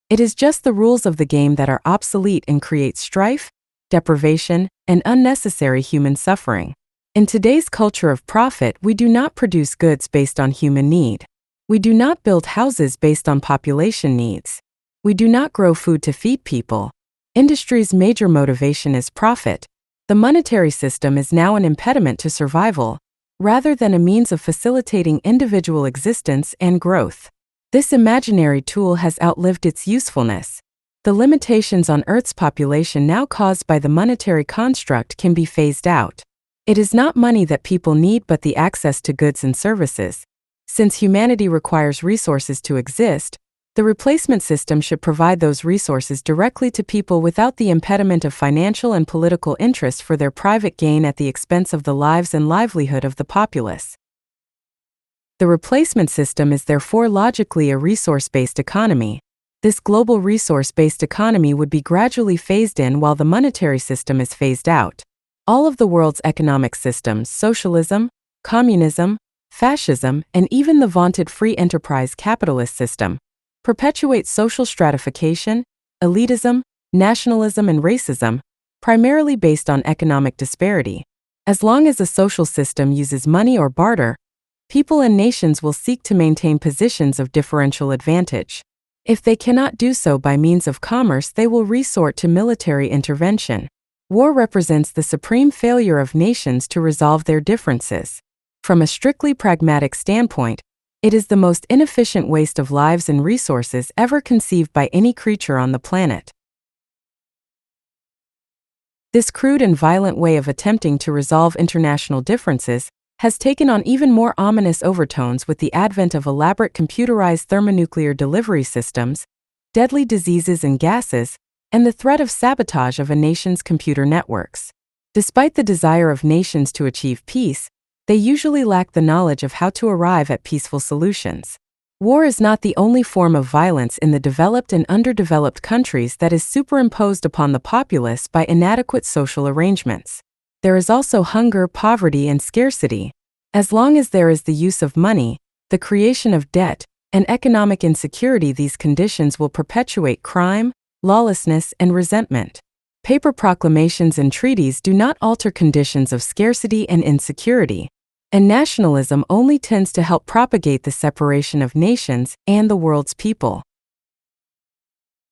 It is just the rules of the game that are obsolete and create strife, deprivation, and unnecessary human suffering. In today's culture of profit, we do not produce goods based on human need. We do not build houses based on population needs. We do not grow food to feed people. Industry's major motivation is profit. The monetary system is now an impediment to survival, rather than a means of facilitating individual existence and growth. This imaginary tool has outlived its usefulness. The limitations on Earth's population now caused by the monetary construct can be phased out. It is not money that people need but the access to goods and services. Since humanity requires resources to exist, the replacement system should provide those resources directly to people without the impediment of financial and political interest for their private gain at the expense of the lives and livelihood of the populace. The replacement system is therefore logically a resource-based economy. This global resource-based economy would be gradually phased in while the monetary system is phased out. All of the world's economic systems, socialism, communism, fascism, and even the vaunted free enterprise capitalist system, perpetuate social stratification, elitism, nationalism, and racism, primarily based on economic disparity. As long as a social system uses money or barter, people and nations will seek to maintain positions of differential advantage. If they cannot do so by means of commerce, they will resort to military intervention. War represents the supreme failure of nations to resolve their differences. From a strictly pragmatic standpoint, it is the most inefficient waste of lives and resources ever conceived by any creature on the planet. This crude and violent way of attempting to resolve international differences has taken on even more ominous overtones with the advent of elaborate computerized thermonuclear delivery systems, deadly diseases and gases, and the threat of sabotage of a nation's computer networks. Despite the desire of nations to achieve peace, they usually lack the knowledge of how to arrive at peaceful solutions. War is not the only form of violence in the developed and underdeveloped countries that is superimposed upon the populace by inadequate social arrangements. There is also hunger, poverty, and scarcity. As long as there is the use of money, the creation of debt, and economic insecurity, these conditions will perpetuate crime, lawlessness, and resentment. Paper proclamations and treaties do not alter conditions of scarcity and insecurity. And nationalism only tends to help propagate the separation of nations and the world's people.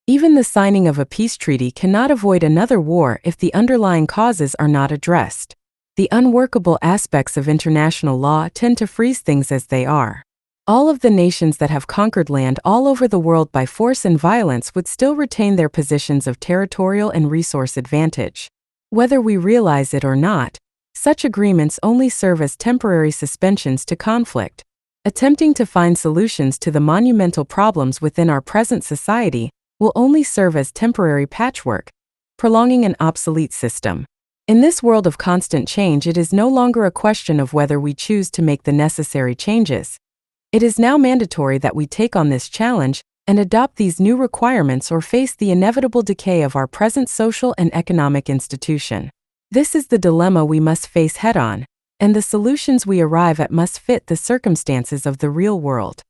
Even the signing of a peace treaty cannot avoid another war if the underlying causes are not addressed. The unworkable aspects of international law tend to freeze things as they are. All of the nations that have conquered land all over the world by force and violence would still retain their positions of territorial and resource advantage. Whether we realize it or not, such agreements only serve as temporary suspensions to conflict. Attempting to find solutions to the monumental problems within our present society will only serve as temporary patchwork, prolonging an obsolete system. In this world of constant change, it is no longer a question of whether we choose to make the necessary changes. It is now mandatory that we take on this challenge and adopt these new requirements or face the inevitable decay of our present social and economic institution. This is the dilemma we must face head-on, and the solutions we arrive at must fit the circumstances of the real world.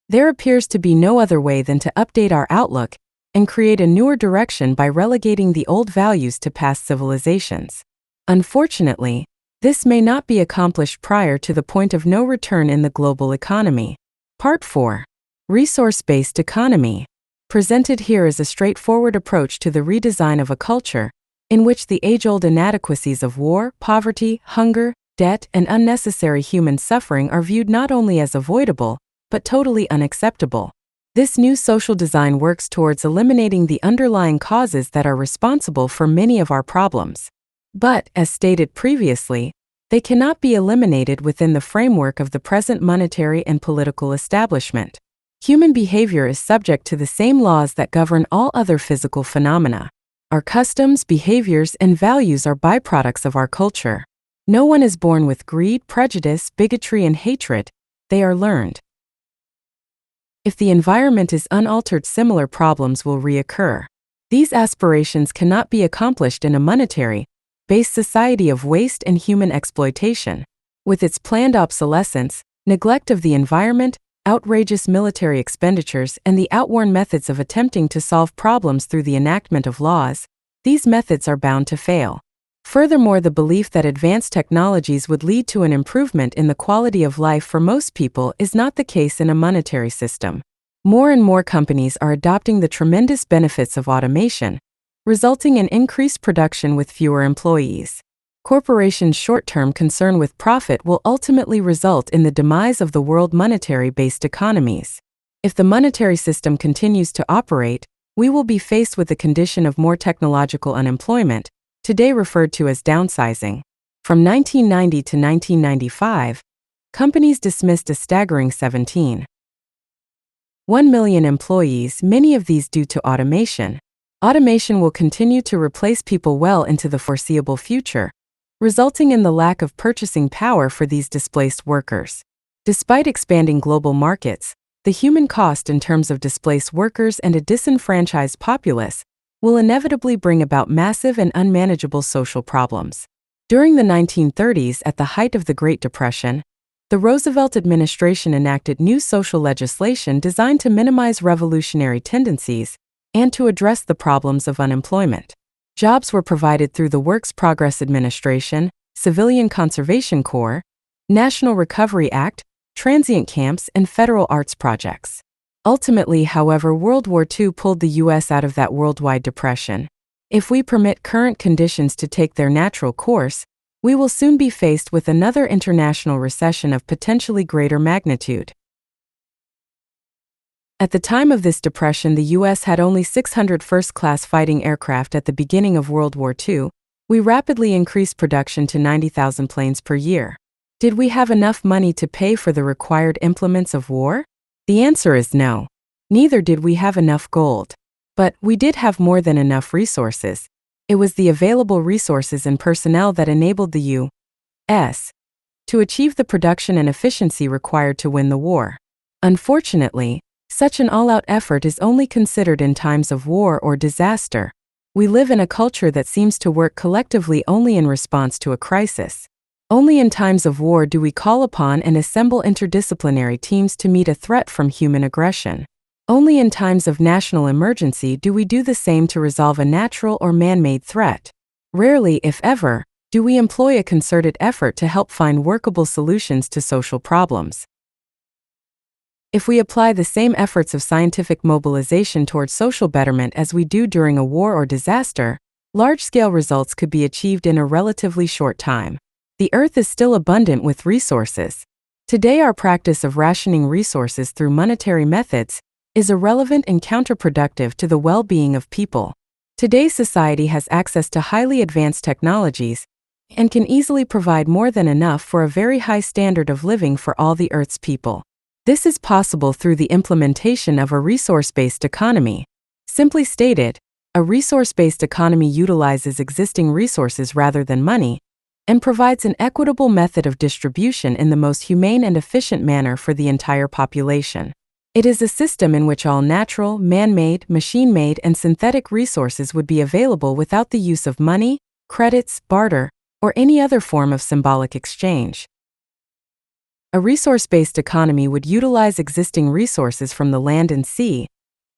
There appears to be no other way than to update our outlook and create a newer direction by relegating the old values to past civilizations. Unfortunately, this may not be accomplished prior to the point of no return in the global economy. Part 4. Resource-based economy. Presented here is a straightforward approach to the redesign of a culture, in which the age-old inadequacies of war, poverty, hunger, debt, and unnecessary human suffering are viewed not only as avoidable, but totally unacceptable. This new social design works towards eliminating the underlying causes that are responsible for many of our problems. But, as stated previously, they cannot be eliminated within the framework of the present monetary and political establishment. Human behavior is subject to the same laws that govern all other physical phenomena. Our customs, behaviors, and values are byproducts of our culture. No one is born with greed, prejudice, bigotry, and hatred. They are learned. If the environment is unaltered, similar problems will reoccur. These aspirations cannot be accomplished in a monetary-based society of waste and human exploitation. With its planned obsolescence, neglect of the environment, outrageous military expenditures, and the outworn methods of attempting to solve problems through the enactment of laws, these methods are bound to fail. Furthermore, the belief that advanced technologies would lead to an improvement in the quality of life for most people is not the case in a monetary system. More and more companies are adopting the tremendous benefits of automation, resulting in increased production with fewer employees. Corporations' short-term concern with profit will ultimately result in the demise of the world monetary-based economies. If the monetary system continues to operate, we will be faced with the condition of more technological unemployment, today referred to as downsizing. From 1990 to 1995, companies dismissed a staggering 17.1 million employees, many of these due to automation. Automation will continue to replace people well into the foreseeable future, resulting in the lack of purchasing power for these displaced workers. Despite expanding global markets, the human cost in terms of displaced workers and a disenfranchised populace will inevitably bring about massive and unmanageable social problems. During the 1930s, at the height of the Great Depression, the Roosevelt administration enacted new social legislation designed to minimize revolutionary tendencies and to address the problems of unemployment. Jobs were provided through the Works Progress Administration, Civilian Conservation Corps, National Recovery Act, transient camps, and federal arts projects. Ultimately, however, World War II pulled the U.S. out of that worldwide depression. If we permit current conditions to take their natural course, we will soon be faced with another international recession of potentially greater magnitude. At the time of this depression, the U.S. had only 600 first-class fighting aircraft. At the beginning of World War II, we rapidly increased production to 90,000 planes per year. Did we have enough money to pay for the required implements of war? The answer is no. Neither did we have enough gold. But we did have more than enough resources. It was the available resources and personnel that enabled the U.S. to achieve the production and efficiency required to win the war. Unfortunately, such an all-out effort is only considered in times of war or disaster. We live in a culture that seems to work collectively only in response to a crisis. Only in times of war do we call upon and assemble interdisciplinary teams to meet a threat from human aggression. Only in times of national emergency do we do the same to resolve a natural or man-made threat. Rarely, if ever, Do we employ a concerted effort to help find workable solutions to social problems? If we apply the same efforts of scientific mobilization towards social betterment as we do during a war or disaster, large-scale results could be achieved in a relatively short time. The Earth is still abundant with resources. Today, our practice of rationing resources through monetary methods is irrelevant and counterproductive to the well-being of people. Today's society has access to highly advanced technologies and can easily provide more than enough for a very high standard of living for all the Earth's people. This is possible through the implementation of a resource-based economy. Simply stated, a resource-based economy utilizes existing resources rather than money and provides an equitable method of distribution in the most humane and efficient manner for the entire population. It is a system in which all natural, man-made, machine-made, and synthetic resources would be available without the use of money, credits, barter, or any other form of symbolic exchange. A resource-based economy would utilize existing resources from the land and sea,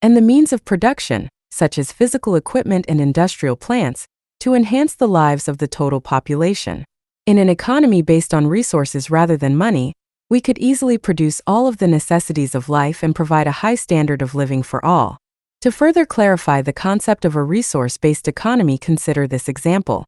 and the means of production, such as physical equipment and industrial plants, to enhance the lives of the total population. In an economy based on resources rather than money, we could easily produce all of the necessities of life and provide a high standard of living for all. To further clarify the concept of a resource-based economy, consider this example.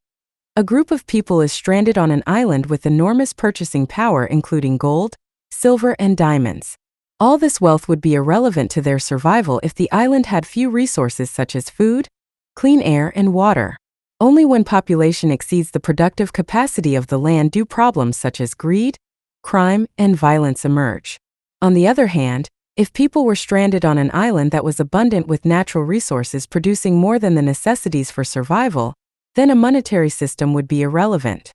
A group of people is stranded on an island with enormous purchasing power, including gold, silver, and diamonds. All this wealth would be irrelevant to their survival if the island had few resources such as food, clean air, and water. Only when population exceeds the productive capacity of the land do problems such as greed, crime, and violence emerge. On the other hand, if people were stranded on an island that was abundant with natural resources producing more than the necessities for survival, then a monetary system would be irrelevant.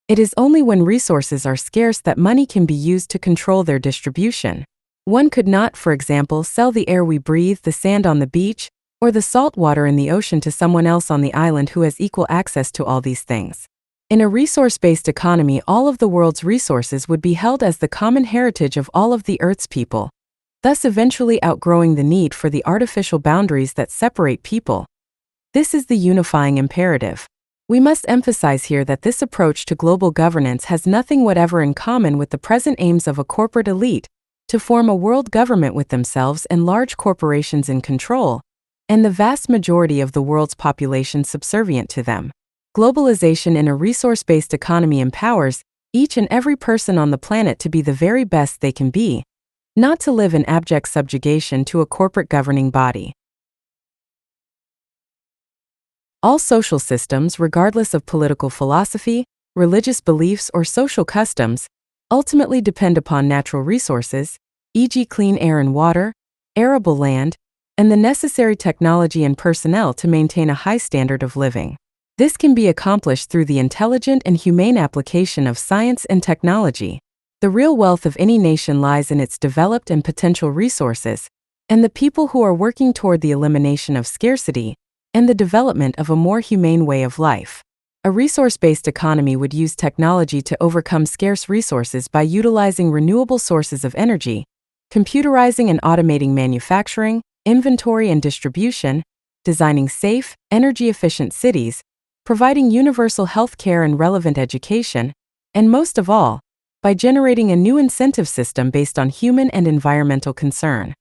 It is only when resources are scarce that money can be used to control their distribution. One could not, for example, sell the air we breathe, the sand on the beach, or the salt water in the ocean to someone else on the island who has equal access to all these things. In a resource-based economy, all of the world's resources would be held as the common heritage of all of the Earth's people, thus eventually outgrowing the need for the artificial boundaries that separate people. This is the unifying imperative. We must emphasize here that this approach to global governance has nothing whatever in common with the present aims of a corporate elite to form a world government with themselves and large corporations in control, and the vast majority of the world's population subservient to them. Globalization in a resource-based economy empowers each and every person on the planet to be the very best they can be, not to live in abject subjugation to a corporate governing body. All social systems, regardless of political philosophy, religious beliefs, or social customs, ultimately depend upon natural resources, e.g. clean air and water, arable land, and the necessary technology and personnel to maintain a high standard of living. This can be accomplished through the intelligent and humane application of science and technology. The real wealth of any nation lies in its developed and potential resources, and the people who are working toward the elimination of scarcity and the development of a more humane way of life. A resource-based economy would use technology to overcome scarce resources by utilizing renewable sources of energy, computerizing and automating manufacturing, inventory and distribution, designing safe, energy-efficient cities, providing universal health care and relevant education, and most of all, by generating a new incentive system based on human and environmental concern.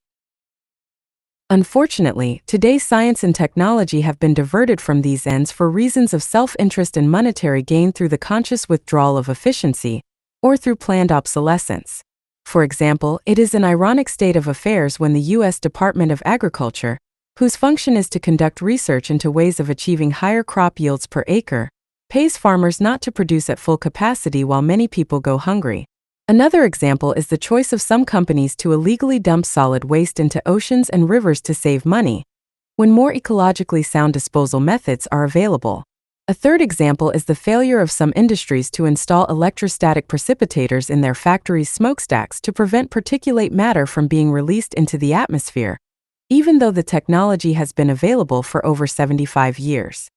Unfortunately, today's science and technology have been diverted from these ends for reasons of self-interest and monetary gain through the conscious withdrawal of efficiency, or through planned obsolescence. For example, it is an ironic state of affairs when the U.S. Department of Agriculture, whose function is to conduct research into ways of achieving higher crop yields per acre, pays farmers not to produce at full capacity while many people go hungry. Another example is the choice of some companies to illegally dump solid waste into oceans and rivers to save money, when more ecologically sound disposal methods are available. A third example is the failure of some industries to install electrostatic precipitators in their factories' smokestacks to prevent particulate matter from being released into the atmosphere, even though the technology has been available for over 75 years.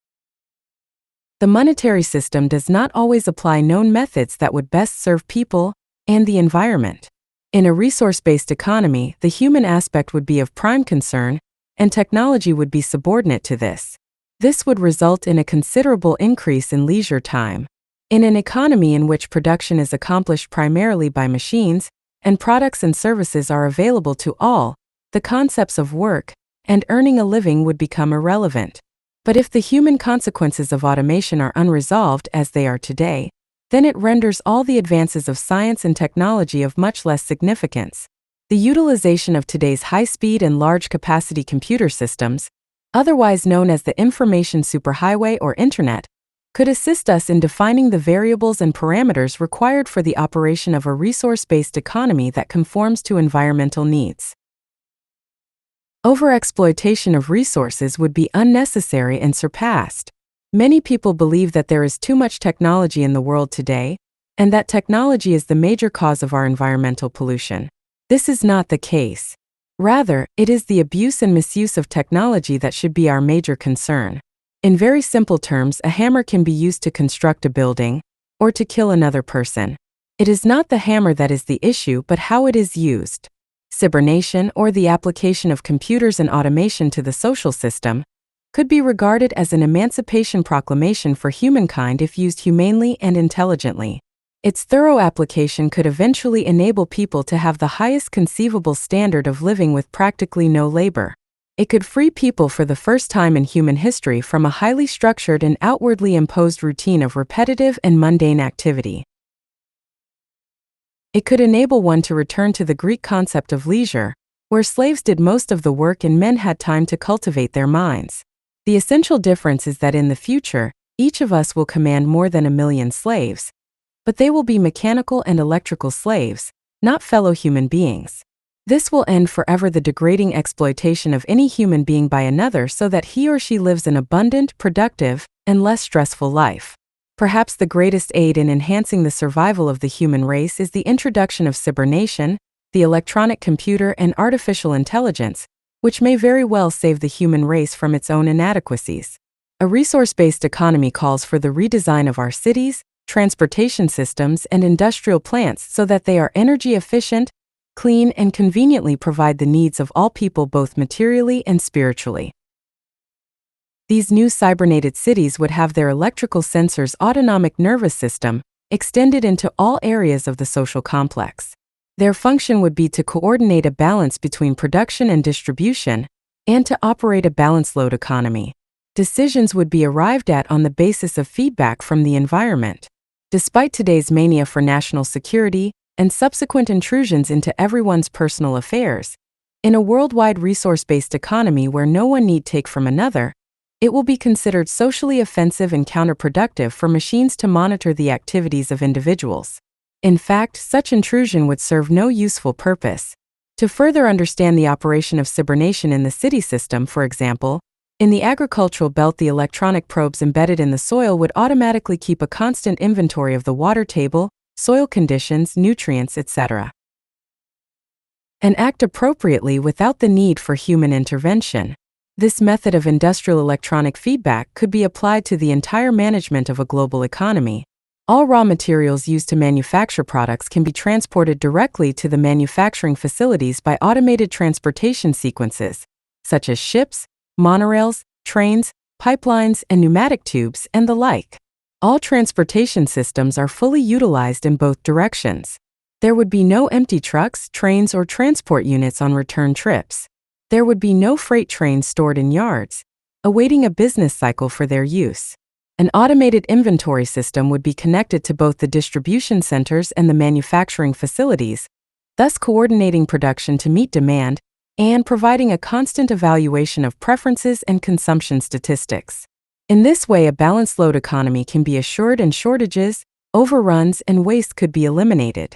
The monetary system does not always apply known methods that would best serve people and the environment. In a resource-based economy, the human aspect would be of prime concern, and technology would be subordinate to this. This would result in a considerable increase in leisure time. In an economy in which production is accomplished primarily by machines, and products and services are available to all, the concepts of work and earning a living would become irrelevant. But if the human consequences of automation are unresolved as they are today, then it renders all the advances of science and technology of much less significance. The utilization of today's high-speed and large-capacity computer systems, otherwise known as the information superhighway or Internet, could assist us in defining the variables and parameters required for the operation of a resource-based economy that conforms to environmental needs. Overexploitation of resources would be unnecessary and surpassed. Many people believe that there is too much technology in the world today, and that technology is the major cause of our environmental pollution. This is not the case. Rather, it is the abuse and misuse of technology that should be our major concern. In very simple terms, a hammer can be used to construct a building, or to kill another person. It is not the hammer that is the issue, but how it is used. Cybernation, or the application of computers and automation to the social system, could be regarded as an emancipation proclamation for humankind if used humanely and intelligently. Its thorough application could eventually enable people to have the highest conceivable standard of living with practically no labor. It could free people for the first time in human history from a highly structured and outwardly imposed routine of repetitive and mundane activity. It could enable one to return to the Greek concept of leisure, where slaves did most of the work and men had time to cultivate their minds. The essential difference is that in the future, each of us will command more than 1 million slaves, but they will be mechanical and electrical slaves, not fellow human beings. This will end forever the degrading exploitation of any human being by another so that he or she lives an abundant, productive, and less stressful life. Perhaps the greatest aid in enhancing the survival of the human race is the introduction of cybernation, the electronic computer, and artificial intelligence, which may very well save the human race from its own inadequacies. A resource-based economy calls for the redesign of our cities, transportation systems, and industrial plants so that they are energy efficient, clean, and conveniently provide the needs of all people both materially and spiritually. These new cybernated cities would have their electrical sensors' autonomic nervous system extended into all areas of the social complex. Their function would be to coordinate a balance between production and distribution, and to operate a balanced load economy. Decisions would be arrived at on the basis of feedback from the environment. Despite today's mania for national security and subsequent intrusions into everyone's personal affairs, in a worldwide resource-based economy where no one need take from another, it will be considered socially offensive and counterproductive for machines to monitor the activities of individuals. In fact, such intrusion would serve no useful purpose. To further understand the operation of cybernation in the city system, for example, in the agricultural belt, the electronic probes embedded in the soil would automatically keep a constant inventory of the water table, soil conditions, nutrients, etc., and act appropriately without the need for human intervention. This method of industrial electronic feedback could be applied to the entire management of a global economy. All raw materials used to manufacture products can be transported directly to the manufacturing facilities by automated transportation sequences, such as ships, monorails, trains, pipelines, and pneumatic tubes, and the like. All transportation systems are fully utilized in both directions. There would be no empty trucks, trains, or transport units on return trips. There would be no freight trains stored in yards, awaiting a business cycle for their use. An automated inventory system would be connected to both the distribution centers and the manufacturing facilities, thus coordinating production to meet demand and providing a constant evaluation of preferences and consumption statistics. In this way, a balanced load economy can be assured and shortages, overruns, and waste could be eliminated.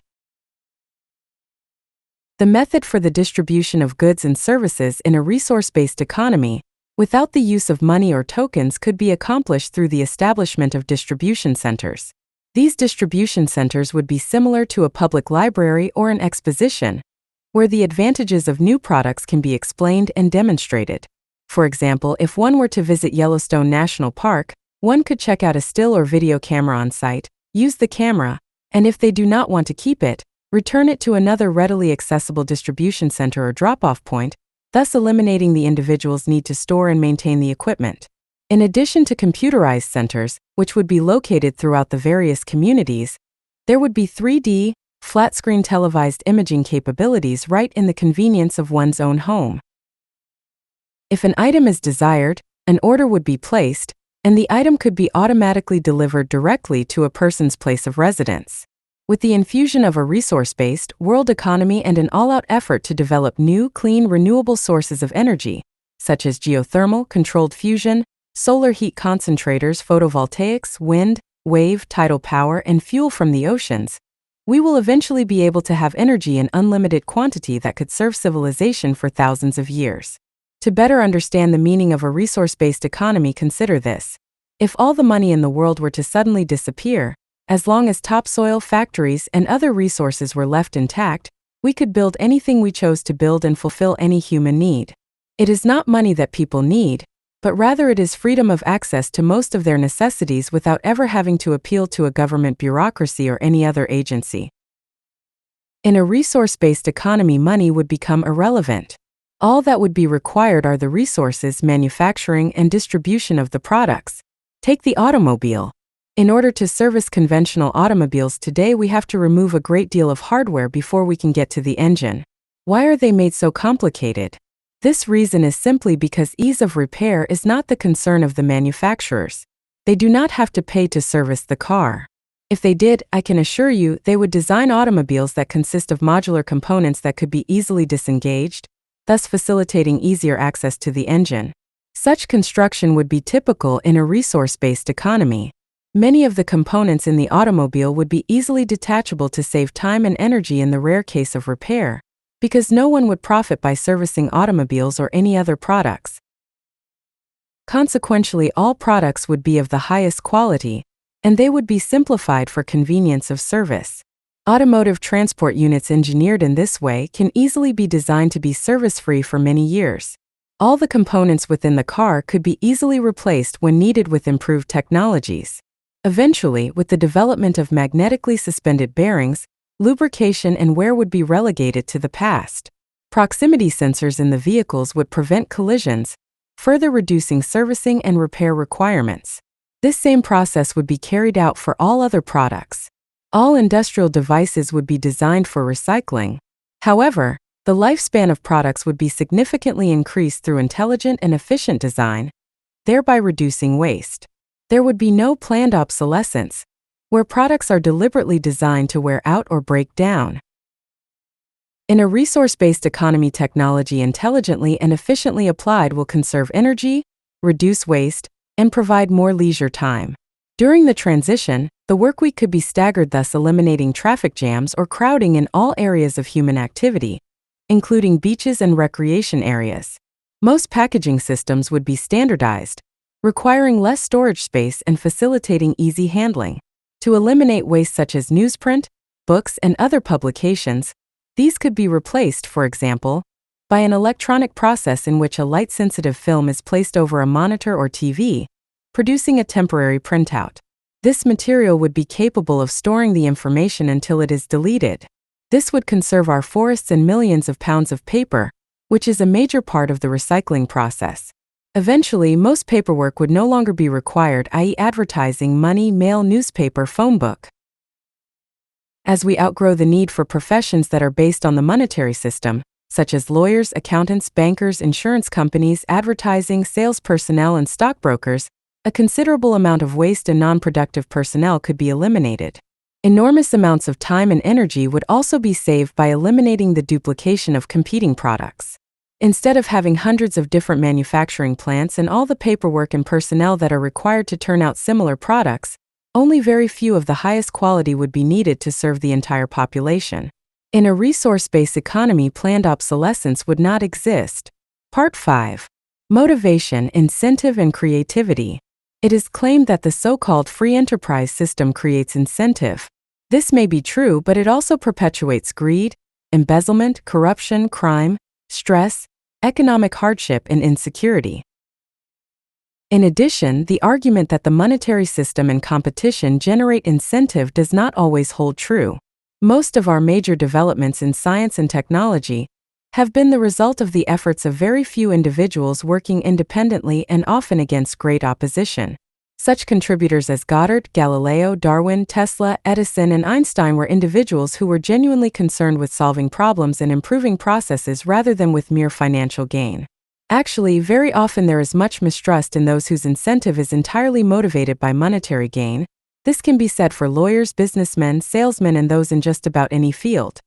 The method for the distribution of goods and services in a resource-based economy, without the use of money or tokens, could be accomplished through the establishment of distribution centers. These distribution centers would be similar to a public library or an exposition, where the advantages of new products can be explained and demonstrated. For example, if one were to visit Yellowstone National Park, one could check out a still or video camera on site, use the camera, and if they do not want to keep it, return it to another readily accessible distribution center or drop-off point, thus eliminating the individual's need to store and maintain the equipment. In addition to computerized centers, which would be located throughout the various communities, there would be 3D, flat-screen televised imaging capabilities right in the convenience of one's own home. If an item is desired, an order would be placed, and the item could be automatically delivered directly to a person's place of residence. With the infusion of a resource-based world economy and an all-out effort to develop new, clean, renewable sources of energy, such as geothermal, controlled fusion, solar heat concentrators, photovoltaics, wind, wave, tidal power, and fuel from the oceans, we will eventually be able to have energy in unlimited quantity that could serve civilization for thousands of years. To better understand the meaning of a resource-based economy, consider this. If all the money in the world were to suddenly disappear, as long as topsoil, factories, and other resources were left intact, we could build anything we chose to build and fulfill any human need. It is not money that people need, but rather it is freedom of access to most of their necessities without ever having to appeal to a government bureaucracy or any other agency. In a resource-based economy, money would become irrelevant. All that would be required are the resources, manufacturing, and distribution of the products. Take the automobile. In order to service conventional automobiles today, we have to remove a great deal of hardware before we can get to the engine. Why are they made so complicated? This reason is simply because ease of repair is not the concern of the manufacturers. They do not have to pay to service the car. If they did, I can assure you, they would design automobiles that consist of modular components that could be easily disengaged, thus facilitating easier access to the engine. Such construction would be typical in a resource-based economy. Many of the components in the automobile would be easily detachable to save time and energy in the rare case of repair, because no one would profit by servicing automobiles or any other products. Consequently, all products would be of the highest quality, and they would be simplified for convenience of service. Automotive transport units engineered in this way can easily be designed to be service-free for many years. All the components within the car could be easily replaced when needed with improved technologies. Eventually, with the development of magnetically suspended bearings, lubrication and wear would be relegated to the past. Proximity sensors in the vehicles would prevent collisions, further reducing servicing and repair requirements. This same process would be carried out for all other products. All industrial devices would be designed for recycling. However, the lifespan of products would be significantly increased through intelligent and efficient design, thereby reducing waste. There would be no planned obsolescence, where products are deliberately designed to wear out or break down. In a resource-based economy, technology intelligently and efficiently applied will conserve energy, reduce waste, and provide more leisure time. During the transition, the workweek could be staggered, thus eliminating traffic jams or crowding in all areas of human activity, including beaches and recreation areas. Most packaging systems would be standardized, requiring less storage space and facilitating easy handling. To eliminate waste such as newsprint, books, and other publications, these could be replaced, for example, by an electronic process in which a light-sensitive film is placed over a monitor or TV, producing a temporary printout. This material would be capable of storing the information until it is deleted. This would conserve our forests and millions of pounds of paper, which is a major part of the recycling process. Eventually, most paperwork would no longer be required, i.e. advertising, money, mail, newspaper, phone book. As we outgrow the need for professions that are based on the monetary system, such as lawyers, accountants, bankers, insurance companies, advertising, sales personnel, and stockbrokers, a considerable amount of waste and non-productive personnel could be eliminated. Enormous amounts of time and energy would also be saved by eliminating the duplication of competing products. Instead of having hundreds of different manufacturing plants and all the paperwork and personnel that are required to turn out similar products, only very few of the highest quality would be needed to serve the entire population. In a resource-based economy, planned obsolescence would not exist. Part 5. Motivation, incentive, and creativity. It is claimed that the so-called free enterprise system creates incentive. This may be true, but it also perpetuates greed, embezzlement, corruption, crime, stress, economic hardship, and insecurity. In addition, the argument that the monetary system and competition generate incentive does not always hold true. Most of our major developments in science and technology, have been the result of the efforts of very few individuals working independently and often against great opposition. Such contributors as Goddard, Galileo, Darwin, Tesla, Edison, and Einstein were individuals who were genuinely concerned with solving problems and improving processes rather than with mere financial gain. Actually, very often there is much mistrust in those whose incentive is entirely motivated by monetary gain. This can be said for lawyers, businessmen, salesmen, and those in just about any field.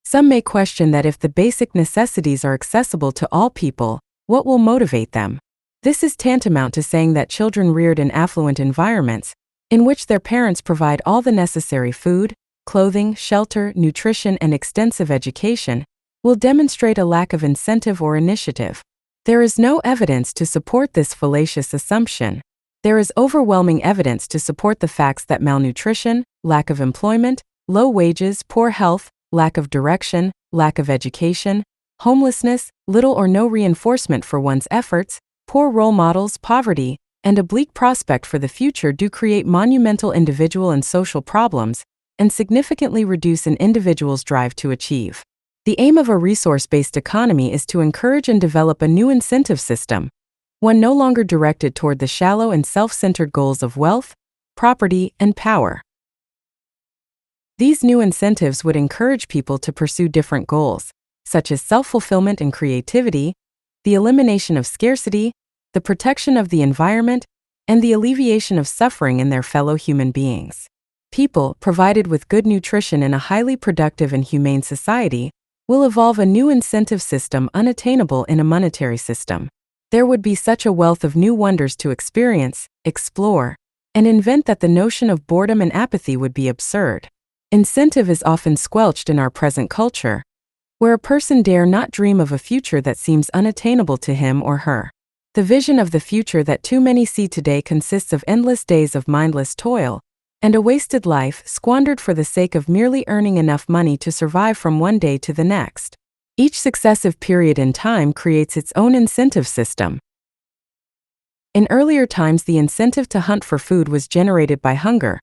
Some may question that if the basic necessities are accessible to all people, what will motivate them? This is tantamount to saying that children reared in affluent environments, in which their parents provide all the necessary food, clothing, shelter, nutrition, and extensive education, will demonstrate a lack of incentive or initiative. There is no evidence to support this fallacious assumption. There is overwhelming evidence to support the facts that malnutrition, lack of employment, low wages, poor health, lack of direction, lack of education, homelessness, little or no reinforcement for one's efforts, poor role models, poverty, and a bleak prospect for the future do create monumental individual and social problems, and significantly reduce an individual's drive to achieve. The aim of a resource-based economy is to encourage and develop a new incentive system, one no longer directed toward the shallow and self-centered goals of wealth, property, and power. These new incentives would encourage people to pursue different goals, such as self-fulfillment and creativity, the elimination of scarcity, the protection of the environment, and the alleviation of suffering in their fellow human beings. People, provided with good nutrition in a highly productive and humane society, will evolve a new incentive system unattainable in a monetary system. There would be such a wealth of new wonders to experience, explore, and invent that the notion of boredom and apathy would be absurd. Incentive is often squelched in our present culture, where a person dare not dream of a future that seems unattainable to him or her. The vision of the future that too many see today consists of endless days of mindless toil, and a wasted life squandered for the sake of merely earning enough money to survive from one day to the next. Each successive period in time creates its own incentive system. In earlier times, the incentive to hunt for food was generated by hunger.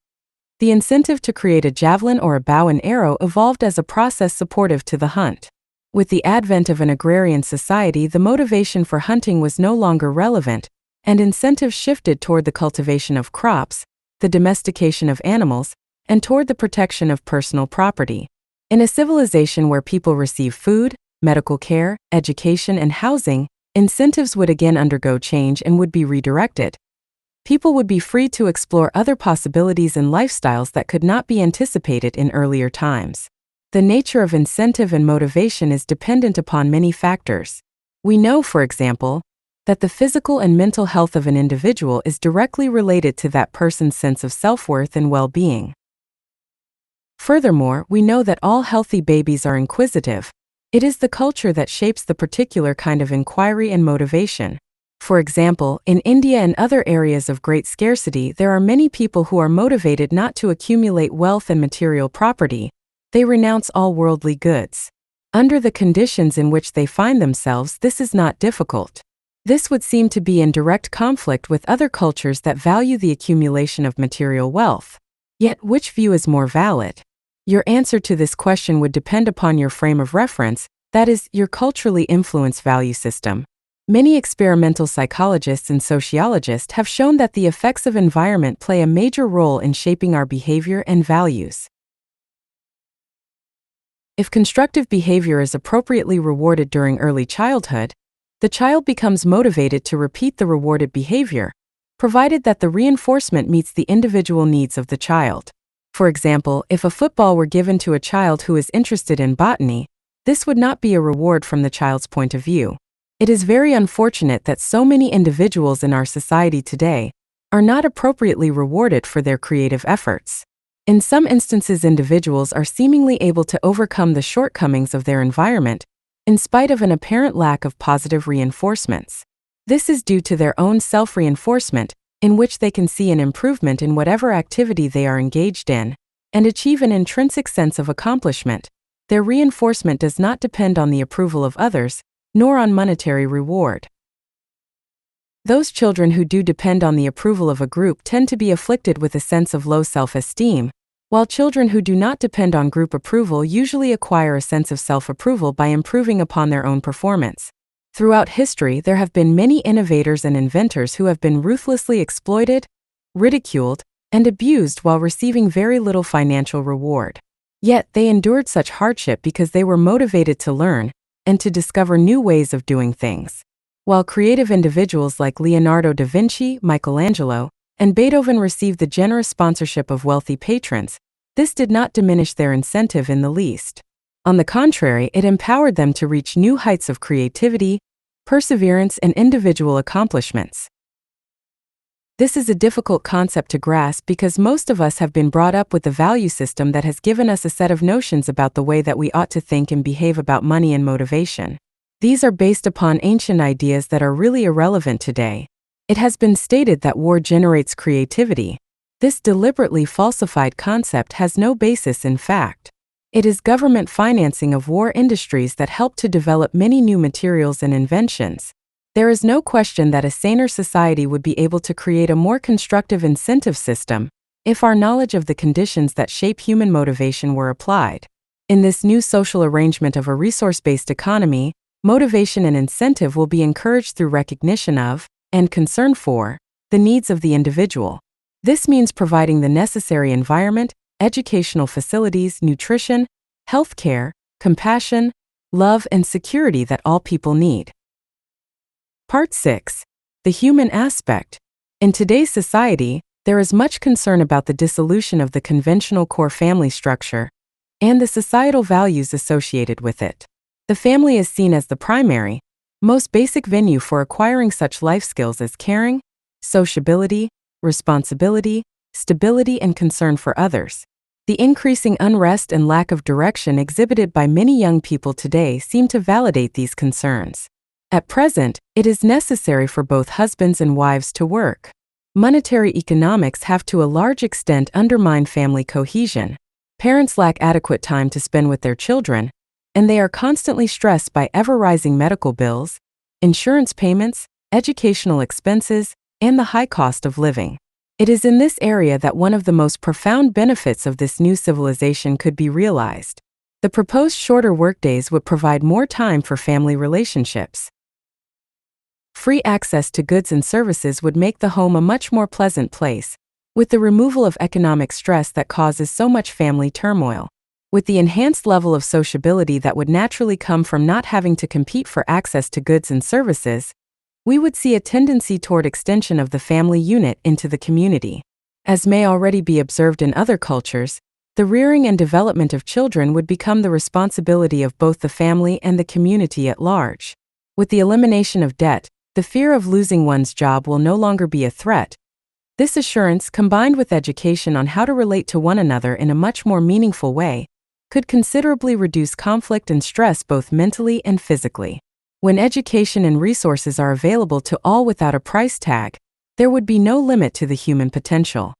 The incentive to create a javelin or a bow and arrow evolved as a process supportive to the hunt. With the advent of an agrarian society, the motivation for hunting was no longer relevant, and incentives shifted toward the cultivation of crops, the domestication of animals, and toward the protection of personal property. In a civilization where people receive food, medical care, education, and housing, incentives would again undergo change and would be redirected. People would be free to explore other possibilities and lifestyles that could not be anticipated in earlier times. The nature of incentive and motivation is dependent upon many factors. We know, for example, that the physical and mental health of an individual is directly related to that person's sense of self-worth and well-being. Furthermore, we know that all healthy babies are inquisitive. It is the culture that shapes the particular kind of inquiry and motivation. For example, in India and other areas of great scarcity, there are many people who are motivated not to accumulate wealth and material property. They renounce all worldly goods. Under the conditions in which they find themselves, this is not difficult. This would seem to be in direct conflict with other cultures that value the accumulation of material wealth. Yet, which view is more valid? Your answer to this question would depend upon your frame of reference, that is, your culturally influenced value system. Many experimental psychologists and sociologists have shown that the effects of environment play a major role in shaping our behavior and values. If constructive behavior is appropriately rewarded during early childhood, the child becomes motivated to repeat the rewarded behavior, provided that the reinforcement meets the individual needs of the child. For example, if a football were given to a child who is interested in botany, this would not be a reward from the child's point of view. It is very unfortunate that so many individuals in our society today are not appropriately rewarded for their creative efforts. In some instances, individuals are seemingly able to overcome the shortcomings of their environment, in spite of an apparent lack of positive reinforcements. This is due to their own self-reinforcement, in which they can see an improvement in whatever activity they are engaged in, and achieve an intrinsic sense of accomplishment. Their reinforcement does not depend on the approval of others, nor on monetary reward. Those children who do depend on the approval of a group tend to be afflicted with a sense of low self-esteem, while children who do not depend on group approval usually acquire a sense of self-approval by improving upon their own performance. Throughout history, there have been many innovators and inventors who have been ruthlessly exploited, ridiculed, and abused while receiving very little financial reward. Yet, they endured such hardship because they were motivated to learn and to discover new ways of doing things. While creative individuals like Leonardo da Vinci, Michelangelo, and Beethoven received the generous sponsorship of wealthy patrons, this did not diminish their incentive in the least. On the contrary, it empowered them to reach new heights of creativity, perseverance, and individual accomplishments. This is a difficult concept to grasp because most of us have been brought up with a value system that has given us a set of notions about the way that we ought to think and behave about money and motivation. These are based upon ancient ideas that are really irrelevant today. It has been stated that war generates creativity. This deliberately falsified concept has no basis in fact. It is government financing of war industries that help to develop many new materials and inventions. There is no question that a saner society would be able to create a more constructive incentive system if our knowledge of the conditions that shape human motivation were applied. In this new social arrangement of a resource-based economy, motivation and incentive will be encouraged through recognition of, and concern for, the needs of the individual. This means providing the necessary environment, educational facilities, nutrition, healthcare, compassion, love, and security that all people need. Part 6. The human aspect. In today's society, there is much concern about the dissolution of the conventional core family structure and the societal values associated with it. The family is seen as the primary, most basic venue for acquiring such life skills as caring, sociability, responsibility, stability, and concern for others. The increasing unrest and lack of direction exhibited by many young people today seem to validate these concerns. At present, it is necessary for both husbands and wives to work. Monetary economics have to a large extent undermined family cohesion. Parents lack adequate time to spend with their children, and they are constantly stressed by ever-rising medical bills, insurance payments, educational expenses, and the high cost of living. It is in this area that one of the most profound benefits of this new civilization could be realized. The proposed shorter workdays would provide more time for family relationships. Free access to goods and services would make the home a much more pleasant place, with the removal of economic stress that causes so much family turmoil. With the enhanced level of sociability that would naturally come from not having to compete for access to goods and services, we would see a tendency toward extension of the family unit into the community. As may already be observed in other cultures, the rearing and development of children would become the responsibility of both the family and the community at large. With the elimination of debt, the fear of losing one's job will no longer be a threat. This assurance, combined with education on how to relate to one another in a much more meaningful way, could considerably reduce conflict and stress both mentally and physically. When education and resources are available to all without a price tag, there would be no limit to the human potential.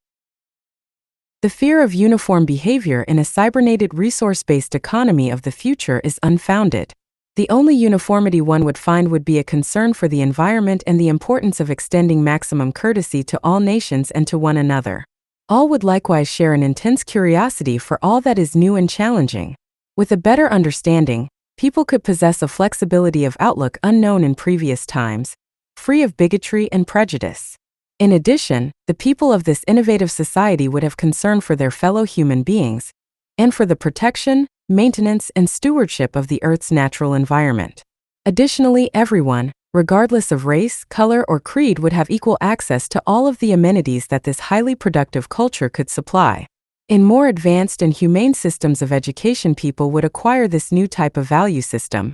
The fear of uniform behavior in a cybernetic resource-based economy of the future is unfounded. The only uniformity one would find would be a concern for the environment and the importance of extending maximum courtesy to all nations and to one another. All would likewise share an intense curiosity for all that is new and challenging. With a better understanding, people could possess a flexibility of outlook unknown in previous times, free of bigotry and prejudice. In addition, the people of this innovative society would have concern for their fellow human beings, and for the protection, maintenance, and stewardship of the Earth's natural environment. Additionally, everyone, regardless of race, color, or creed, would have equal access to all of the amenities that this highly productive culture could supply. In more advanced and humane systems of education, people would acquire this new type of value system.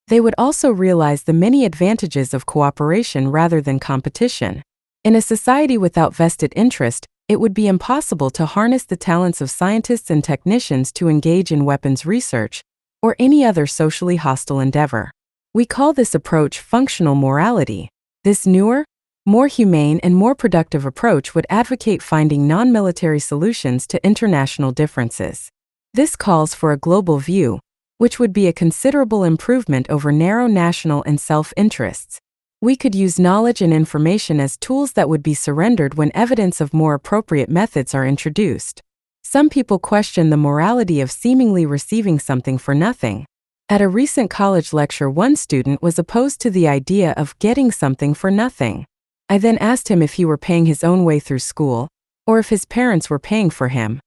They would also realize the many advantages of cooperation rather than competition. In a society without vested interest, it would be impossible to harness the talents of scientists and technicians to engage in weapons research or any other socially hostile endeavor. We call this approach functional morality. This newer, more humane, and more productive approach would advocate finding non-military solutions to international differences. This calls for a global view, which would be a considerable improvement over narrow national and self-interests. We could use knowledge and information as tools that would be surrendered when evidence of more appropriate methods are introduced. Some people question the morality of seemingly receiving something for nothing. At a recent college lecture, one student was opposed to the idea of getting something for nothing. I then asked him if he were paying his own way through school, or if his parents were paying for him.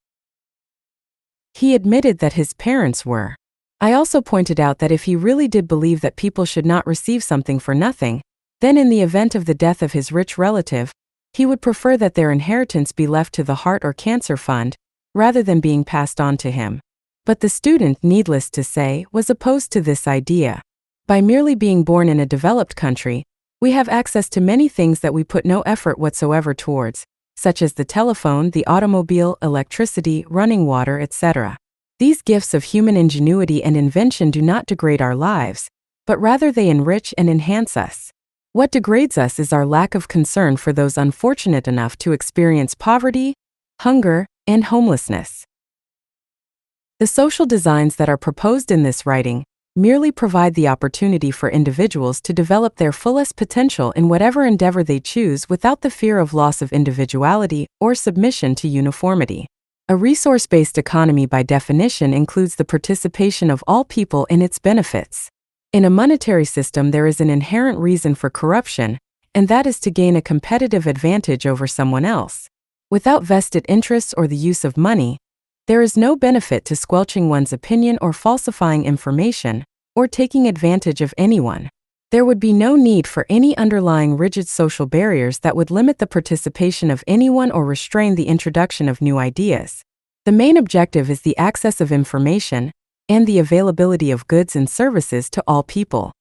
He admitted that his parents were. I also pointed out that if he really did believe that people should not receive something for nothing, then in the event of the death of his rich relative, he would prefer that their inheritance be left to the heart or cancer fund, rather than being passed on to him. But the student, needless to say, was opposed to this idea. By merely being born in a developed country, we have access to many things that we put no effort whatsoever towards, such as the telephone, the automobile, electricity, running water, etc. These gifts of human ingenuity and invention do not degrade our lives, but rather they enrich and enhance us. What degrades us is our lack of concern for those unfortunate enough to experience poverty, hunger, and homelessness. The social designs that are proposed in this writing merely provide the opportunity for individuals to develop their fullest potential in whatever endeavor they choose without the fear of loss of individuality or submission to uniformity. A resource-based economy by definition includes the participation of all people in its benefits. In a monetary system, there is an inherent reason for corruption, and that is to gain a competitive advantage over someone else. Without vested interests or the use of money, there is no benefit to squelching one's opinion or falsifying information, or taking advantage of anyone. There would be no need for any underlying rigid social barriers that would limit the participation of anyone or restrain the introduction of new ideas. The main objective is the access of information and the availability of goods and services to all people.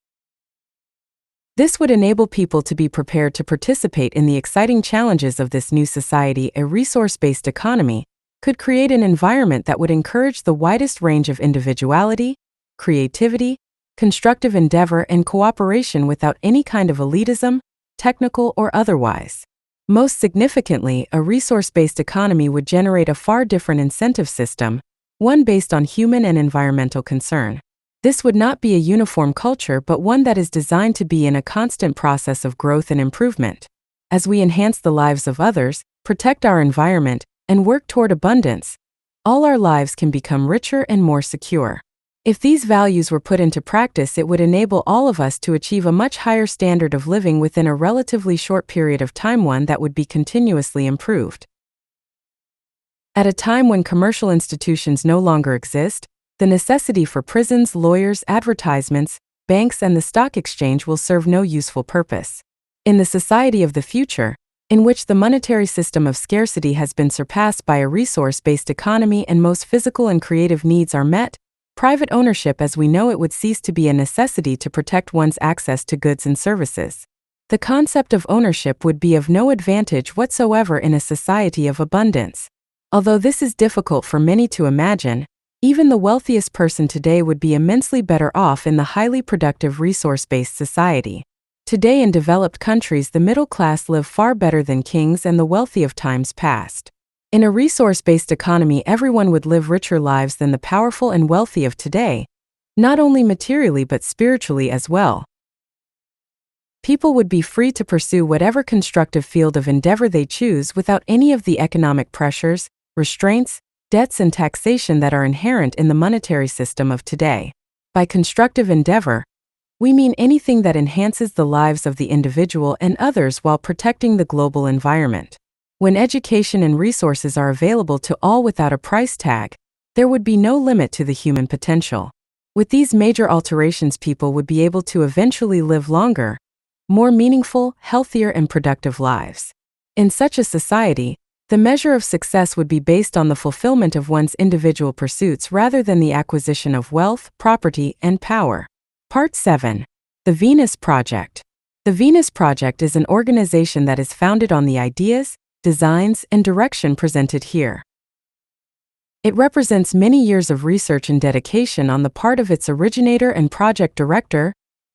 This would enable people to be prepared to participate in the exciting challenges of this new society. A resource-based economy could create an environment that would encourage the widest range of individuality, creativity, constructive endeavor, and cooperation without any kind of elitism, technical or otherwise. Most significantly, a resource-based economy would generate a far different incentive system, one based on human and environmental concern. This would not be a uniform culture, but one that is designed to be in a constant process of growth and improvement. As we enhance the lives of others, protect our environment, and work toward abundance, all our lives can become richer and more secure. If these values were put into practice, it would enable all of us to achieve a much higher standard of living within a relatively short period of time, one that would be continuously improved. At a time when commercial institutions no longer exist, the necessity for prisons, lawyers, advertisements, banks, and the stock exchange will serve no useful purpose. In the society of the future, in which the monetary system of scarcity has been surpassed by a resource-based economy and most physical and creative needs are met, private ownership as we know it would cease to be a necessity to protect one's access to goods and services. The concept of ownership would be of no advantage whatsoever in a society of abundance. Although this is difficult for many to imagine, even the wealthiest person today would be immensely better off in the highly productive resource-based society. Today in developed countries, the middle class live far better than kings and the wealthy of times past. In a resource-based economy, everyone would live richer lives than the powerful and wealthy of today, not only materially but spiritually as well. People would be free to pursue whatever constructive field of endeavor they choose without any of the economic pressures, restraints, debts, and taxation that are inherent in the monetary system of today. By constructive endeavor, we mean anything that enhances the lives of the individual and others while protecting the global environment. When education and resources are available to all without a price tag, there would be no limit to the human potential. With these major alterations, people would be able to eventually live longer, more meaningful, healthier, and productive lives. In such a society, the measure of success would be based on the fulfillment of one's individual pursuits rather than the acquisition of wealth, property, and power. Part 7. The Venus Project. The Venus Project is an organization that is founded on the ideas, designs, and direction presented here. It represents many years of research and dedication on the part of its originator and project director,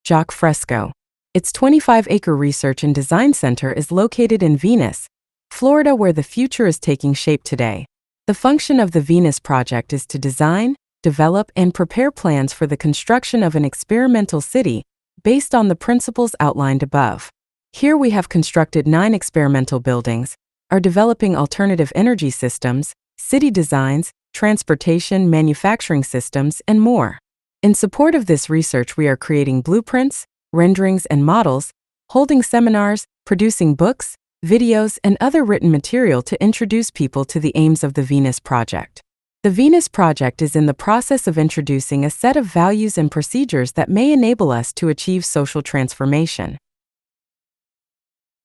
Jacques Fresco. Its 25-acre research and design center is located in Venus, Florida, where the future is taking shape today. The function of the Venus Project is to design, develop, and prepare plans for the construction of an experimental city based on the principles outlined above. Here we have constructed 9 experimental buildings, are developing alternative energy systems, city designs, transportation, manufacturing systems, and more. In support of this research, we are creating blueprints, renderings, and models, holding seminars, producing books, videos, and other written material to introduce people to the aims of the Venus Project. The Venus Project is in the process of introducing a set of values and procedures that may enable us to achieve social transformation.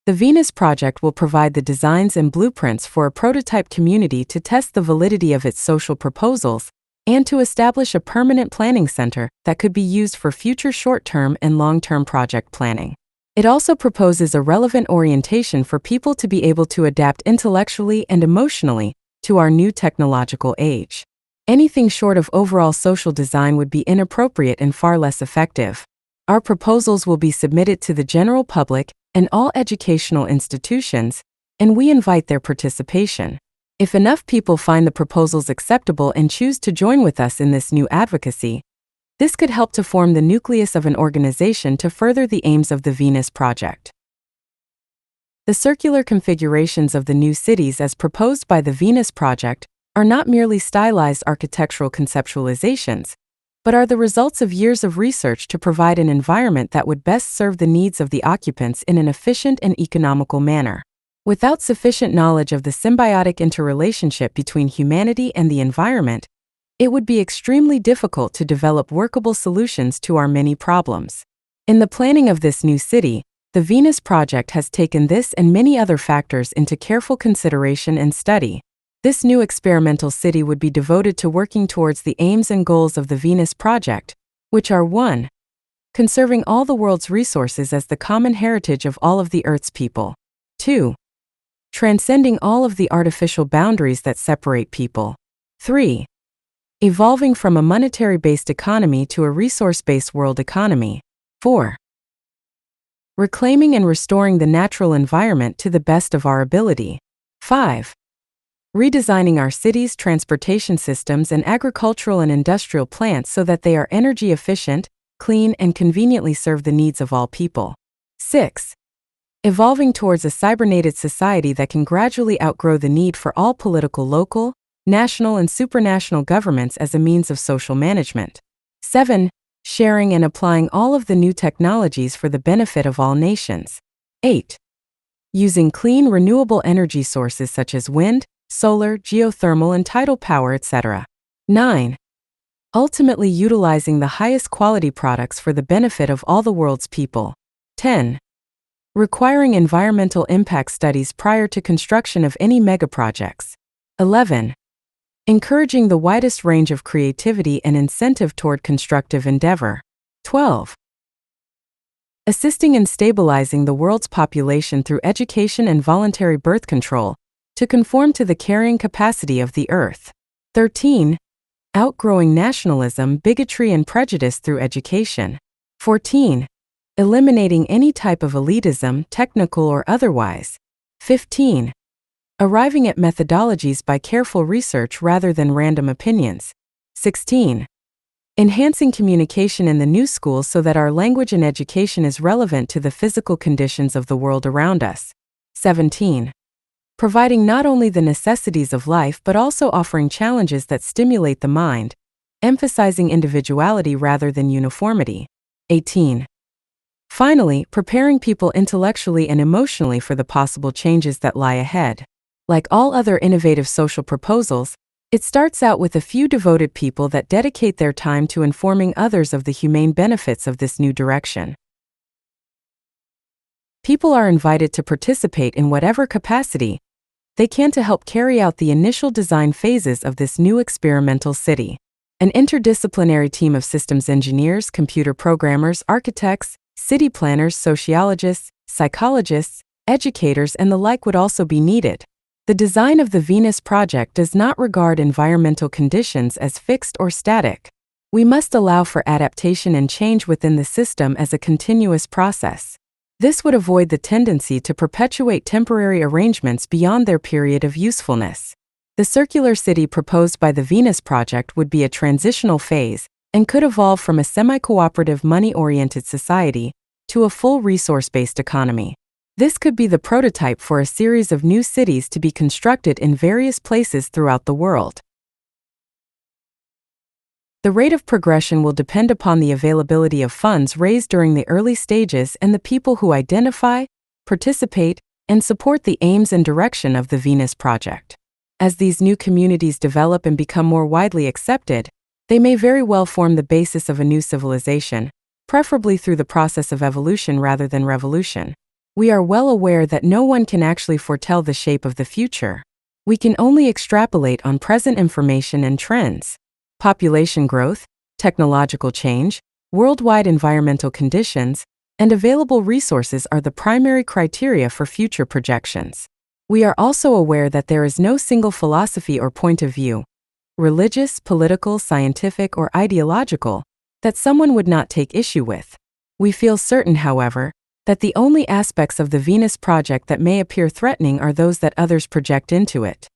The Venus Project will provide the designs and blueprints for a prototype community to test the validity of its social proposals and to establish a permanent planning center that could be used for future short-term and long-term project planning. It also proposes a relevant orientation for people to be able to adapt intellectually and emotionally to our new technological age. Anything short of overall social design would be inappropriate and far less effective. Our proposals will be submitted to the general public and all educational institutions, and we invite their participation. If enough people find the proposals acceptable and choose to join with us in this new advocacy, this could help to form the nucleus of an organization to further the aims of the Venus Project. The circular configurations of the new cities as proposed by the Venus Project are not merely stylized architectural conceptualizations, but are the results of years of research to provide an environment that would best serve the needs of the occupants in an efficient and economical manner. Without sufficient knowledge of the symbiotic interrelationship between humanity and the environment, it would be extremely difficult to develop workable solutions to our many problems. In the planning of this new city, the Venus Project has taken this and many other factors into careful consideration and study. This new experimental city would be devoted to working towards the aims and goals of the Venus Project, which are 1. Conserving all the world's resources as the common heritage of all of the Earth's people. 2. Transcending all of the artificial boundaries that separate people. 3. Evolving from a monetary-based economy to a resource-based world economy. 4. Reclaiming and restoring the natural environment to the best of our ability. 5. Redesigning our cities, transportation systems, and agricultural and industrial plants so that they are energy efficient, clean, and conveniently serve the needs of all people. 6. Evolving towards a cybernated society that can gradually outgrow the need for all political local, national, and supranational governments as a means of social management. 7. Sharing and applying all of the new technologies for the benefit of all nations. 8. Using clean, renewable energy sources such as wind, solar, geothermal, and tidal power, etc. 9. Ultimately utilizing the highest quality products for the benefit of all the world's people. 10. Requiring environmental impact studies prior to construction of any megaprojects. 11. Encouraging the widest range of creativity and incentive toward constructive endeavor. 12. Assisting in stabilizing the world's population through education and voluntary birth control, to conform to the carrying capacity of the Earth. 13. Outgrowing nationalism, bigotry, and prejudice through education. 14. Eliminating any type of elitism, technical or otherwise. 15. Arriving at methodologies by careful research rather than random opinions. 16. Enhancing communication in the new schools so that our language and education is relevant to the physical conditions of the world around us. 17. Providing not only the necessities of life but also offering challenges that stimulate the mind, emphasizing individuality rather than uniformity. 18. Finally, preparing people intellectually and emotionally for the possible changes that lie ahead. Like all other innovative social proposals, it starts out with a few devoted people that dedicate their time to informing others of the humane benefits of this new direction. People are invited to participate in whatever capacity they can to help carry out the initial design phases of this new experimental city. An interdisciplinary team of systems engineers, computer programmers, architects, city planners, sociologists, psychologists, educators, and the like would also be needed. The design of the Venus Project does not regard environmental conditions as fixed or static. We must allow for adaptation and change within the system as a continuous process. This would avoid the tendency to perpetuate temporary arrangements beyond their period of usefulness. The circular city proposed by the Venus Project would be a transitional phase and could evolve from a semi-cooperative money-oriented society to a full resource-based economy. This could be the prototype for a series of new cities to be constructed in various places throughout the world. The rate of progression will depend upon the availability of funds raised during the early stages and the people who identify, participate, and support the aims and direction of the Venus Project. As these new communities develop and become more widely accepted, they may very well form the basis of a new civilization, preferably through the process of evolution rather than revolution. We are well aware that no one can actually foretell the shape of the future. We can only extrapolate on present information and trends. Population growth, technological change, worldwide environmental conditions, and available resources are the primary criteria for future projections. We are also aware that there is no single philosophy or point of view, religious, political, scientific, or ideological, that someone would not take issue with. We feel certain, however, that the only aspects of the Venus Project that may appear threatening are those that others project into it.